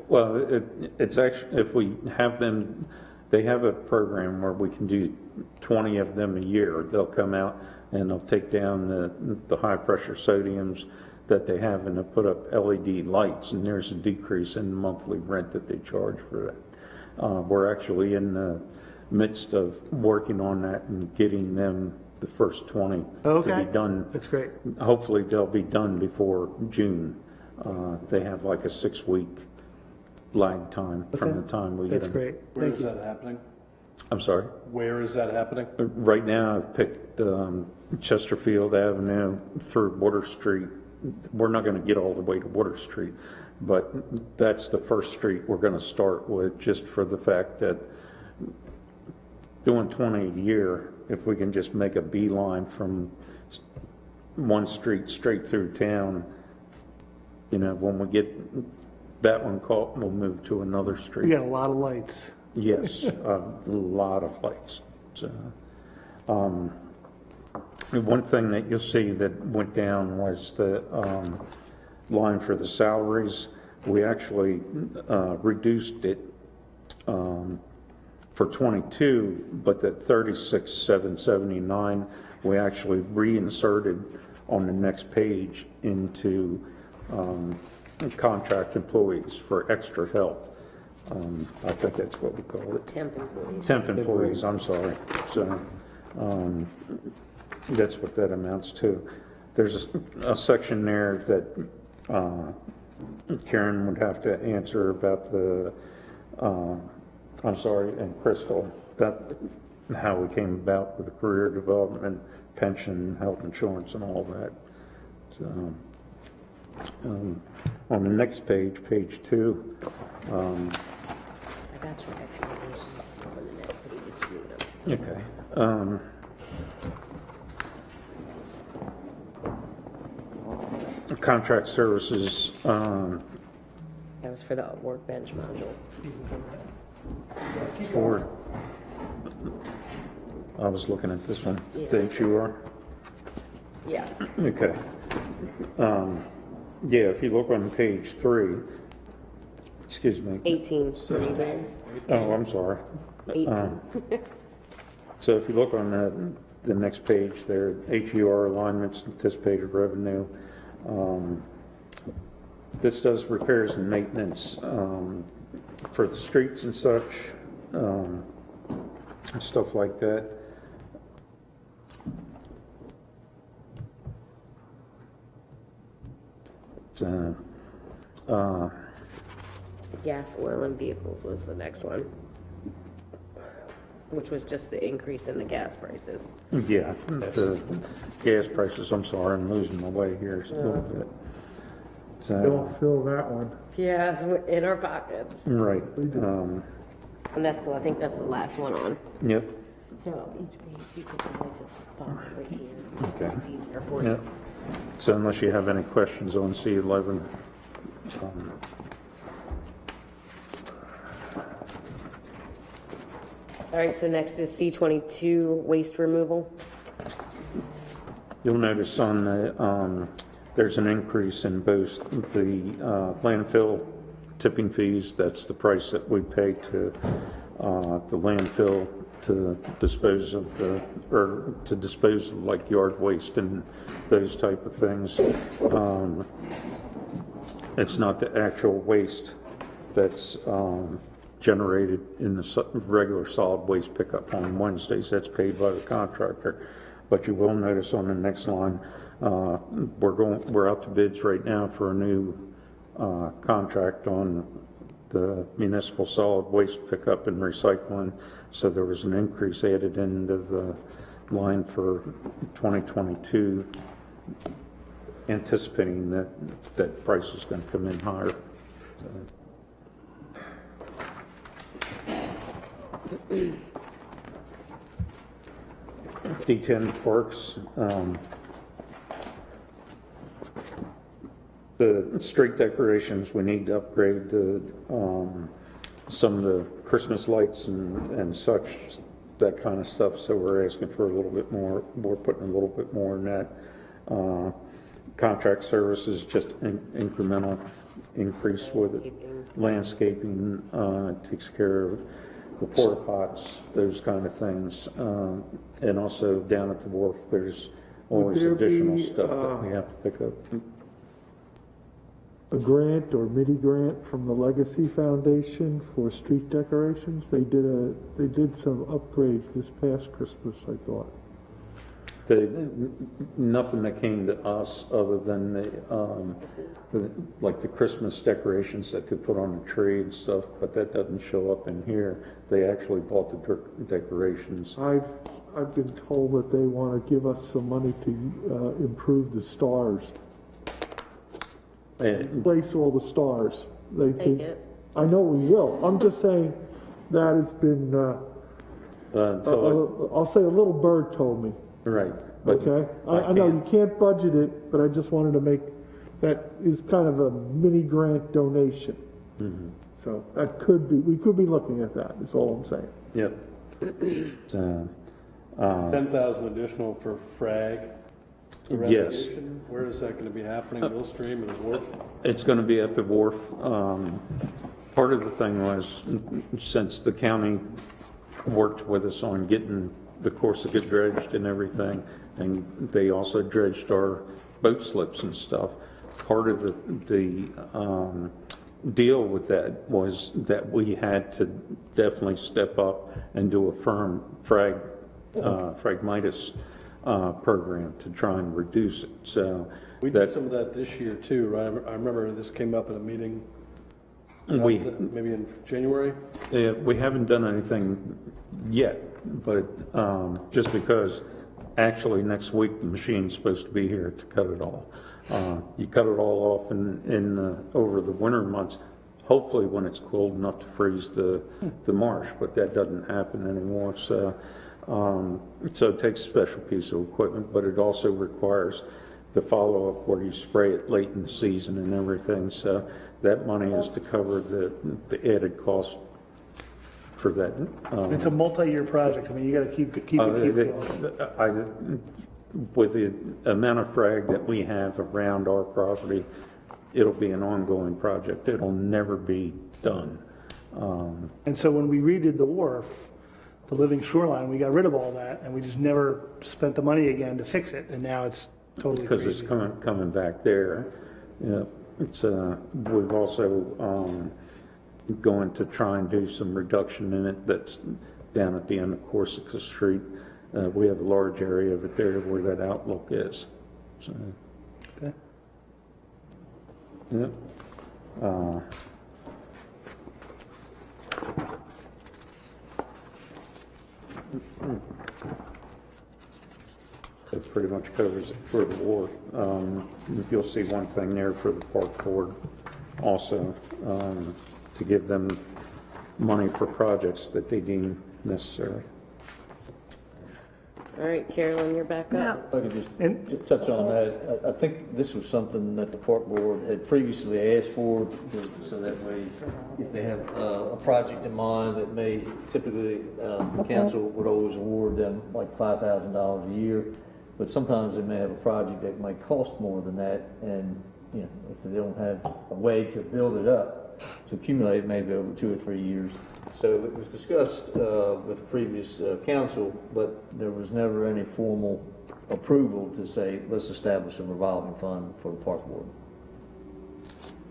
Well, it's actually, if we have them, they have a program where we can do 20 of them a year. They'll come out and they'll take down the high pressure sodiums that they have and they'll put up LED lights, and there's a decrease in the monthly rent that they charge for that. We're actually in the midst of working on that and getting them the first 20 to be done. That's great. Hopefully they'll be done before June. They have like a 6-week lag time from the time we get That's them. great. Where Thank is you. that happening? I'm sorry? Where is that happening? Right now, I've picked Chesterfield Avenue through Water Street. We're not going to get all the way to Water Street, but that's the first street we're going to start with, just for the fact that doing 20 a year, if we can just make a beeline from one street straight through town, you know, when we get that one caught, we'll move to another We street. got a lot of lights. Yes, a lot of lights. So, one thing that you'll see that went down was the line for the salaries. We actually reduced it for 22, but that 36,779 we actually reinserted on the next page into contract employees for extra help. I think that's what we call it. Temp employees. Temp employees, I'm sorry. So, that's what that amounts to. There's a section there that Karen would have to answer about the, I'm sorry, and Crystal, about how we came about with the career development, pension, health insurance, and all that. So, on the next page, page 2, I got your explanations on the next page. okay. Contract services, That was for the workbench module. for, I was looking at this one, Yeah. the HUR. Yeah. Okay. Yeah, if you look on page 3, excuse me. 18. 30 days. Oh, I'm sorry. 18. So if you look on the next page there, HUR alignments, anticipated revenue. This does repairs and maintenance for the streets and such, and stuff like that. Gas, oil, and vehicles was the next one, which was just the increase in the gas prices. Yeah, the gas prices, I'm sorry, I'm losing my way here a little bit. So, Don't fill that one. Yeah, it's in our pockets. right, And that's, I think that's the last one on. yep, So each page, you could probably just follow right here. Okay. It's easier for you. yep. So unless you have any questions on C11, All right, so next is C22, waste removal. you'll notice on the, there's an increase in both the landfill tipping fees. That's the price that we pay to the landfill to dispose of to dispose of like yard waste and those type of things. It's not the actual waste that's generated in the regular solid waste pickup on Wednesdays. That's paid by the contractor. But you will notice on the next line, we're out to bids right now for a new contract on the municipal solid waste pickup and recycling. So there was an increase added into the line for 2022, anticipating that price is going to come in higher. D10 Parks, The street decorations, we need to upgrade some of the Christmas lights and such, that kind of stuff, so we're asking for a little bit more, we're putting a little bit more in that. Contract services, just incremental increase with it. Landscaping, takes care of the porta pots, those kind of things. And also down at the wharf, there's always there additional be, stuff that we have to pick up. A grant or mini grant from the Legacy Foundation for street decorations. They did some upgrades this past Christmas, I thought. Nothing that came to us other than like the Christmas decorations that they put on the tree and stuff, but that doesn't show up in here. They actually bought the decorations. I've been told that they want to give us some money to improve the stars. And Place all the stars. They Take think, it. I know we will. I'm just saying that has been, I'll say a little bird told me. right, but Okay, I know you can't budget it, but I just wanted to make, that is kind of a mini grant donation. So that could be, we could be looking at that, is all I'm saying. Yep. So, 10,000 additional for frag yes. eradication? Where is that gonna be happening, Millstream and Wharf? It's going to be at the wharf. Part of the thing was, since the county worked with us on getting the Corsica dredged and everything, and they also dredged our boat slips and stuff, part of the deal with that was that we had to definitely step up and do a firm fragmitis program to try and reduce it. So We did some of that this year too, right? I remember this came up at a meeting, we maybe in January? we haven't done anything yet, but just because actually next week the machine's supposed to be here to cut it all. You cut it all off in over the winter months, hopefully when it's cold enough to freeze the marsh, but that doesn't happen anymore. So it takes a special piece of equipment, but it also requires the follow-up where you spray it late in the season and everything. So that money is to cover the added cost for that. It's a multi-year project. I mean, you got to keep it going. With the amount of frag that we have around our property, it'll be an ongoing project. It'll never be done. And so when we redid the wharf, the living shoreline, we got rid of all that, and we just never spent the money again to fix it, and now it's totally Because crazy. it's coming back there. Yeah, it's, we've also, going to try and do some reduction in it that's down at the end of Corsica Street. We have a large area of it there where that outlook is. So, Okay. yeah. That pretty much covers it for the wharf. You'll see one thing there for the park board also, to give them money for projects that they deem necessary. All right, Carolyn, you're back up. If I could just touch on that, I think this was something that the park board had previously asked for, so that way, if they have a project in mind that may typically, the council would always award them like $5,000 a year, but sometimes they may have a project that might cost more than that, and, you know, if they don't have a way to build it up, to accumulate maybe over 2 or 3 years. So it was discussed with the previous council, but there was never any formal approval to say, let's establish a revolving fund for the park board.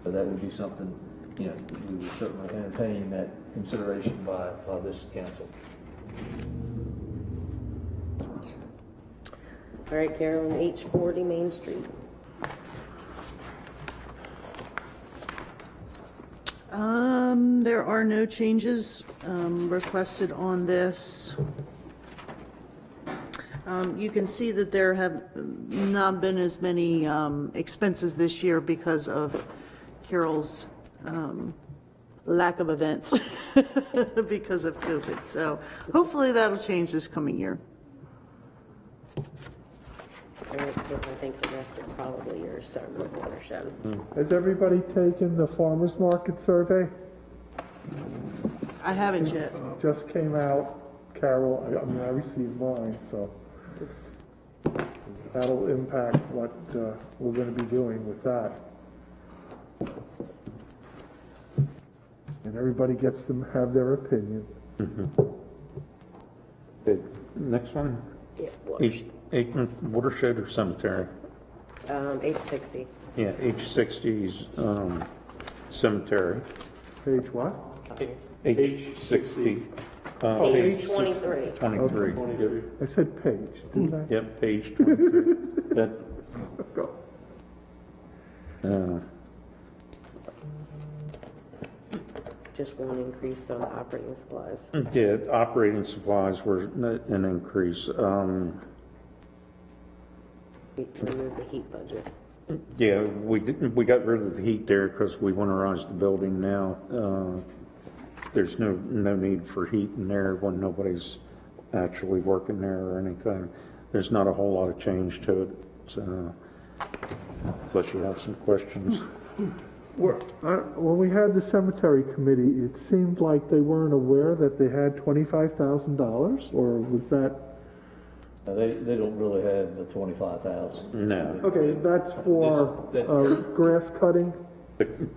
So that would be something, you know, we would certainly entertain that consideration by this council. All right, Carolyn, H40 Main Street. There are no changes requested on this. You can see that there have not been as many expenses this year because of Carol's lack of events because of COVID. So hopefully that'll change this coming year. All I think the rest are probably your Starkville watershed. Has everybody taken the farmer's market survey? I haven't yet. Just came out, Carol, I received mine, so that'll impact what we're gonna be doing with that. And everybody gets to have their opinion. Okay, next one, Yeah, Aiken watershed or cemetery? H60. Yeah, H60's, cemetery, Page what? H60. Page 23. 23. I said page, didn't I? Yep, page 23. That, Go. Just one increase on operating supplies. yeah, operating supplies were an increase. We removed the heat budget. Yeah, we got rid of the heat there because we winterized the building now. There's no need for heat in there when nobody's actually working there or anything. There's not a whole lot of change to it, so, unless you have some questions. When we had the cemetery committee, it seemed like they weren't aware that they had $25,000, or was that? They don't really have the 25,000. No. Okay, that's for grass cutting?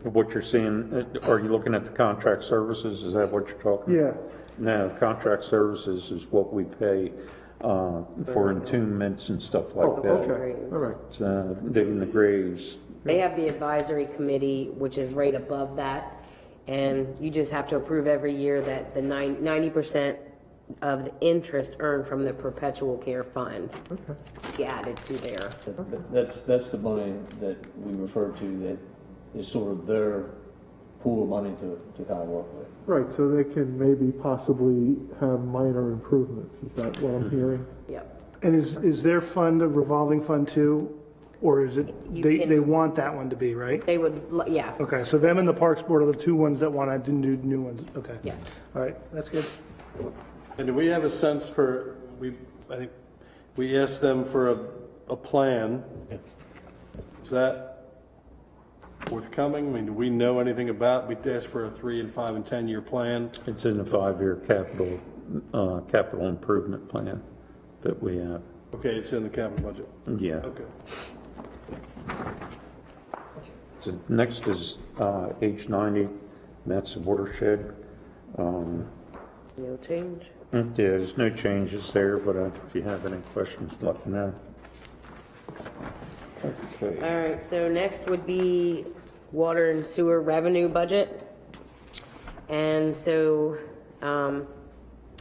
What you're seeing, are you looking at the contract services? Is that what you're talking about? Yeah. No, contract services is what we pay for entombments and stuff like that. Okay, all right. Digging the graves. They have the advisory committee, which is right above that, and you just have to approve every year that the 90% of the interest earned from the perpetual care fund be added to there. That's the money that we refer to that is sort of their pool of money to kind of work with. Right, so they can maybe possibly have minor improvements, is that what I'm hearing? Yep. And is their fund a revolving fund too? Or is it, You they can- want that one to be, right? They would, yeah, Okay, so them and the Parks Board are the two ones that want to do new ones, okay. yes. All right, that's good. And do we have a sense for, I think, we asked them for a plan. Is that forthcoming? I mean, do we know anything about, we asked for a 3 and 5 and 10-year plan? It's in the 5-year capital improvement plan that we have. Okay, it's in the capital budget. Yeah. Okay. So next is H90, that's the watershed. No change. Yeah, there's no changes there, but if you have any questions, let me know. Okay. All right, so next would be water and sewer revenue budget. And so,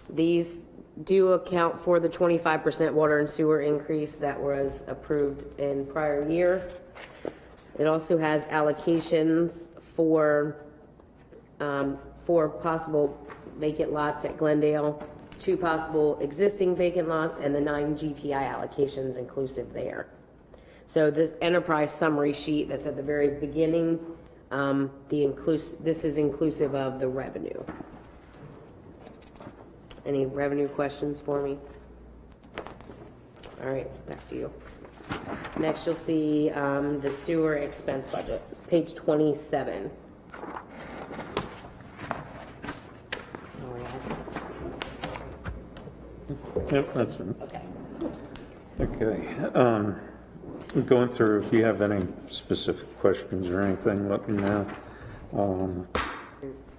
these do account for the 25% water and sewer increase that was approved in prior year. It also has allocations for possible vacant lots at Glendale, 2 possible existing vacant lots, and the 9 GTI allocations inclusive there. So this enterprise summary sheet that's at the very beginning, this is inclusive of the revenue. Any revenue questions for me? All right, back to you. Next, you'll see the sewer expense budget, page 27. Sorry. Yep, that's it. Okay. Okay. Going through, if you have any specific questions or anything, let me know.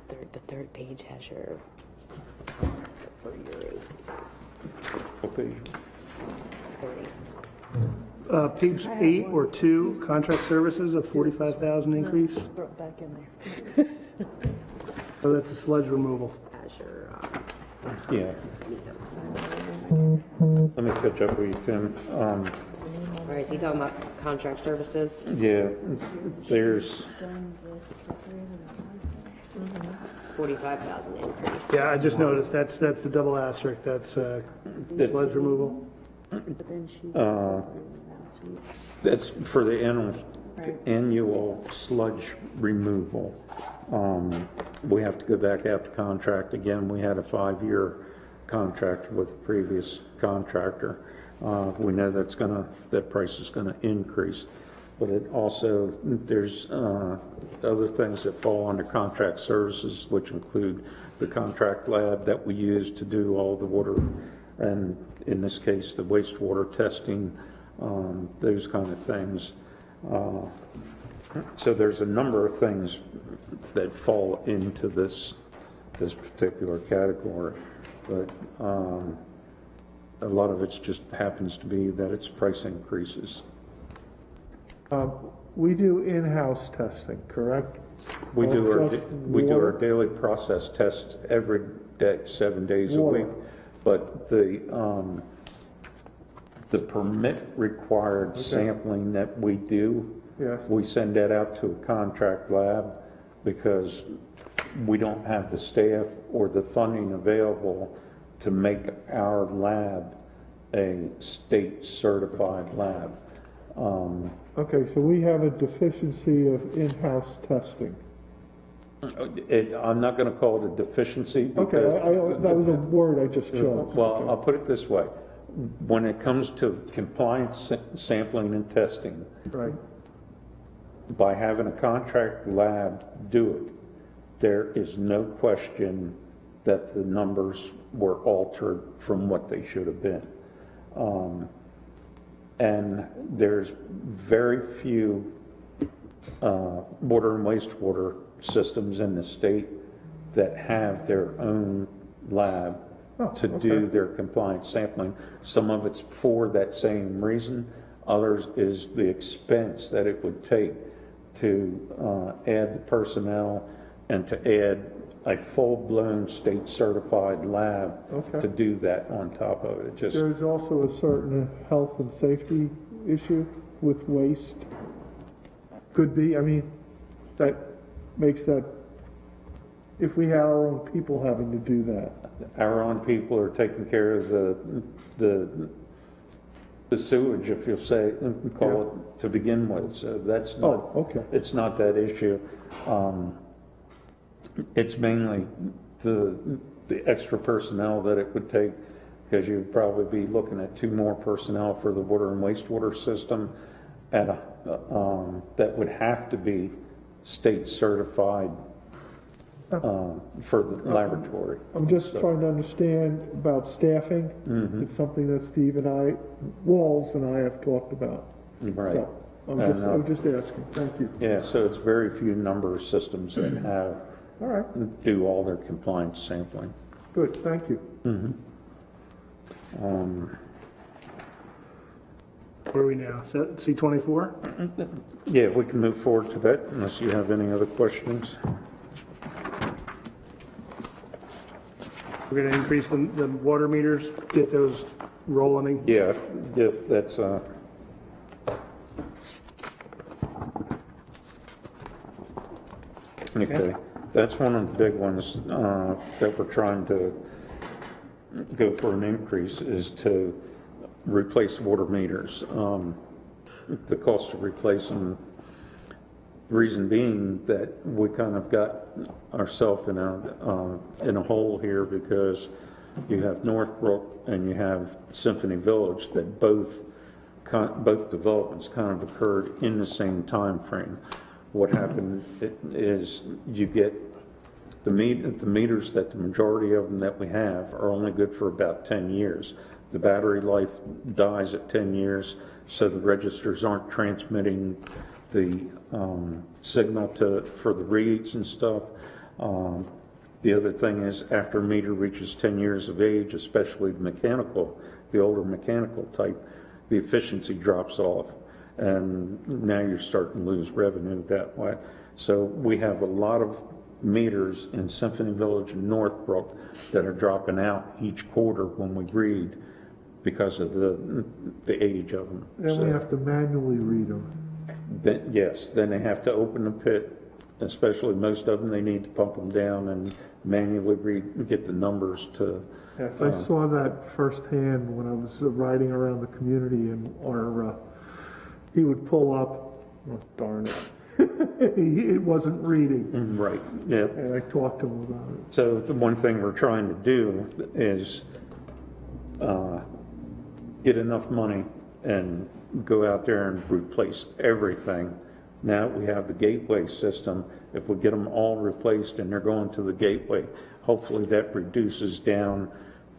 The third page has your, that's it for your increases. Okay. 30. Page 8 or 2, contract services, a 45,000 increase. Brought back in there. Oh, that's the sludge removal. Has your, Yeah, let me catch up with you, Tim. all right, so you talking about contract services? Yeah, there's, 45,000 increase. Yeah, I just noticed, that's the double asterisk, that's sludge removal. that's for the annual sludge removal. We have to go back out to contract again. We had a 5-year contract with the previous contractor. We know that price is gonna increase. But it also, there's other things that fall under contract services, which include the contract lab that we use to do all the water, and in this case, the wastewater testing, those kind of things. So there's a number of things that fall into this particular category, but a lot of it just happens to be that it's price increases. We do in-house testing, correct? We do Or our, just we do our water? daily process tests every day, 7 days a Water. week. But the permit required sampling that we do, Yes. we send that out to a contract lab because we don't have the staff or the funding available to make our lab a state certified lab. Okay, so we have a deficiency of in-house testing. I'm not gonna call it a deficiency Okay, because, that was a word I just chose. well, I'll put it this way. When it comes to compliance sampling and testing, Right, by having a contract lab do it, there is no question that the numbers were altered from what they should have been. And there's very few water and wastewater systems in the state that have their own lab to do okay. their compliance sampling. Some of it's for that same reason. Others is the expense that it would take to add the personnel and to add a full-blown state certified lab Okay. to do that on top of it. It just, There's also a certain health and safety issue with waste. Could be, I mean, that makes that, if we had our own people having to do that. our own people are taking care of the sewage, if you'll say, call it, to begin with. So that's not, Oh, okay. it's not that issue. It's mainly the extra personnel that it would take, because you'd probably be looking at 2 more personnel for the water and wastewater system at a, that would have to be state certified for the laboratory. I'm just trying to understand about staffing. Mm-hmm. It's something that Steve and I, Walls and I have talked about. Right. So, And, I'm just asking, thank you. Yeah, so it's very few number of systems that have, All right, do all their compliance sampling. good, thank you. Where are we now? C24? Yeah, we can move forward to that unless you have any other questions. We're gonna increase the water meters, get those rolling. Yeah, that's, okay. That's one of the big ones, that we're trying to go for an increase, is to replace water meters. The cost of replacing, reason being that we kind of got ourselves in a hole here, because you have Northbrook and you have Symphony Village, that both developments kind of occurred in the same time frame. What happened is you get the meters that the majority of them that we have are only good for about 10 years. The battery life dies at 10 years, so the registers aren't transmitting the signal for the reads and stuff. The other thing is, after a meter reaches 10 years of age, especially the older mechanical type, the efficiency drops off, and now you're starting to lose revenue that way. So we have a lot of meters in Symphony Village and Northbrook that are dropping out each quarter when we read, because of the age of them. Then we have to manually read them. Then they have to open the pit, especially most of them, they need to pump them down and manually get the numbers to. Yes, I saw that firsthand when I was riding around the community, and he would pull up, oh, darn it. It wasn't reading, Right, yeah. and I talked to him about it. So the one thing we're trying to do is get enough money and go out there and replace everything. Now we have the gateway system. If we get them all replaced and they're going to the gateway, hopefully that reduces down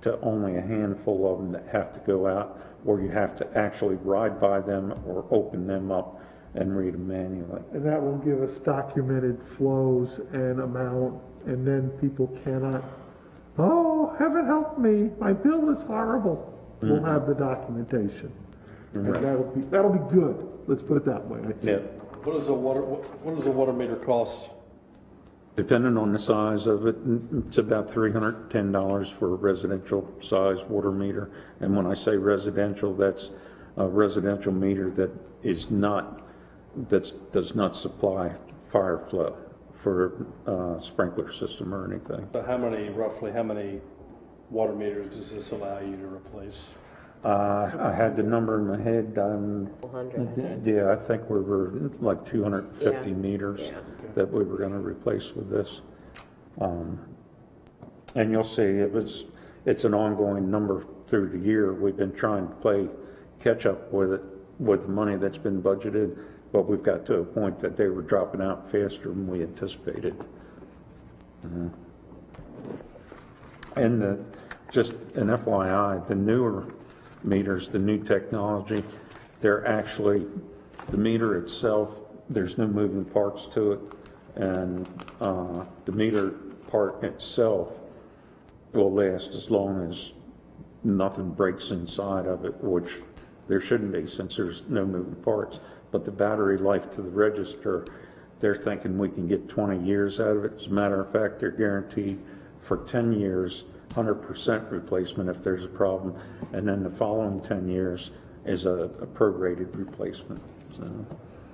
to only a handful of them that have to go out, or you have to actually ride by them or open them up and read them manually. And that will give us documented flows and amount, and then people cannot, oh, heaven help me, my bill is horrible. We'll have the documentation. And that'll be good, let's put it that way, I think. Yeah. What does a water meter cost? Depending on the size of it, it's about $310 for a residential size water meter. And when I say residential, that's a residential meter that is not, that does not supply fire flow for a sprinkler system or anything. But roughly how many water meters does this allow you to replace? I had the number in my head. 100, I think. Yeah, I think we were like 250 Yeah. meters Yeah. that we were going to replace with this. And you'll see it's an ongoing number through the year. We've been trying to play catch up with it, with the money that's been budgeted, but we've got to a point that they were dropping out faster than we anticipated. And just an FYI, the newer meters, the new technology, they're actually, the meter itself, there's no moving parts to it, and the meter part itself will last as long as nothing breaks inside of it, which there shouldn't be since there's no moving parts. But the battery life to the register, they're thinking we can get 20 years out of it. As a matter of fact, they're guaranteed for 10 years 100% replacement if there's a problem, and then the following 10 years is a prorated replacement. So,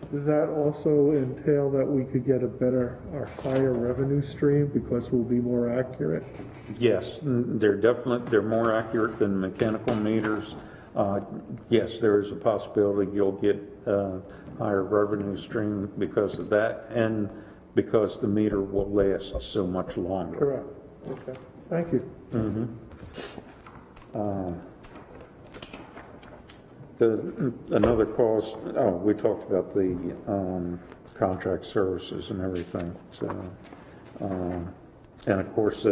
Does that also entail that we could get a better or higher revenue stream because we'll be more accurate? yes, they're more accurate than mechanical meters. Yes, there is a possibility you'll get a higher revenue stream because of that, and because the meter will last so much longer. Correct. Okay, thank you. Another cost, we talked about the contract services and everything, so, and of course,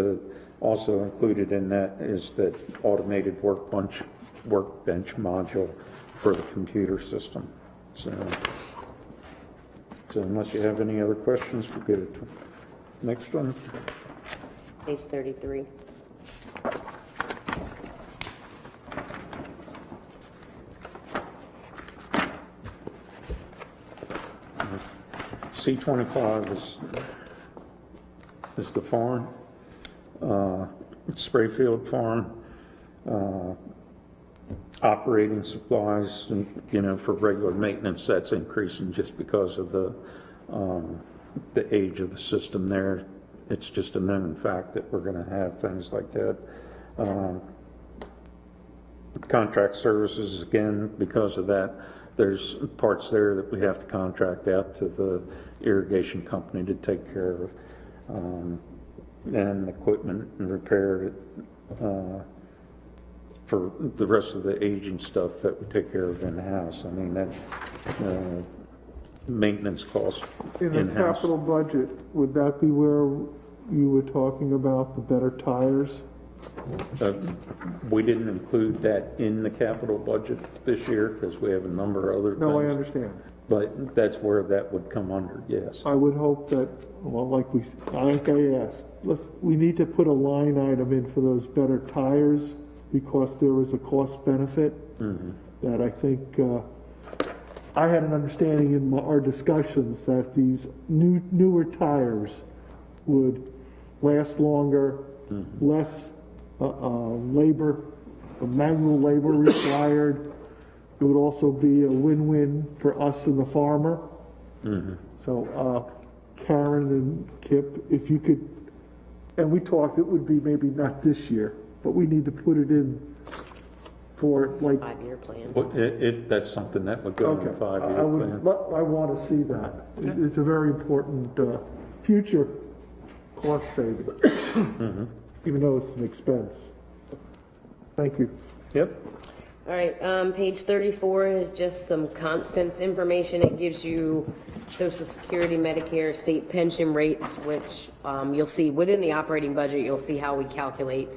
also included in that is that automated workbench module for the computer system. So unless you have any other questions, we'll get it to next one. Page 33. C-25 is the farm, Sprayfield Farm, operating supplies, and, for regular maintenance, that's increasing just because of the age of the system there. It's just a known fact that we're going to have things like that. Contract services, again, because of that, there's parts there that we have to contract out to the irrigation company to take care of, and equipment and repair for the rest of the aging stuff that we take care of in-house. I mean, that maintenance costs In the in-house. capital budget, would that be where you were talking about the better tires? We didn't include that in the capital budget this year because we have a number of other things. No, I understand. But that's where that would come under, yes. I would hope that, well, like I asked, we need to put a line item in for those better tires because there was a cost benefit that I think, I had an understanding in our discussions that these newer tires would last longer, less labor, manual labor required. It would also be a win-win for us and the farmer. So Karen and Kip, if you could, and we talked, it would be maybe not this year, but we need to put it in for like. 5-year plan. But that's something that would go in the Okay, 5-year plan. I want to see that. It's a very important future cost saving, even though it's an expense. Thank you. Yep. All right, page 34 is just some constants information. It gives you Social Security, Medicare, state pension rates, which you'll see within the operating budget, you'll see how we calculate.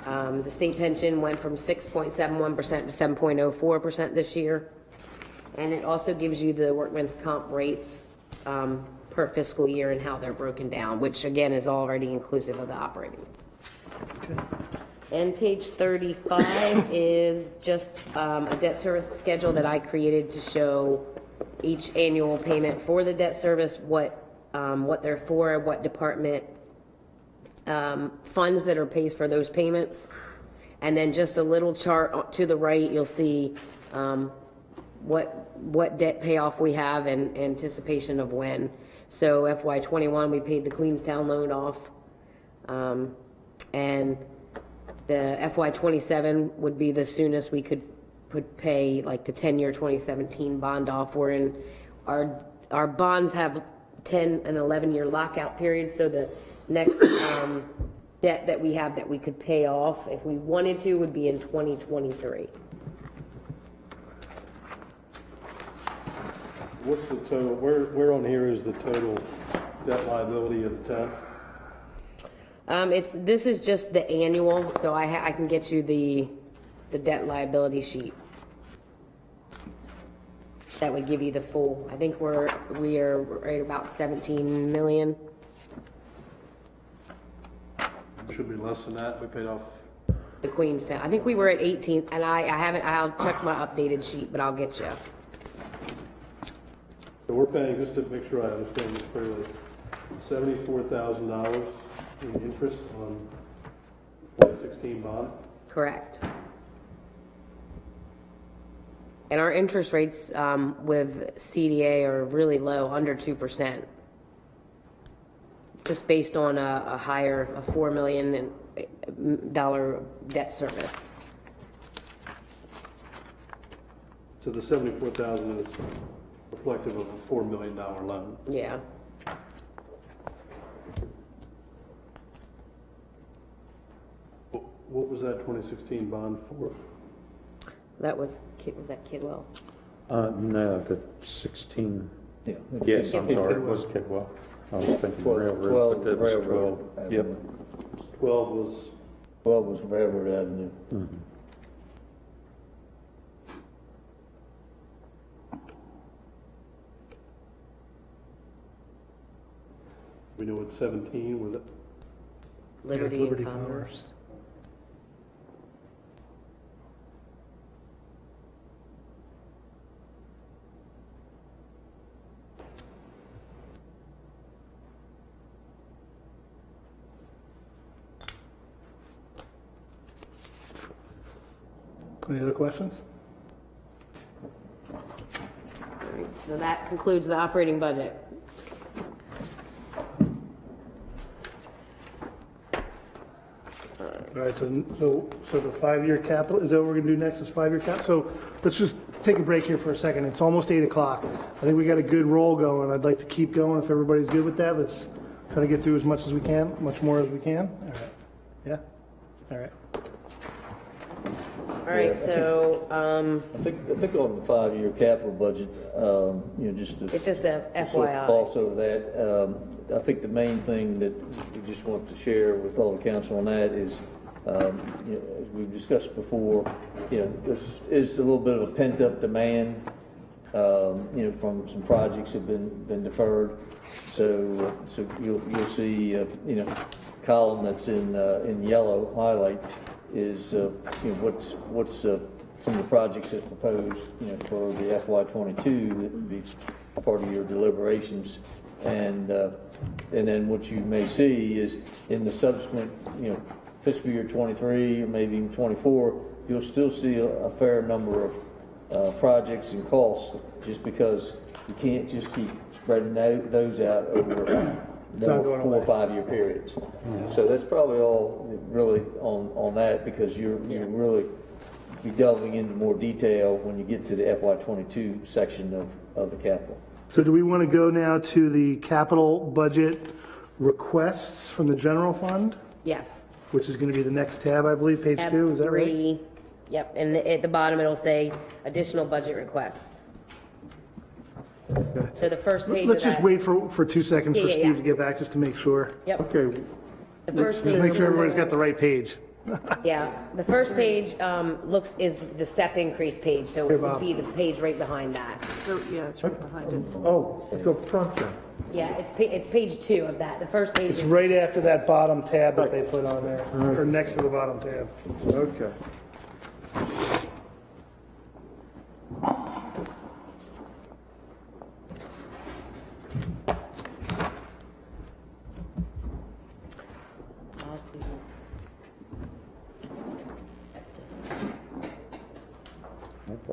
The state pension went from 6.71% to 7.04% this year. And it also gives you the workman's comp rates per fiscal year and how they're broken down, which again is already inclusive of the operating. And page 35 is just a debt service schedule that I created to show each annual payment for the debt service, what they're for, what department funds that are pays for those payments. And then just a little chart to the right, you'll see what debt payoff we have and anticipation of when. So FY21, we paid the Queenstown loan off. And the FY27 would be the soonest we could pay like the 10-year 2017 bond off. We're in, our bonds have 10 and 11-year lockout periods, so the next debt that we have that we could pay off if we wanted to would be in 2023. What's the total, where on here is the total debt liability of the town? This is just the annual, so I can get you the debt liability sheet. That would give you the full, I think we are right about 17 million. Should be less than that, we paid off. The Queenstown, I think we were at 18, and I'll check my updated sheet, but I'll get you. So we're paying, just to make sure I understand this clearly, $74,000 in interest on 2016 bond? Correct. And our interest rates with CDA are really low, under 2%. Just based on a $4 million debt service. So the 74,000 is reflective of a $4 million loan. Yeah. What was that 2016 bond for? That was Kidwell? No, the 16, Yeah. yes, I'm sorry, it was Kidwell. I was thinking railroad, but that was 12. Yep. 12 was, 12 was Railroad Avenue. we know what 17 was it? Liberty Liberty and Commerce. Any other questions? So that concludes the operating budget. All right, so the 5-year capital, is that what we're gonna do next, is 5-year cap? So let's just take a break here for a second. It's almost 8 o'clock. I think we got a good roll going. I'd like to keep going if everybody's good with that. Let's try to get through as much as we can, much more as we can. All right. Yeah? All right. All right, so, I think on the 5-year capital budget, just to. it's just a Sort of FYI. gloss over that. I think the main thing that we just want to share with all the council on that is, as we've discussed before, there's is a little bit of a pent-up demand, from some projects that have been deferred. So you'll see, column that's in yellow highlight is, what's some of the projects that's proposed, for the FY22 that would be part of your deliberations. And then what you may see is in the subsequent, fiscal year 23 or maybe even 24, you'll still see a fair number of projects and costs, just because you can't just keep spreading those out over more 4 or 5 year periods. So that's probably all really on that, because you're really be delving into more detail when you get to the FY22 section of the capital. So do we want to go now to the capital budget requests from the general fund, Yes. which is going to be the next tab, I believe, page 2, is that right? 3, Yep, and at the bottom, it'll say additional budget requests. So the first page of Let's just that- wait for 2 seconds for Yeah, yeah, Steve yeah. to get back, just to make sure. Yep, Okay, the first Just make page, sure everybody's got the right page. yeah, the first page, is the step increase page, so it would Bob. be the page right behind that. So, yeah, it's right behind it. oh, it's up front then. Yeah, it's page 2 of that, the first page It's is, right after that bottom tab that they put on there, or next to the bottom tab. Okay.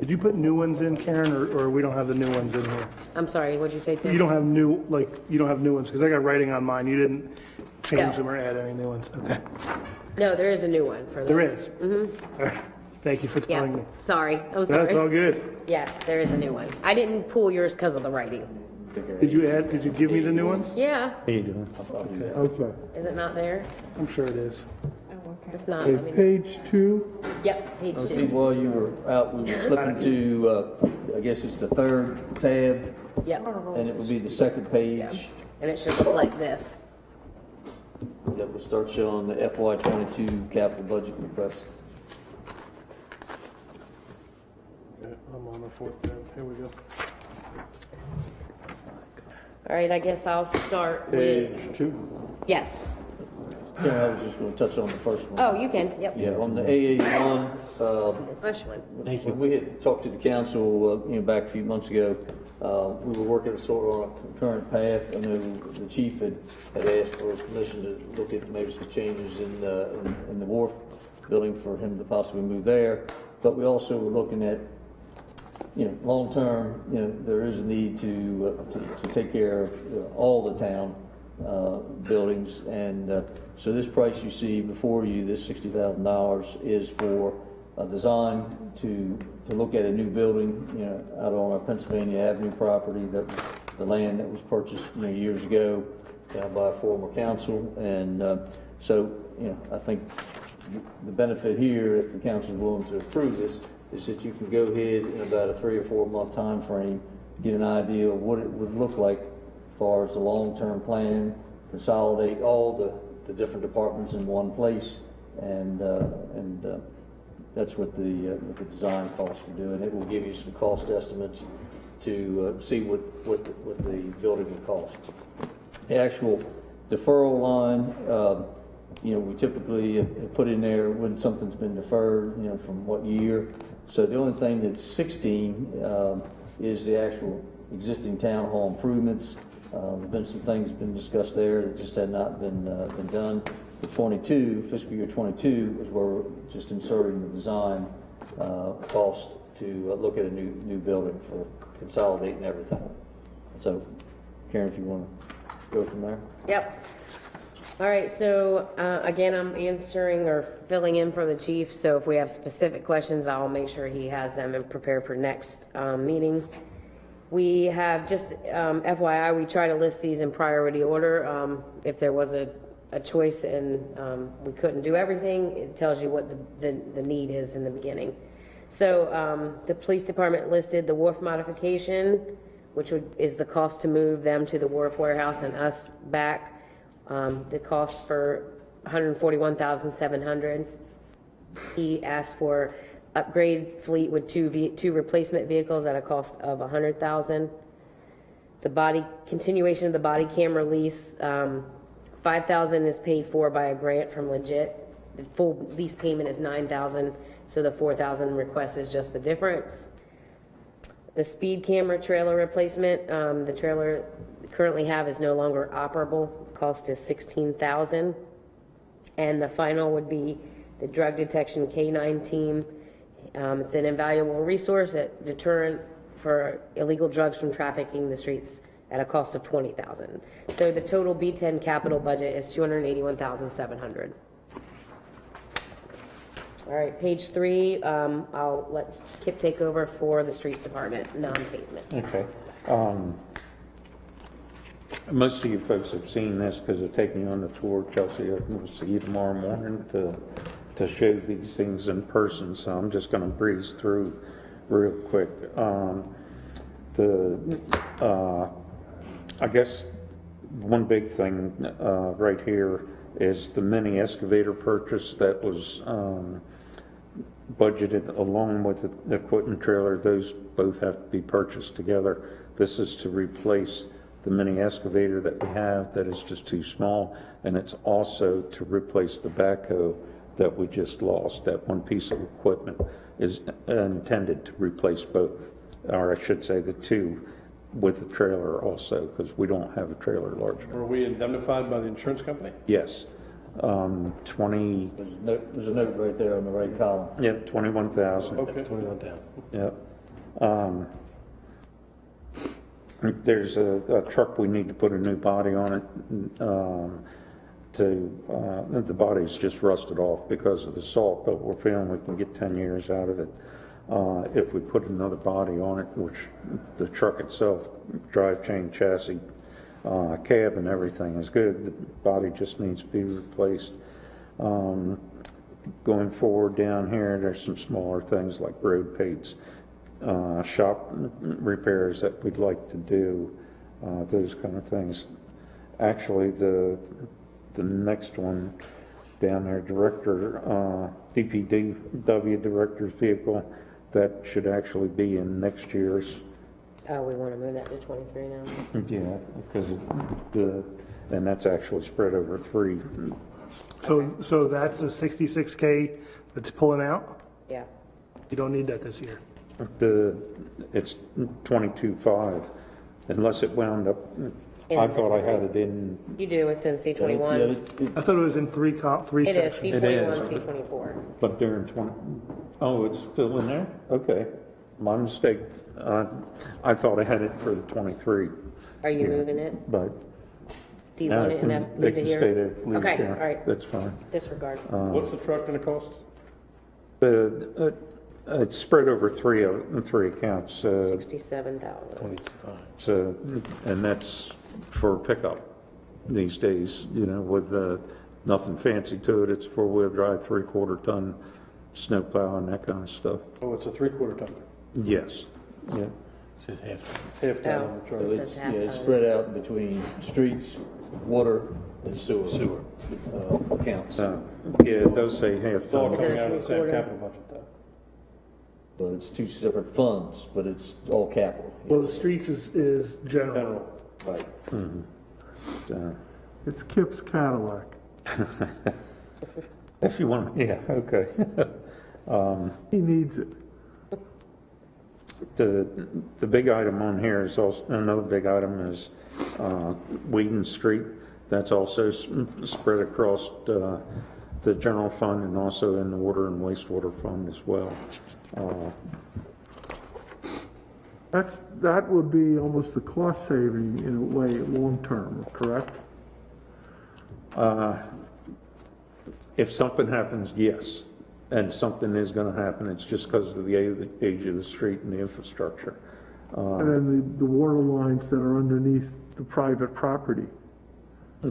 Did you put new ones in, Karen, or we don't have the new ones in here? I'm sorry, what'd you say, Tim? You don't have new, like, you don't have new ones, because I got writing on mine, you didn't change No. them or add any new ones, okay. No, there is a new one for this. There is? All right. Thank you for Yeah, telling me. sorry, I'm That's all sorry. good. Yes, there is a new one. I didn't pull yours because of the writing. Did you give me the new ones? Yeah, How you doing? Okay. is it not there? I'm sure it is. If not, Okay, let me know. page 2, Yep, page 2. Steve, while you were out, we were flipping to, I guess it's the third tab, Yep, and it would be the second page. and it should look like this. That will start showing the FY '22 capital budget request. Okay, I'm on the fourth tab, here we go. All right, I guess I'll start with, Page 2. yes. Karen, I was just gonna touch on the first one. Oh, you can, yep. Yeah, on the AA1, This one. when we had talked to the council, back a few months ago, we were working sort of on a concurrent path. I know the chief had asked for permission to look at maybe some changes in the wharf building for him to possibly move there. But we also were looking at, long-term, there is a need to take care of all the town buildings. And so this price you see before you, this $60,000, is for a design to look at a new building, out on our Pennsylvania Avenue property, that was the land that was purchased, years ago by a former council. And so, I think the benefit here, if the council is willing to approve this, is that you can go ahead in about a 3 or 4 month time frame, get an idea of what it would look like as far as the long-term plan, consolidate all the different departments in one place, and that's what the design costs will do, and it will give you some cost estimates to see what the building will cost. The actual deferral line, we typically put in there when something's been deferred, from what year. So the only thing that's 16 is the actual existing town hall improvements. There's been some things been discussed there that just had not been done. The 22, fiscal year 22, is where we're just inserting the design cost to look at a new building for consolidating everything. So, Karen, if you want to go from there. Yep. All right, so again, I'm answering or filling in for the chief, so if we have specific questions, I'll make sure he has them and prepare for next meeting. We have just, FYI, we try to list these in priority order. If there was a choice and we couldn't do everything, it tells you what the need is in the beginning. So the police department listed the wharf modification, which is the cost to move them to the wharf warehouse and us back. The cost for $141,700. He asked for upgrade fleet with two replacement vehicles at a cost of $100,000. The continuation of the body camera lease, $5,000 is paid for by a grant from Legit. The full lease payment is $9,000, so the $4,000 request is just the difference. The speed camera trailer replacement, the trailer we currently have is no longer operable. Cost is $16,000. And the final would be the drug detection K9 team. It's an invaluable resource at deterrent for illegal drugs from trafficking the streets at a cost of $20,000. So the total B10 capital budget is $281,700. All right, page 3, I'll let Kip take over for the streets department, non-pavement. Okay. Most of you folks have seen this because they're taking you on the tour. Chelsea, I will see you tomorrow morning to to show these things in person, so I'm just gonna breeze through real quick. I guess one big thing, right here is the mini excavator purchase that was, budgeted along with the equipment trailer. Those both have to be purchased together. This is to replace the mini excavator that we have that is just too small, and it's also to replace the backhoe that we just lost. That one piece of equipment is intended to replace both, or I should say the two with the trailer also, because we don't have a trailer large enough. Were we indemnified by the insurance company? Yes, 20, There's a note right there on the right column. yep, 21,000. Okay. 21,000. Yep. There's a truck, we need to put a new body on it. The body's just rusted off because of the salt, but we're feeling we can get 10 years out of it. If we put another body on it, which the truck itself, drivetrain, chassis, cab and everything is good, the body just needs to be replaced. Going forward down here, there's some smaller things like road paints, shop repairs that we'd like to do, those kind of things. Actually, the next one down there, director, DPW director's vehicle, that should actually be in next year's. Oh, we want to move that to 23 now? Yeah, because and that's actually spread over 3. So that's the 66K that's pulling out? Yeah. You don't need that this year. It's 22.5, unless it wound up, I thought I had it in, You do, it's in Yeah, C21. I thought it was in three It is sections. C21, is. C24. but they're in 20, oh, it's still in there? Okay, my mistake. I thought I had it for the 23, Are you moving it? but. Do you no, want it in they that, leave it can here? stay there, leave it Okay, there. all right. That's fine. Disregard. What's the truck gonna cost? It's spread over 3 accounts, 67,000. so, and that's for pickup these days, with nothing fancy to it. It's 4-wheel drive, 3/4 ton snowplow and that kind of stuff. Oh, it's a 3/4 ton. Yes, yeah. Says half. Half ton on Oh, the truck. it So says it's, half it's ton. spread out between streets, water, and sewer. Accounts. Yeah, it does say half It's all ton. Is it coming a out of the same 3/4? capital budget though. But it's two separate funds, but it's all capital. Well, the streets is general. General. Right. So, It's Kip's Cadillac. if you want, yeah, okay. He needs it. The big item on here is also, another big item is Whedon Street. That's also spread across the general fund and also in the water and wastewater fund as well. That would be almost a cost saving in a way, long term, correct? If something happens, yes, and something is gonna happen, it's just because of the age of the street and the infrastructure. And then the water lines that are underneath the private property.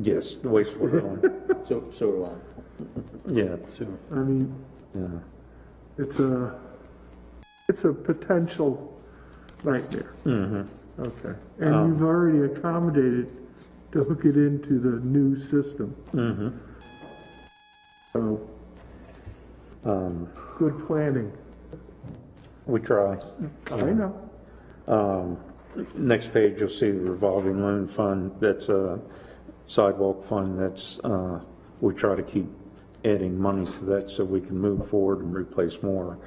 Yes, the wastewater line, So, sewer line. yeah, I mean, yeah. it's a potential nightmare. Mm-hmm. Okay. And you've already accommodated to hook it into the new system. Mm-hmm. So, good planning. We try. I know. Next page, you'll see the revolving loan fund. That's a sidewalk fund. That's, we try to keep adding money to that so we can move forward and replace more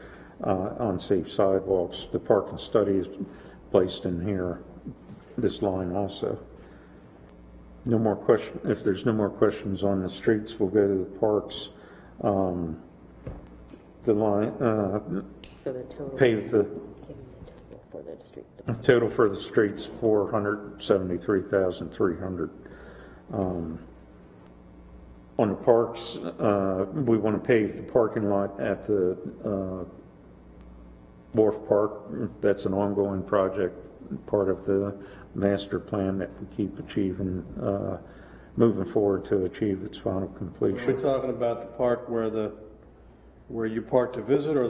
unsafe sidewalks. The parking study is placed in here, this line also. No more question. If there's no more questions on the streets, we'll go to the parks. The line, So the total. pave the Give me the total for the street. total for the streets, 473,300. On the parks, we want to pave the parking lot at the Wharf Park. That's an ongoing project, part of the master plan that we keep achieving, moving forward to achieve its final We're completion. talking about the park where the Where you park to visit or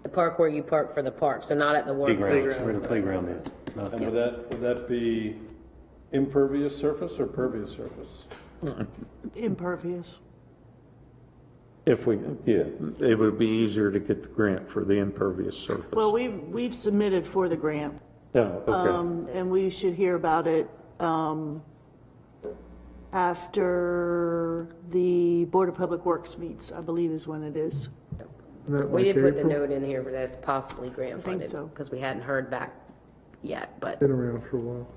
The park where you park for the park, so not at the water. Playground, where the playground is. Not- and would that be impervious surface or pervious surface? Impervious. If we, yeah, it would be easier to get the grant for the impervious surface. Well, we've submitted for the grant, Oh, okay. and we should hear about it, after the Board of Public Works meets, I believe is when it is. Isn't that We like did put the April? note in here for that's possibly grant think funded, so. because we hadn't heard back yet, but Been around for a while.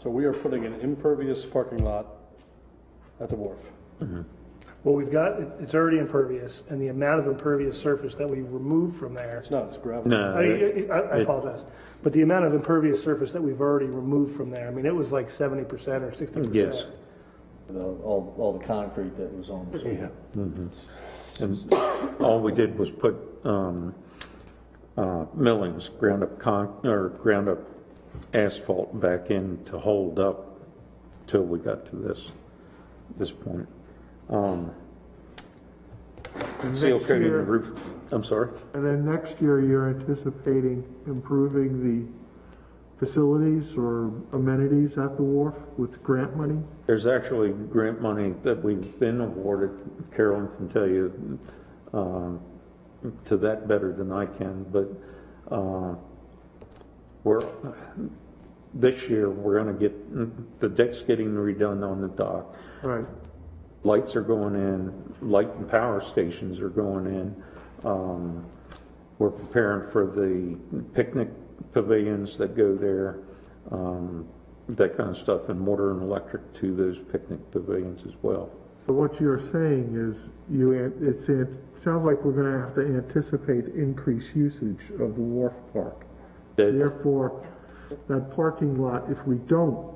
So we are putting an impervious parking lot at the wharf. Well, we've got, it's already impervious, and the amount of impervious surface that we removed from there, It's not, it's gravel. No, I apologize, but the amount of impervious surface that we've already removed from there, I mean, it was like 70% or 60%. yes. All the concrete that was on the site. And all we did was put, millings, ground up asphalt back in to hold up till we got to this point. And Seal next coating the year- roof, I'm sorry? And then next year, you're anticipating improving the facilities or amenities at the wharf with grant money? There's actually grant money that we've been awarded, Carolyn can tell you, to that better than I can, but, this year, we're gonna get, the deck's getting redone on the dock. Right. Lights are going in, light and power stations are going in. We're preparing for the picnic pavilions that go there, that kind of stuff, and water and electric to those picnic pavilions as well. So what you're saying is sounds like we're gonna have to anticipate increased usage of the wharf park. That- Therefore, that parking lot, if we don't,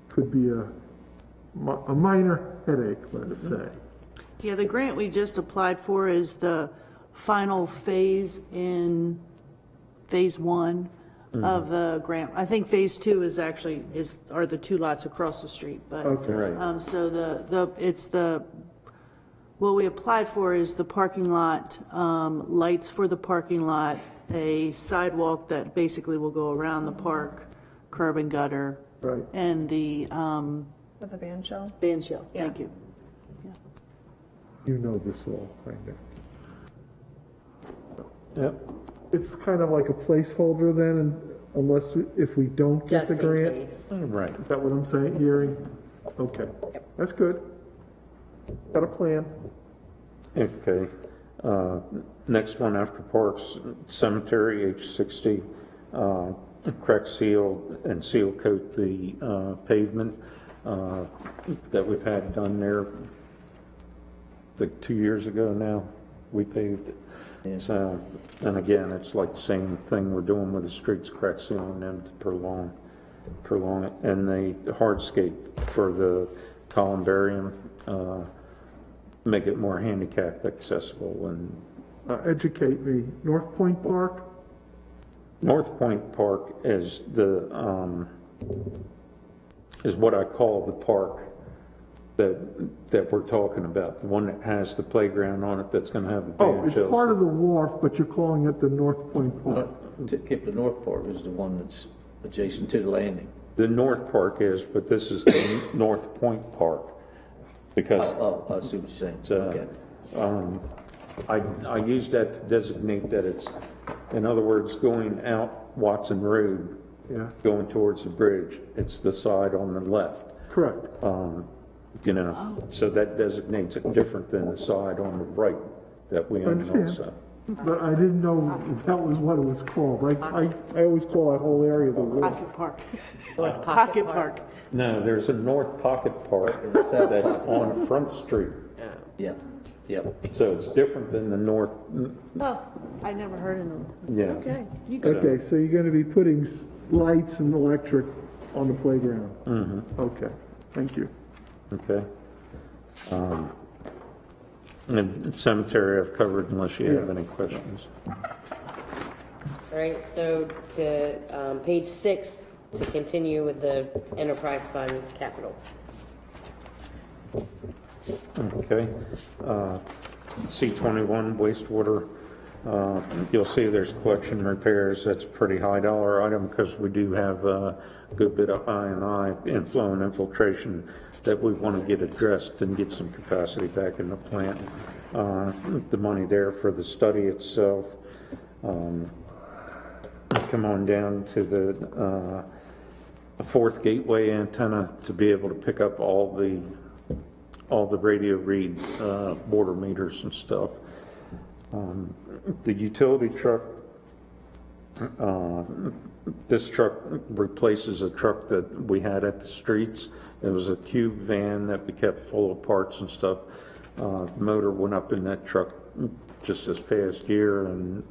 could be a minor headache, let's say. Yeah, the grant we just applied for is the final phase in phase one of the grant. I think phase two is actually, are the two lots across the street, but. Okay. Right. So what we applied for is the parking lot, lights for the parking lot, a sidewalk that basically will go around the park, curb and gutter. Right. And the, With a band shell? band shell, thank you. You know this all, kind of. Yep. It's kind of like a placeholder then, if we don't get just the in grant? case. Right. Is that what I'm saying, hearing? Okay, that's good. Got a plan. Okay. Next one after parks, cemetery, H60, crack seal and seal coat the pavement that we've had done there. Like 2 years ago now, we paved it. So, and again, it's like the same thing we're doing with the streets, crack sealing them to prolong it. And the hardscape for the columbarium, make it more handicap accessible. And Educate me. North Point Park? North Point Park is is what I call the park that we're talking about, the one that has the playground on it that's gonna have the Oh, band it's shells. part of the wharf, but you're calling it the North Point Park. Kip, the north part is the one that's adjacent to the landing. The North Park is, but this is the North Point Park, because Oh, I see what you're saying. it's, Okay. I use that to designate that it's, in other words, going out Watson Road, Yeah, going towards the bridge, it's the side on the left. correct. So that designates it different than the side on the right that we own Understand. also. But I didn't know if that was what it was called. I always call that whole area the wharf. Pocket Park. North Pocket Park. No, there's a North Pocket Park that's on Front Street. Yeah, yep. So it's different than the north, Oh, I never heard of them. yeah. Okay. You can- Okay, so you're gonna be putting lights and electric on the playground? Mm-hmm. Okay, thank you. Okay. And cemetery I've covered unless you have any questions. All right, so to, page 6, to continue with the enterprise fund capital. Okay. C21 wastewater. You'll see there's collection repairs. That's a pretty high dollar item because we do have a good bit of I&I inflow and infiltration that we want to get addressed and get some capacity back in the plant. The money there for the study itself. Come on down to the fourth gateway antenna to be able to pick up all the radio read border meters and stuff. The utility truck, this truck replaces a truck that we had at the streets. It was a cube van that we kept full of parts and stuff. The motor went up in that truck just this past year, and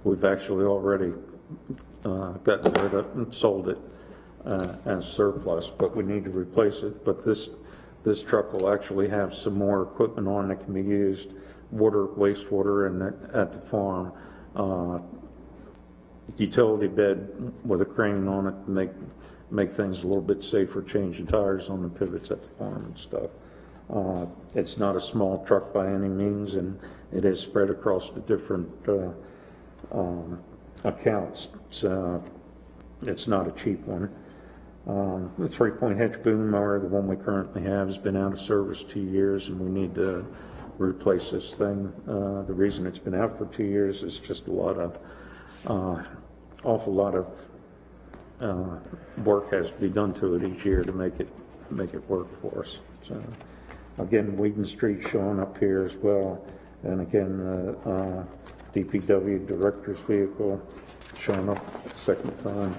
we've actually already gotten rid of it and sold it as surplus, but we need to replace it. But this truck will actually have some more equipment on that can be used, water, wastewater, and at the farm. Utility bed with a crane on it to make things a little bit safer, changing tires on the pivots at the farm and stuff. It's not a small truck by any means, and it is spread across the different accounts. It's not a cheap one. The 3-point hitch boom mower, the one we currently have, has been out of service 2 years, and we need to replace this thing. The reason it's been out for 2 years is just a lot of, awful lot of work has to be done to it each year to make it work for us. So, again, Whedon Street showing up here as well, and again, the DPW director's vehicle showing up the second time.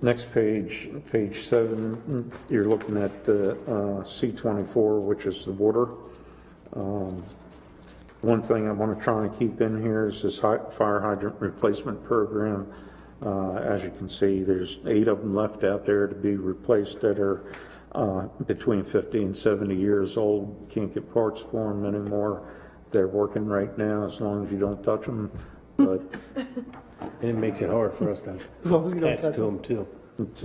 Next page, page 7, you're looking at the C24, which is the water. One thing I want to try and keep in here is this fire hydrant replacement program. As you can see, there's 8 of them left out there to be replaced that are between 50 and 70 years old. Can't get parts for them anymore. They're working right now as long as you don't touch them. But And it makes it hard for us to As long as you don't attach touch to them too. it's,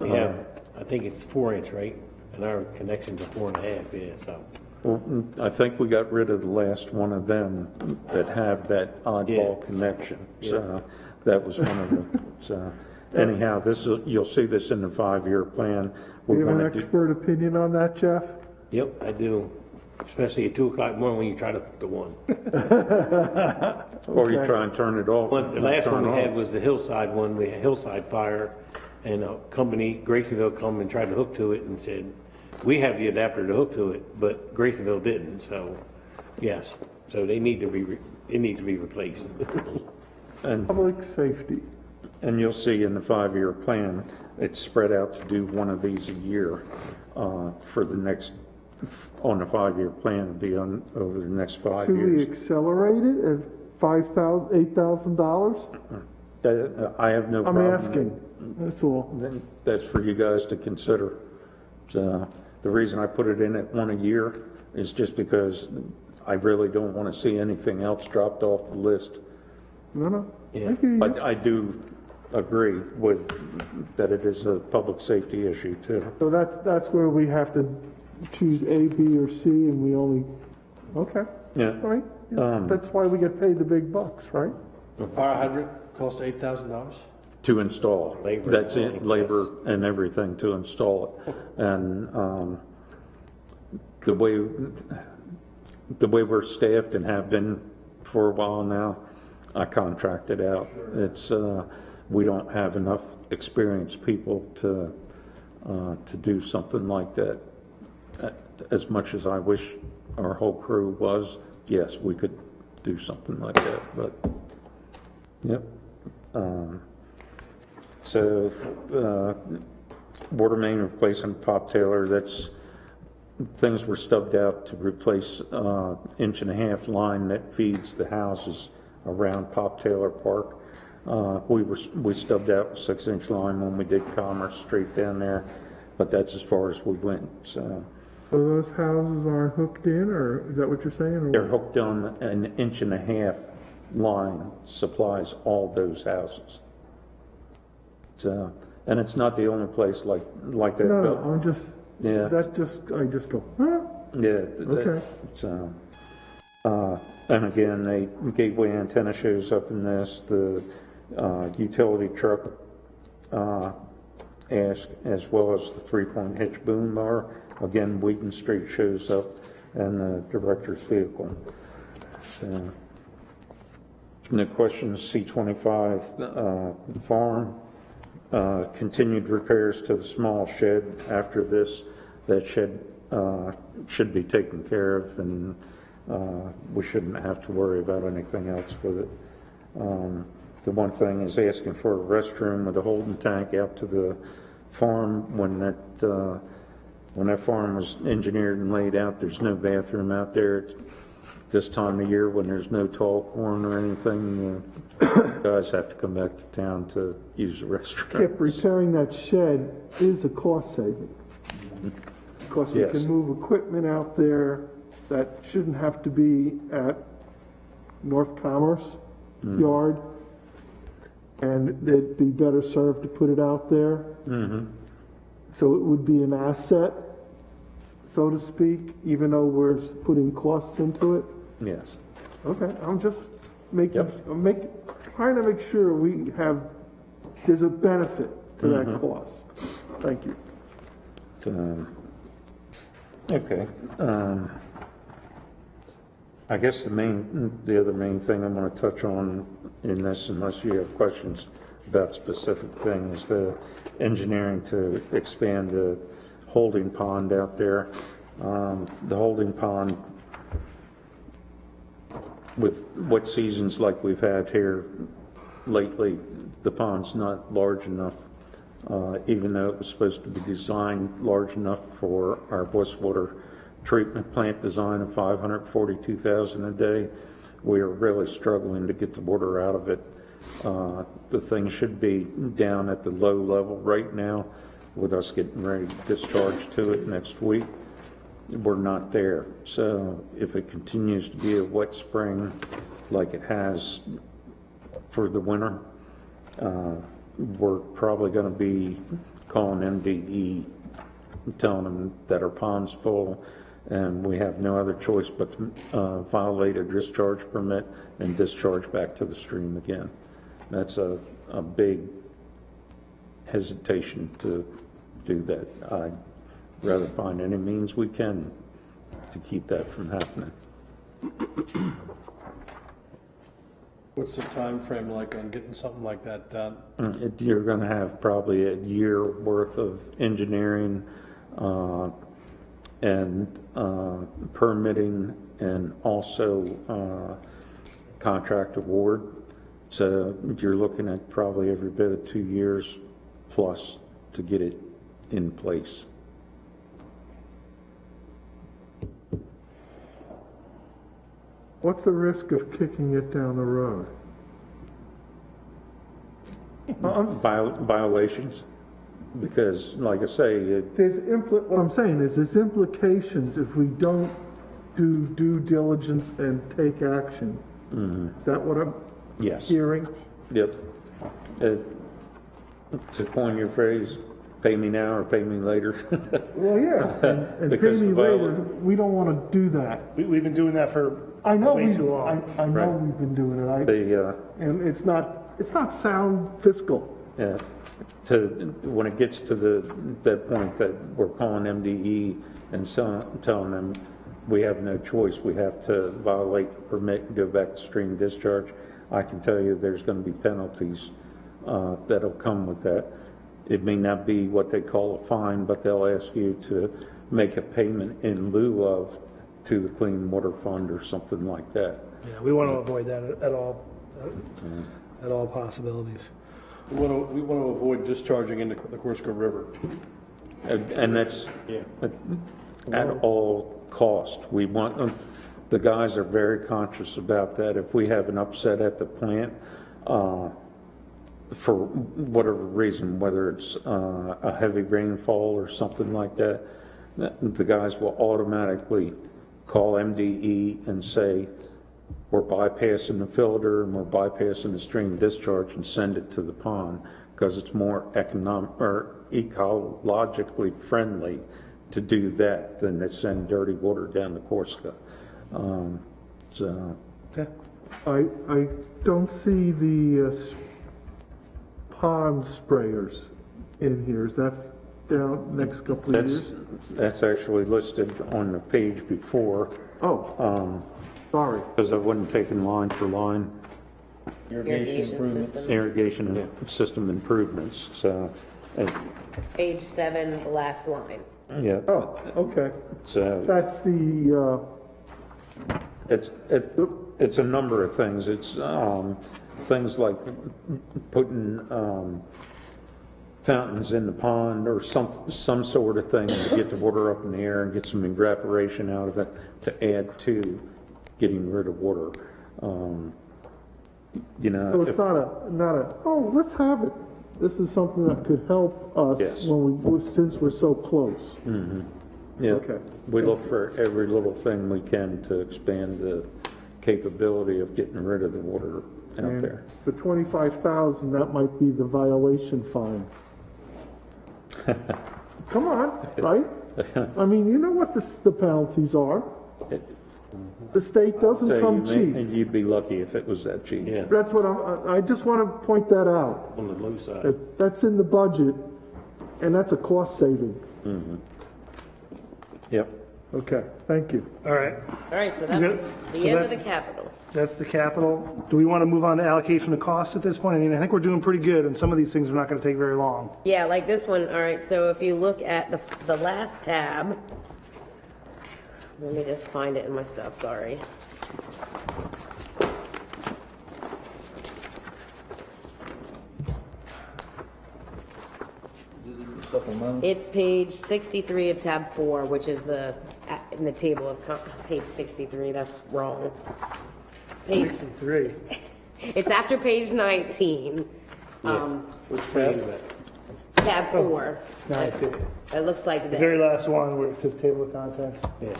We have, I think it's 4-inch, right? And our connection's a 4.5, yeah, so. well, I think we got rid of the last one of them that have that oddball Yeah. connection. So that was one of the, so anyhow, you'll see this in the 5-year plan. Do We you have want an to do, expert opinion on that, Jeff? Yep, I do, especially at 2 o'clock in the morning when you try to put the one. or you try and turn it off. The last turn one we it had off. was the Hillside one, we had Hillside Fire, and a company, Graysonville, come and tried to hook to it and said, we have the adapter to hook to it, but Graysonville didn't, so, yes. So they need to be, it needs to be replaced. And Public safety. And you'll see in the 5-year plan, it's spread out to do one of these a year for the next, on the 5-year plan, it'll be on over the next 5 Should we years. accelerate it at $8,000? I have no I'm problem. asking, that's all. Then that's for you guys to consider. So, the reason I put it in at 1 a year is just because I really don't want to see anything else dropped off the list. No, Yeah. I hear you. But I do agree with that it is a public safety issue too. So that's where we have to choose A, B, or C, and we only, okay, Yeah. all right. That's why we get paid the big bucks, right? Fire hydrant costs $8,000? To install. Labor. That's it, labor and everything to install it. And the way we're staffed and have been for a while now, I contracted out. It's, we don't have enough experienced people to do something like that. As much as I wish our whole crew was, yes, we could do something like that, but, yep. So, water main replacement Pop Taylor, that's, things were stubbed out to replace 1.5-inch line that feeds the houses around Pop Taylor Park. We stubbed out a 6-inch line when we did Commerce Street down there, but that's as far as we went, so. So those houses aren't hooked in, or is that what you're saying? or They're what? hooked on an 1.5-inch line supplies all those houses. So, and it's not the only place like that. No, I'm just, Yeah. I just go, huh? Yeah. Okay. So, and again, the gateway antenna shows up in this, the, utility truck, ask, as well as the 3-point hitch boom bar. Again, Wheaton Street shows up, and the director's vehicle. So, no questions, C-25, farm, continued repairs to the small shed after this. That shed, should be taken care of, and, we shouldn't have to worry about anything else with it. The one thing is asking for a restroom with a holding tank out to the farm. When that farm was engineered and laid out, there's no bathroom out there. This time of year, when there's no tall corn or anything, guys have to come back to town to use the restroom. Kip, repairing that shed is a cost saving. Because you Yes. can move equipment out there that shouldn't have to be at North Commerce Yard. And they'd be better served to put it out there. So it would be an asset, so to speak, even though we're putting costs into it. Yes. Okay, I'm just making, Yep. trying to make sure there's a benefit to that cost. Thank you. Okay. I guess the other main thing I'm going to touch on in this, unless you have questions about specific things, the engineering to expand the holding pond out there. The holding pond, with wet seasons like we've had here lately, the pond's not large enough, even though it was supposed to be designed large enough for our wastewater treatment plant design of 542,000 a day. We are really struggling to get the water out of it. The thing should be down at the low level right now, with us getting ready to discharge to it next week. We're not there. So if it continues to be a wet spring like it has for the winter, we're probably going to be calling MDE, telling them that our pond's full, and we have no other choice but to violate a discharge permit and discharge back to the stream again. That's a big hesitation to do that. I'd rather find any means we can to keep that from happening. What's the time frame like on getting something like that done? You're going to have probably a year worth of engineering and permitting, and also contract award. So you're looking at probably every bit of 2 years plus to get it in place. What's the risk of kicking it down the road? Violations, because like I say, What I'm saying is there's implications if we don't do due diligence and take action. Is that what I'm yes. hearing? Yep. To coin your phrase, pay me now or pay me later. Well, yeah, and pay Because me the later, we don't want to do that. We've been doing that for I know way too long. I know Right. we've been doing it, The, and it's not sound fiscal. yeah, when it gets to that point that we're calling MDE and telling them we have no choice, we have to violate the permit and go back to stream discharge, I can tell you there's going to be penalties that'll come with that. It may not be what they call a fine, but they'll ask you to make a payment in lieu of to the Clean Water Fund or something like that. Yeah, we want to avoid that at all possibilities. We want to avoid discharging into the Corsica River. And that's at all cost. We want them, the guys are very conscious about that. If we have an upset at the plant, for whatever reason, whether it's a heavy rainfall or something like that, the guys will automatically call MDE and say, we're bypassing the filter and we're bypassing the stream discharge and send it to the pond because it's more economic or ecologically friendly to do that than to send dirty water down the Corsica. So, Okay. I don't see the pond sprayers in here. Is that down next couple of years? that's actually listed on the page before, Oh, sorry. because I wasn't taking line for line, Irrigation improvements. system. irrigation and system improvements, so, Page 7, the last line. yeah, Oh, okay. so. That's the, It's a number of things. It's things like putting fountains in the pond or some sort of thing to get the water up in the air and get some evaporation out of it to add to getting rid of water. You know, so it's not a, oh, let's have it. This is something that could help us Yes. since we're so close. yeah, Okay. we look for every little thing we can to expand the capability of getting rid of the water out And there. for 25,000, that might be the violation fine. Come on, right? I mean, you know what the penalties are. The state doesn't So come cheap. and you'd be lucky if it was that cheap. Yeah, That's what I just want to point that out. on the low side. That's in the budget, and that's a cost saving. Yep. Okay, thank you. All right, All right, so that's good. the So end of that's- the capital. that's the capital. Do we want to move on to allocation of costs at this point? I mean, I think we're doing pretty good, and some of these things are not going to take very long. Yeah, like this one, all right, so if you look at the last tab, let me just find it in my stuff, sorry. Supplemental. It's page 63 of tab 4, which is in the table of, page 63, that's wrong. Page, 3. it's after page 19, Which page is that? tab 4. Now I see it. It looks like The very this. last one where it says table of contents. Yeah.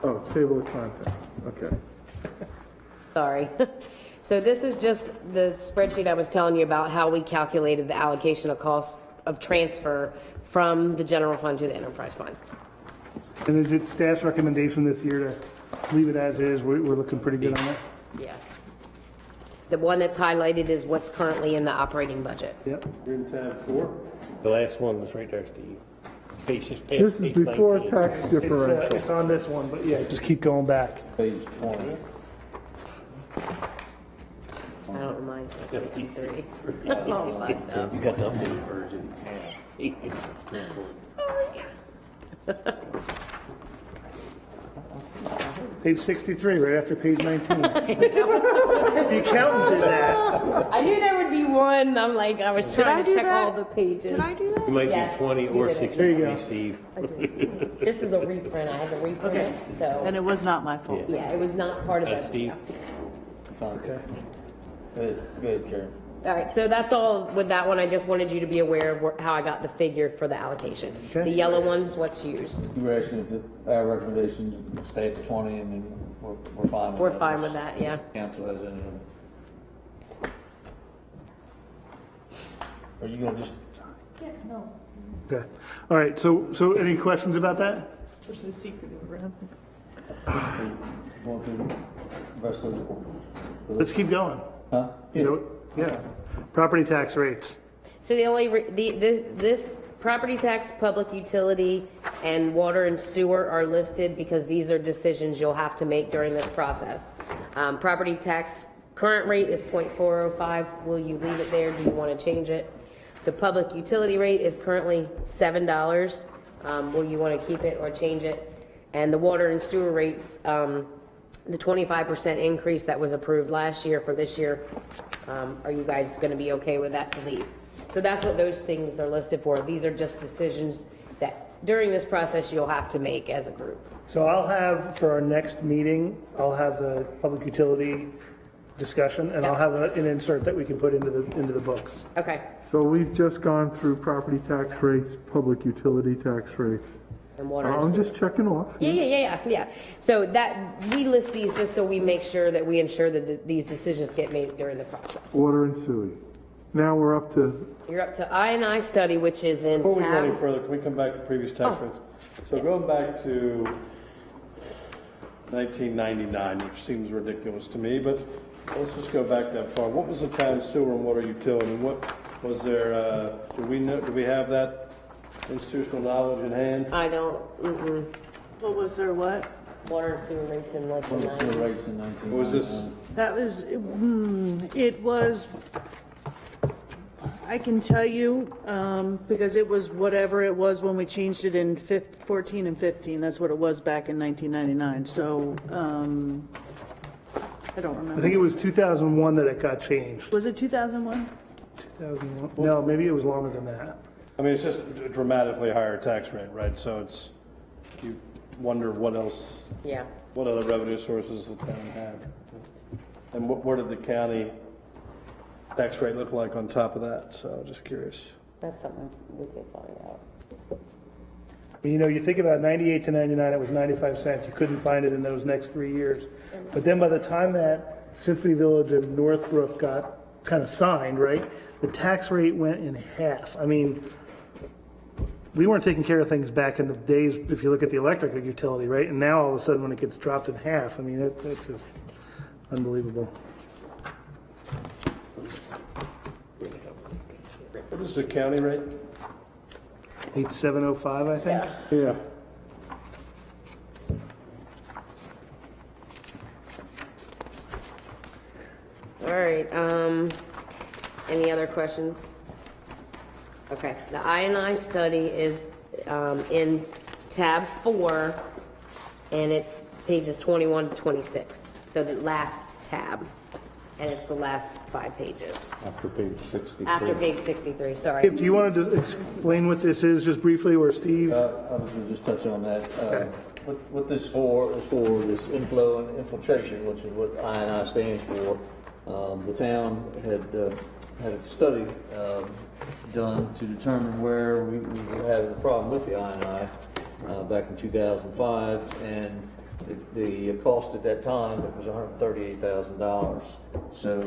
Oh, table of contents, okay. Sorry. So this is just the spreadsheet I was telling you about, how we calculated the allocation of cost of transfer from the general fund to the enterprise fund. And is it staff's recommendation this year to leave it as is? We're looking pretty good on that? Yeah. The one that's highlighted is what's currently in the operating budget. Yep. You're in tab 4? The last one was right there, Steve. This is before tax differential. It's on this one, but yeah, just keep going back. Page 20. I don't mind 63. You got the updated version. Page 63, right after page 19. The accountant did that. I knew there would be one. I'm like, I was I trying to do check that? all the pages. Did I do that? It might Yes, be 20 you or did it. 63, Steve. This is a reprint. I had to reprint it, And so, it was not my fault. yeah, it was not part of That's that. Steve. Fine. Good, good, Karen. All right, so that's all with that one. I just wanted you to be aware of how I got the figure for the allocation. Okay. The yellow one's what's used. You were asking if our recommendation stay at the 20 and then we're fine with that. We're fine with that, yeah. Council has any. Are you gonna just, Okay. All right, so any questions about that? There's a secret around. want to, the rest of the? Let's keep going. Huh? You know, yeah. Property tax rates. So the only, this property tax, public utility, and water and sewer are listed because these are decisions you'll have to make during this process. Property tax, current rate is 0.405. Will you leave it there? Do you want to change it? The public utility rate is currently $7. Will you want to keep it or change it? And the water and sewer rates, the 25% increase that was approved last year for this year, are you guys going to be okay with that to leave? So that's what those things are listed for. These are just decisions that during this process you'll have to make as a group. So I'll have, for our next meeting, I'll have the public utility discussion, and I'll have an insert that we can put into the books. Okay. So we've just gone through property tax rates, public utility tax rates. And water and I'm sewer. just checking off. Yeah. So that, we list these just so we make sure that we ensure that these decisions get made during the process. Water and sewer. now we're up to, You're up to I&I study, which is in Before we go any tab. further, can we come back to previous tax Oh. rates? So going back to 1999, which seems ridiculous to me, but let's just go back that far. What was the town sewer and water utility? What was there, do we have that institutional knowledge in hand? I don't, What was there, what? water and sewer rates in like the What was the 90s. rates in 1999? What was this? That was, it was, I can tell you, because it was whatever it was when we changed it in 14 and 15, that's what it was back in 1999, so, I don't I think remember. it was 2001 that it got changed. Was it 2001? 2001? No, maybe it was longer than that. I mean, it's just a dramatically higher tax rate, right? So it's, you wonder what else, Yeah, what other revenue sources the town have. And what did the county tax rate look like on top of that? So just curious. that's something we could find out. You know, you think about 98 to 99, it was 95 cents. You couldn't find it in those next 3 years. But then by the time that Symphony Village and Northbrook got kind of signed, right, the tax rate went in half. I mean, we weren't taking care of things back in the days, if you look at the electric utility, right? And now all of a sudden when it gets dropped in half, I mean, that's just unbelievable. What is the county rate? 8705, I think. Yeah. All right, any other questions? Okay, the I&I study is, in tab 4, and it's pages 21 to 26, so the last tab, and it's the last 5 pages, After page 63. after page 63, sorry. Kip, do you want to explain what this is just briefly, where Steve? I was gonna just touch on that. What this for is for this inflow and infiltration, which is what I&I stands for. The town had a study done to determine where we were having a problem with the I&I back in 2005, and the cost at that time, it was $138,000. So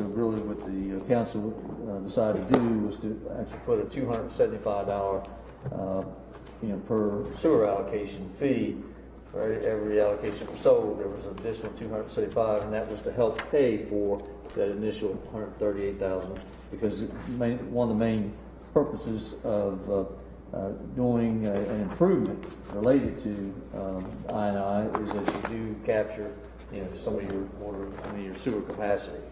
really what the council decided to do was to actually put a $275 per sewer allocation fee for every allocation that was sold. There was an additional $275, and that was to help pay for that initial $138,000, because one of the main purposes of doing an improvement related to I&I is that you do capture, some of your water, your sewer capacity.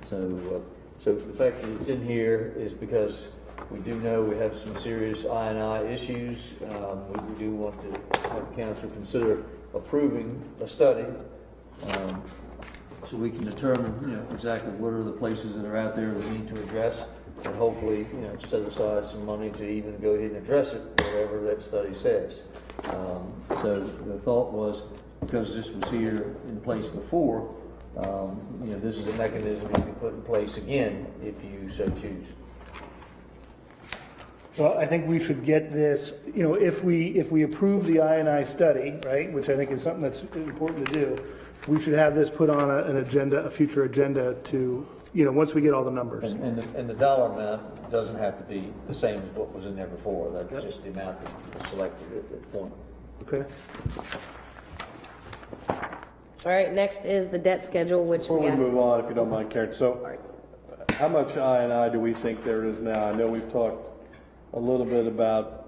So the fact that it's in here is because we do know we have some serious I&I issues. We do want to have the council consider approving a study, so we can determine, exactly what are the places that are out there we need to address, and hopefully, set aside some money to even go ahead and address it, whatever that study says. So the thought was, because this was here in place before, this is a mechanism you can put in place again if you so choose. Well, I think we should get this, if we approve the I&I study, right, which I think is something that's important to do, we should have this put on an agenda, a future agenda to, once we get all the numbers. And the dollar amount doesn't have to be the same as what was in there before. That's just the amount that was selected at that point. Okay. All right, next is the debt schedule, which Before we we have. move on, if you don't mind, Karen, so how much I&I do we think there is now? I know we've talked a little bit about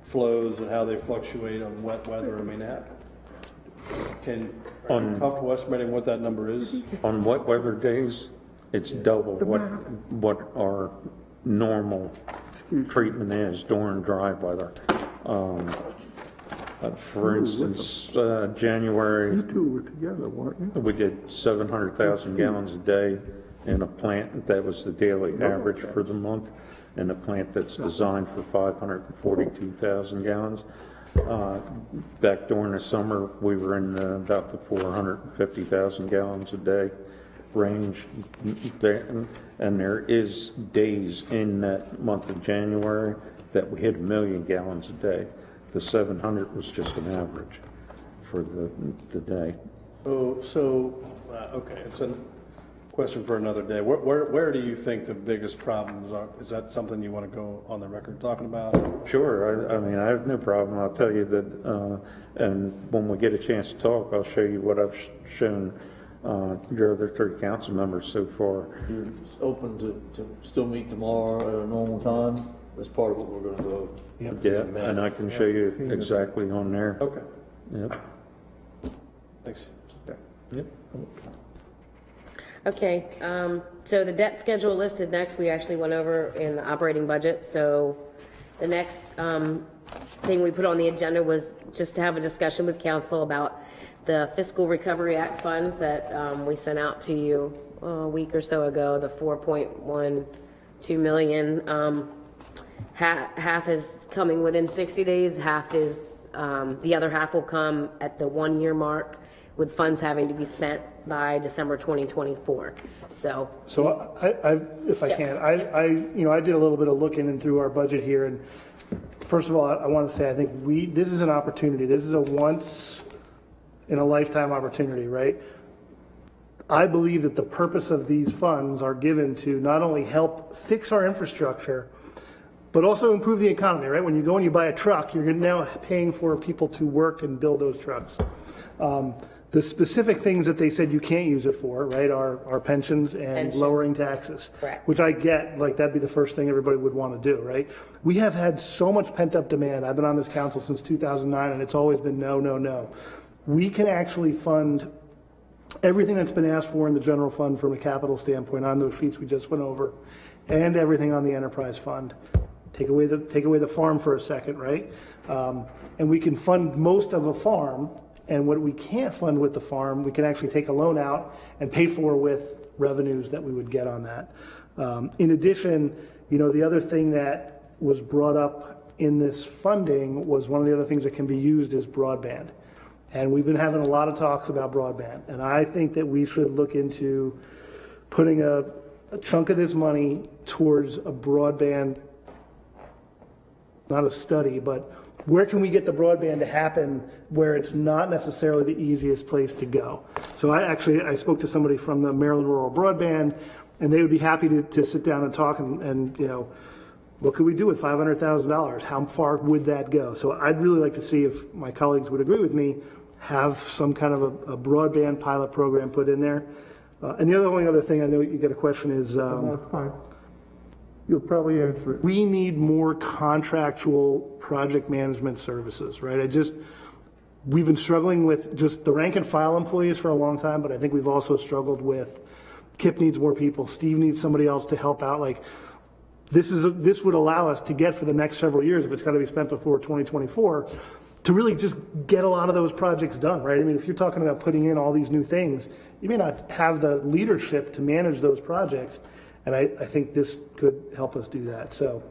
flows and how they fluctuate on wet weather. I mean, are you comfortable estimating what that number is? On wet weather days, it's double what our normal treatment is during dry weather. For instance, January, you two were together, weren't you? we did 700,000 gallons a day in a plant that was the daily average for the month, and a plant that's designed for 542,000 gallons. Back during the summer, we were in about the 450,000 gallons a day range there, and there is days in that month of January that we hit 1 million gallons a day. The 700 was just an average for the day. Okay, question for another day. Where do you think the biggest problems are? Is that something you want to go on the record talking about? Sure, I mean, I have no problem. I'll tell you that, and when we get a chance to talk, I'll show you what I've shown your other 3 council members so far. You're open to still meet tomorrow at a normal time? That's part of what we're gonna go. Yeah, and I can show you exactly on there. Okay, Yep. thanks. Yep. Okay, so the debt schedule listed next, we actually went over in the operating budget, so the next, thing we put on the agenda was just to have a discussion with council about the Fiscal Recovery Act funds that, we sent out to you a week or so ago, the 4.12 million. Half is coming within 60 days, half is, the other half will come at the 1-year mark, with funds having to be spent by December 2024. So If I can, I did a little bit of looking in through our budget here, and first of all, I want to say, I think this is an opportunity. This is a once in a lifetime opportunity, right? I believe that the purpose of these funds are given to not only help fix our infrastructure, but also improve the economy, right? When you go and you buy a truck, you're now paying for people to work and build those trucks. The specific things that they said you can't use it for, right, are pensions and Pension. lowering taxes. Correct. Which I get, like, that'd be the first thing everybody would want to do, right? We have had so much pent-up demand. I've been on this council since 2009, and it's always been no, no, no. We can actually fund everything that's been asked for in the general fund from a capital standpoint on those sheets we just went over, and everything on the enterprise fund. Take away the farm for a second, right? And we can fund most of a farm, and what we can't fund with the farm, we can actually take a loan out and pay for with revenues that we would get on that. In addition, the other thing that was brought up in this funding was one of the other things that can be used is broadband. And we've been having a lot of talks about broadband, and I think that we should look into putting a chunk of this money towards a broadband, not a study, but where can we get the broadband to happen where it's not necessarily the easiest place to go? So I spoke to somebody from the Maryland Rural Broadband, and they would be happy to sit down and talk and what could we do with $500,000? How far would that go? So I'd really like to see, if my colleagues would agree with me, have some kind of a broadband pilot program put in there. And the only other thing, I know you got a question, is That's fine. You'll probably answer it. we need more contractual project management services, right? We've been struggling with just the rank and file employees for a long time, but I think we've also struggled with Kip needs more people, Steve needs somebody else to help out. Like, this would allow us to get for the next several years, if it's got to be spent before 2024, to really just get a lot of those projects done, right? I mean, if you're talking about putting in all these new things, you may not have the leadership to manage those projects, and I think this could help us do that. So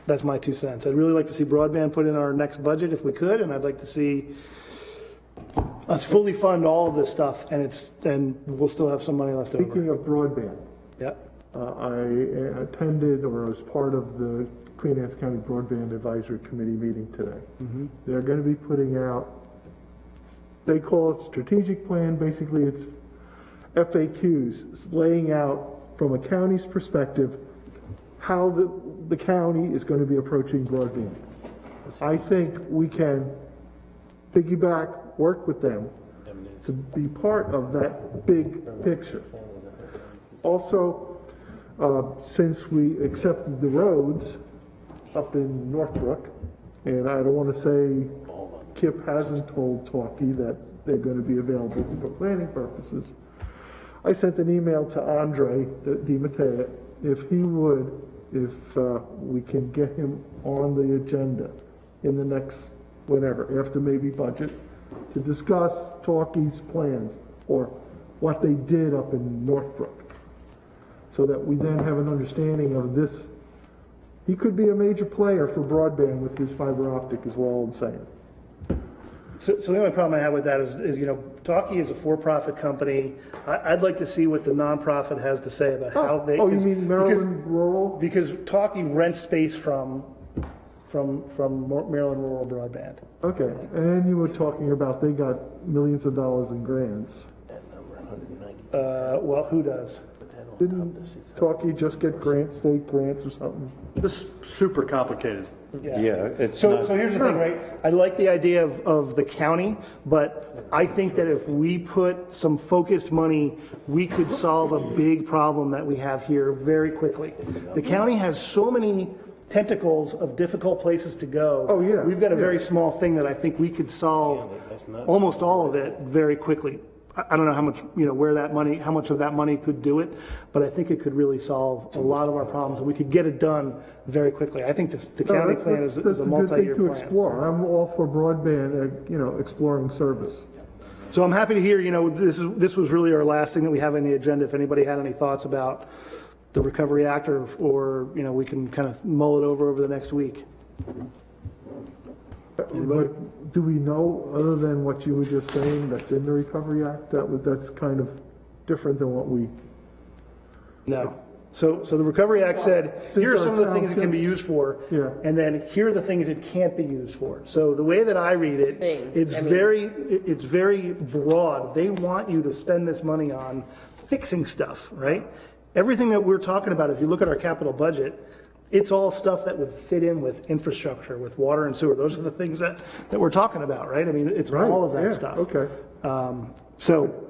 that's my 2 cents. I'd really like to see broadband put in our next budget if we could, and I'd like to see us fully fund all of this stuff, and we'll still have some money left over. Speaking of broadband, Yep. I attended or was part of the Queen Anne's County Broadband Advisory Committee meeting today. They're going to be putting out, they call it strategic plan, basically it's FAQs, it's laying out from a county's perspective how the county is going to be approaching broadband. I think we can piggyback, work with them to be part of that big picture. Also, since we accepted the roads up in Northbrook, and I don't want to say Kip hasn't told Talkie that they're going to be available for planning purposes, I sent an email to Andre DiMatteo if we can get him on the agenda in the next, whenever, after maybe budget, to discuss Talkie's plans or what they did up in Northbrook, so that we then have an understanding of this. He could be a major player for broadband with his fiber optic, is all I'm saying. So the only problem I have with that is Talkie is a for-profit company. I'd like to see what the nonprofit has to say about how they. Oh, you mean Maryland Rural? Because Talkie rents space from Maryland Rural Broadband. Okay, and you were talking about they got millions of dollars in grants. $190. Well, who does? Didn't Talkie just get grants, state grants or something? This is super complicated. Yeah, it's So not, here's the thing, right? I like the idea of the county, but I think that if we put some focused money, we could solve a big problem that we have here very quickly. The county has so many tentacles of difficult places to go. Oh, yeah, We've got a yeah. very small thing that I think we could solve almost all of it very quickly. I don't know how much, where that money, how much of that money could do it, but I think it could really solve a lot of our problems, and we could get it done very quickly. I think the county plan is That's a a good multi-year thing to plan. explore. I'm all for broadband, exploring service. So I'm happy to hear, this was really our last thing that we have on the agenda. If anybody had any thoughts about the Recovery Act, or we can kind of mull it over the next week. But do we know, other than what you were just saying, that's in the Recovery Act, that's kind of different than what we? No. So the Recovery Act said, here are some of the things it can be used for. Yeah. And then here are the things it can't be used for. So the way that I read it, Things, it's very broad. They want you to spend this money on fixing stuff, right? Everything that we're talking about, if you look at our capital budget, it's all stuff that would fit in with infrastructure, with water and sewer. Those are the things that we're talking about, right? I mean, it's all of that yeah, stuff. okay. So,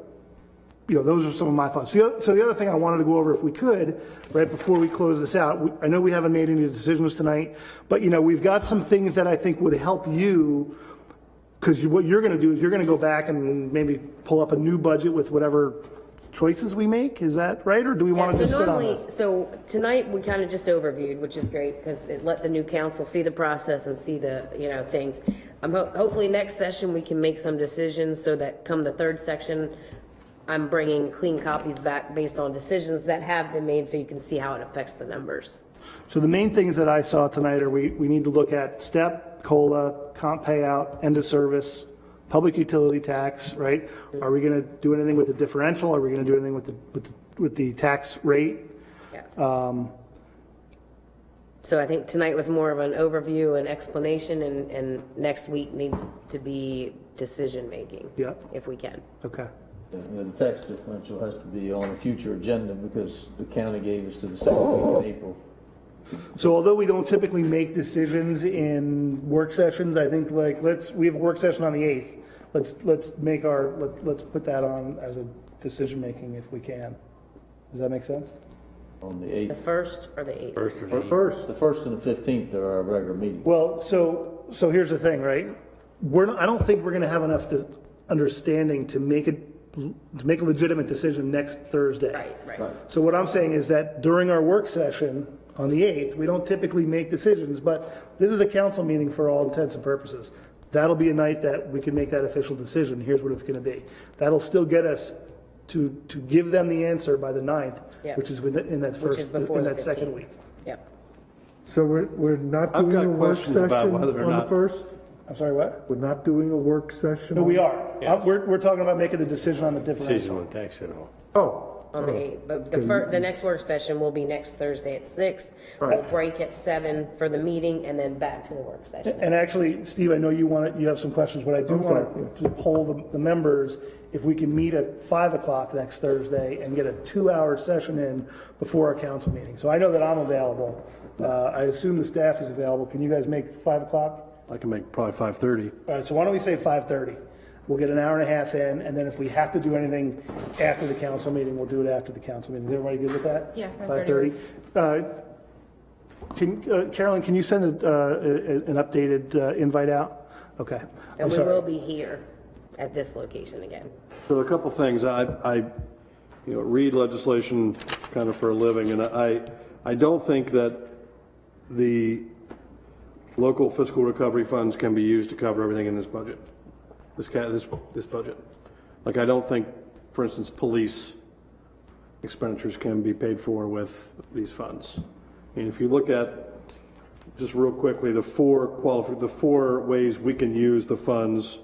those are some of my thoughts. So the other thing I wanted to go over, if we could, right before we close this out, I know we haven't made any decisions tonight, but we've got some things that I think would help you, because what you're going to do is you're going to go back and maybe pull up a new budget with whatever choices we make. Is that right, or do we want to just sit on it? So tonight, we kind of just overviewed, which is great, because it let the new council see the process and see the, things. Hopefully, next session, we can make some decisions so that come the third section, I'm bringing clean copies back based on decisions that have been made, so you can see how it affects the numbers. So the main things that I saw tonight are we need to look at STEP, COLA, comp payout, end of service, public utility tax, right? Are we going to do anything with the differential? Are we going to do anything with the tax rate? Yes. So I think tonight was more of an overview and explanation, and next week needs to be decision-making. Yep. If we can. Okay. The tax differential has to be on a future agenda because the county gave us to the second week of April. So although we don't typically make decisions in work sessions, I think we have a work session on the 8th. Let's put that on as a decision-making if we can. Does that make sense? On the The 8th. first or the 8th? First or the First. The 1st and the 15th are our regular meetings. Well, so here's the thing, right? I don't think we're going to have enough understanding to make a legitimate decision next Thursday. Right. So what I'm saying is that during our work session on the 8th, we don't typically make decisions, but this is a council meeting for all intents and purposes. That'll be a night that we can make that official decision. Here's what it's going to be. That'll still get us to give them the answer by the 9th, Yep. which is in that second 15th. week. Yep. So we're not I've doing got a work questions about session whether or on the not- first? I'm sorry, what? We're not doing a work session? No, we are. Yes. We're talking about making the decision on the decision differential. on tax and all. Oh, On the 8th, but the next work session will be next Thursday at 6. We'll Right. break at 7 for the meeting, and then back to the work session. And actually, Steve, I know you have some questions, but I do I'm sorry, want to poll the members if we can meet at 5 o'clock next Thursday and get a 2-hour session in before our council meeting. So I know that I'm available. I assume the staff is available. Can you guys make 5 o'clock? I can make probably 5:30. All right, so why don't we say 5:30? We'll get an hour and a half in, and then if we have to do anything after the council meeting, we'll do it after the council meeting. Is everybody good with that? Yeah, 5:30. Carolyn, can you send an updated invite out? Okay. I'm And we sorry. will be here at this location again. So a couple things, I read legislation kind of for a living, and I don't think that the local fiscal recovery funds can be used to cover everything in this budget, this budget. Like, I don't think, for instance, police expenditures can be paid for with these funds. And if you look at, just real quickly, the four ways we can use the funds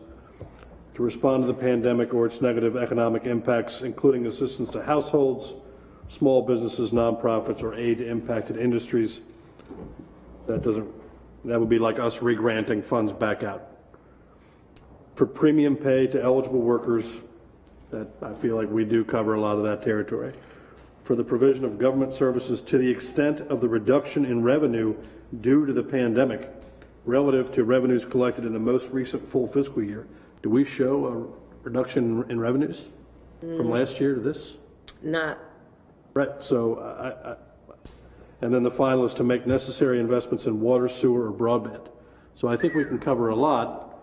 to respond to the pandemic or its negative economic impacts, including assistance to households, small businesses, nonprofits, or aid to impacted industries. That would be like us re-granting funds back out. For premium pay to eligible workers, That, I feel like we do cover a lot of that territory. For the provision of government services to the extent of the reduction in revenue due to the pandemic relative to revenues collected in the most recent full fiscal year. Do we show a reduction in revenues from last year to this? Not, Right, so and then the final is to make necessary investments in water, sewer, or broadband. So I think we can cover a lot,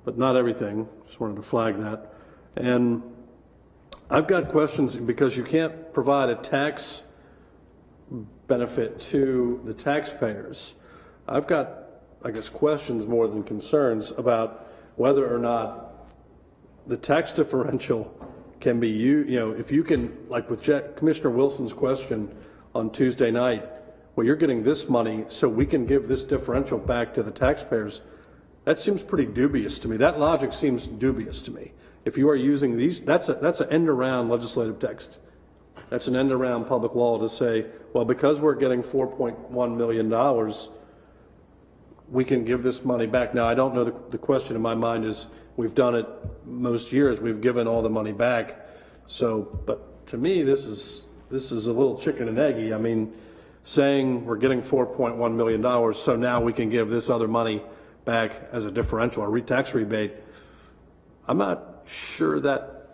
but not everything. Just wanted to flag that. And I've got questions because you can't provide a tax benefit to the taxpayers. I've got, I guess, questions more than concerns about whether or not the tax differential can be used, if you can, like with Commissioner Wilson's question on Tuesday night, well, you're getting this money so we can give this differential back to the taxpayers. That seems pretty dubious to me. That logic seems dubious to me. If you are using these, that's an end around legislative text. That's an end around public law to say, well, because we're getting $4.1 million, we can give this money back. Now, I don't know, the question in my mind is, we've done it most years, we've given all the money back. So, but to me, this is a little chicken and eggy. I mean, saying we're getting $4.1 million, so now we can give this other money back as a differential, a tax rebate. I'm not sure that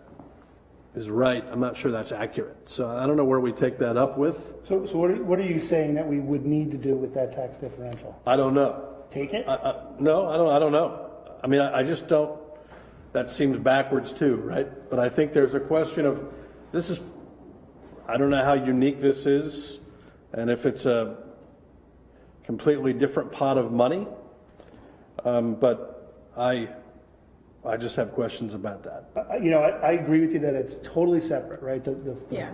is right. I'm not sure that's accurate. So I don't know where we take that up with. So what are you saying that we would need to do with that tax differential? I don't know. Take it? No, I don't know. I mean, I just don't, that seems backwards too, right? But I think there's a question of, I don't know how unique this is, and if it's a completely different pot of money, but I just have questions about that. I agree with you that it's totally separate, right? yeah.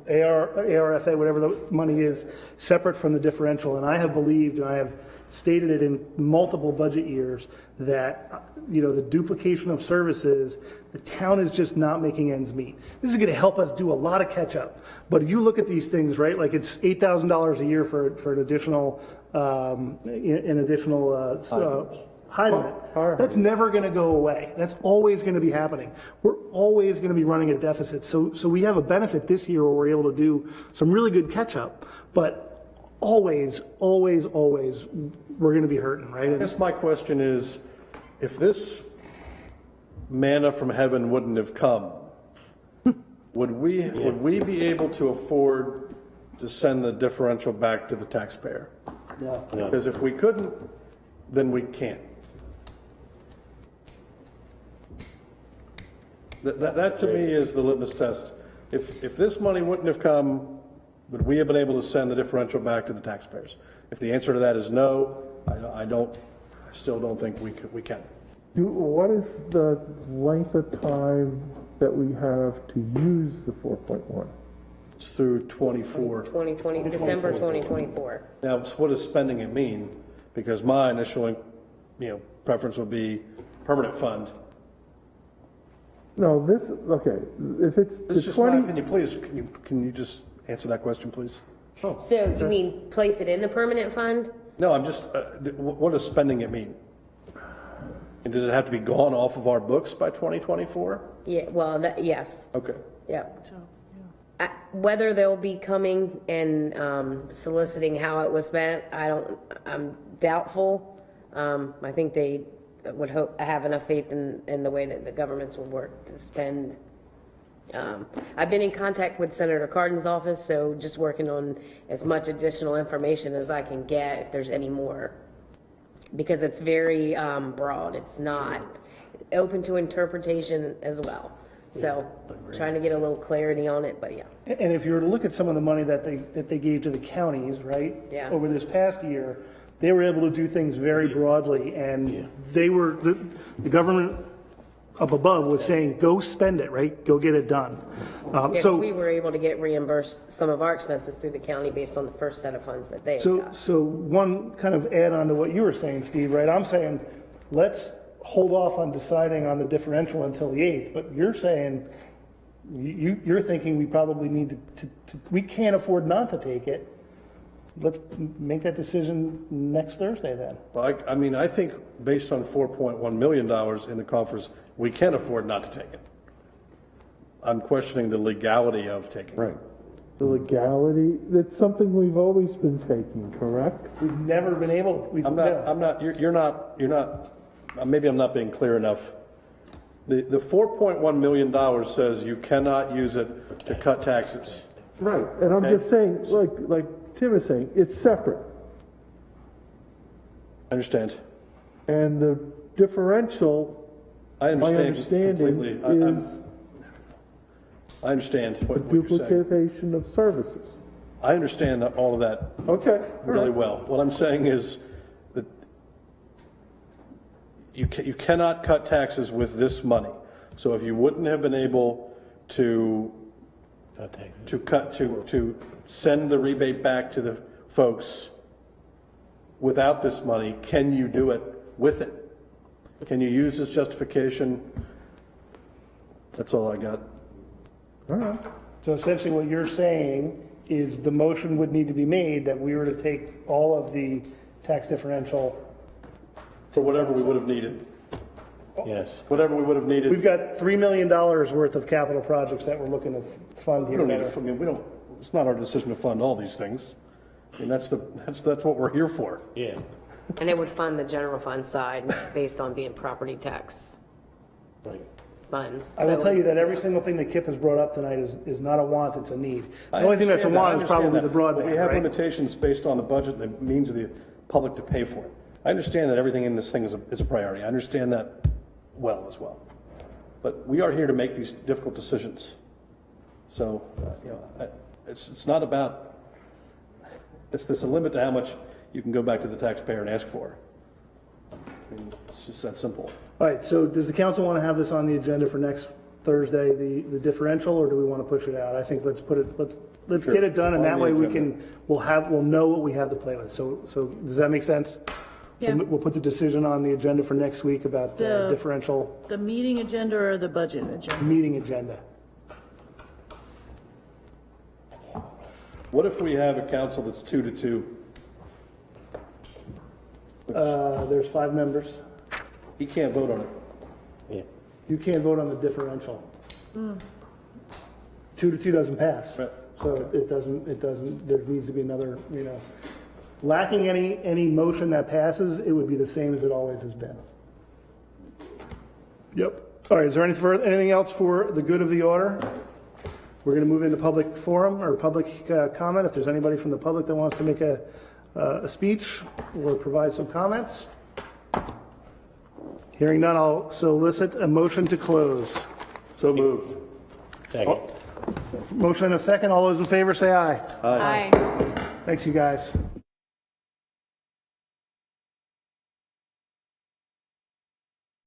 The ARFA, whatever the money is, separate from the differential. And I have believed, and I have stated it in multiple budget years, that, the duplication of services, the town is just not making ends meet. This is going to help us do a lot of catch up. But you look at these things, right? Like it's $8,000 a year for an additional, hydrant. That's never going to go away. That's always going to be happening. We're always going to be running a deficit. So we have a benefit this year where we're able to do some really good catch up, but always, we're going to be hurting, right? I guess my question is, if this manna from heaven wouldn't have come, would we be able to afford to send the differential back to the taxpayer? No. Because if we couldn't, then we can't. That to me is the litmus test. If this money wouldn't have come, would we have been able to send the differential back to the taxpayers? If the answer to that is no, I still don't think we can. What is the length of time that we have to use the 4.1? It's through 24. 2020, December 2024. Now, what does spending it mean? Because my initial, preference would be permanent fund. No, okay, if it's This the is just my 20, opinion, please, can you just answer that question, please? So you mean place it in the permanent fund? No, I'm just, what does spending it mean? And does it have to be gone off of our books by 2024? Yeah, well, yes, Okay. yeah. Whether they'll be coming and soliciting how it was spent, I'm doubtful. I think they would have enough faith in the way that the governments will work to spend. I've been in contact with Senator Cardin's office, so just working on as much additional information as I can get, if there's any more. Because it's very broad. It's not open to interpretation as well. So trying to get a little clarity on it, but yeah. And if you were to look at some of the money that they gave to the counties, right? Yeah. Over this past year, they were able to do things very broadly, and they were, the government up above was saying, go spend it, right? Go get it done. Yeah, 'cause So we were able to get reimbursed some of our expenses through the county based on the first set of funds that they had got. So one kind of add on to what you were saying, Steve, right? I'm saying, let's hold off on deciding on the differential until the 8th, but you're saying, you're thinking we probably need to we can't afford not to take it. Let's make that decision next Thursday then. Well, I think based on $4.1 million in the coffers, we can afford not to take it. I'm questioning the legality of taking. Right. The legality, that's something we've always been taking, correct? We've never been able, You're not, maybe I'm not being clear enough. The $4.1 million says you cannot use it to cut taxes. Right, and I'm just saying, like Tim is saying, it's separate. I understand. And the differential, I my understand completely. understanding is I understand what the you're saying. duplication of services. I understand all of that Okay. all really right. well. What I'm saying is that you cannot cut taxes with this money. So if you wouldn't have been able to send the rebate back to the folks without this money, can you do it with it? Can you use this justification? That's all I got. All right. so essentially what you're saying is the motion would need to be made that we were to take all of the tax differential. For whatever we would have needed. Yes. Whatever we would have needed. We've got $3 million worth of capital projects that we're looking to fund We here. don't need that to, are- I mean, we don't, it's not our decision to fund all these things. I mean, that's what we're here for. Yeah. And it would fund the general fund side based on being property tax Right. funds. I will So- tell you that every single thing that Kip has brought up tonight is not a want, it's a need. The only thing that's a want is probably the But we broadband, have right? limitations based on the budget and the means of the public to pay for it. I understand that everything in this thing is a priority. I understand that well as well. But we are here to make these difficult decisions. So, it's not about, there's a limit to how much you can go back to the taxpayer and ask for. I mean, it's just that simple. All right, so does the council want to have this on the agenda for next Thursday, the differential, or do we want to push it out? I think let's Sure. get it done, and On that the way we agenda. we'll know what we have to play with. So does that make sense? Yeah. We'll put the decision on the agenda for next week about the The- differential The meeting agenda or the budget agenda? meeting agenda. What if we have a council that's 2-2? There's 5 members. He can't vote on it. Yeah. You can't vote on the differential. 2 to 2 doesn't pass. Right. So it doesn't, there needs to be another, lacking any motion that passes, it would be the same as it always has been. Yep. All right, is there anything else for the good of the order? We're going to move into public forum or public comment. If there's anybody from the public that wants to make a speech or provide some comments. Hearing none, I'll solicit a motion to close. So moved. Second. Motion and a second. All those in favor say aye. Aye. Thanks, you guys.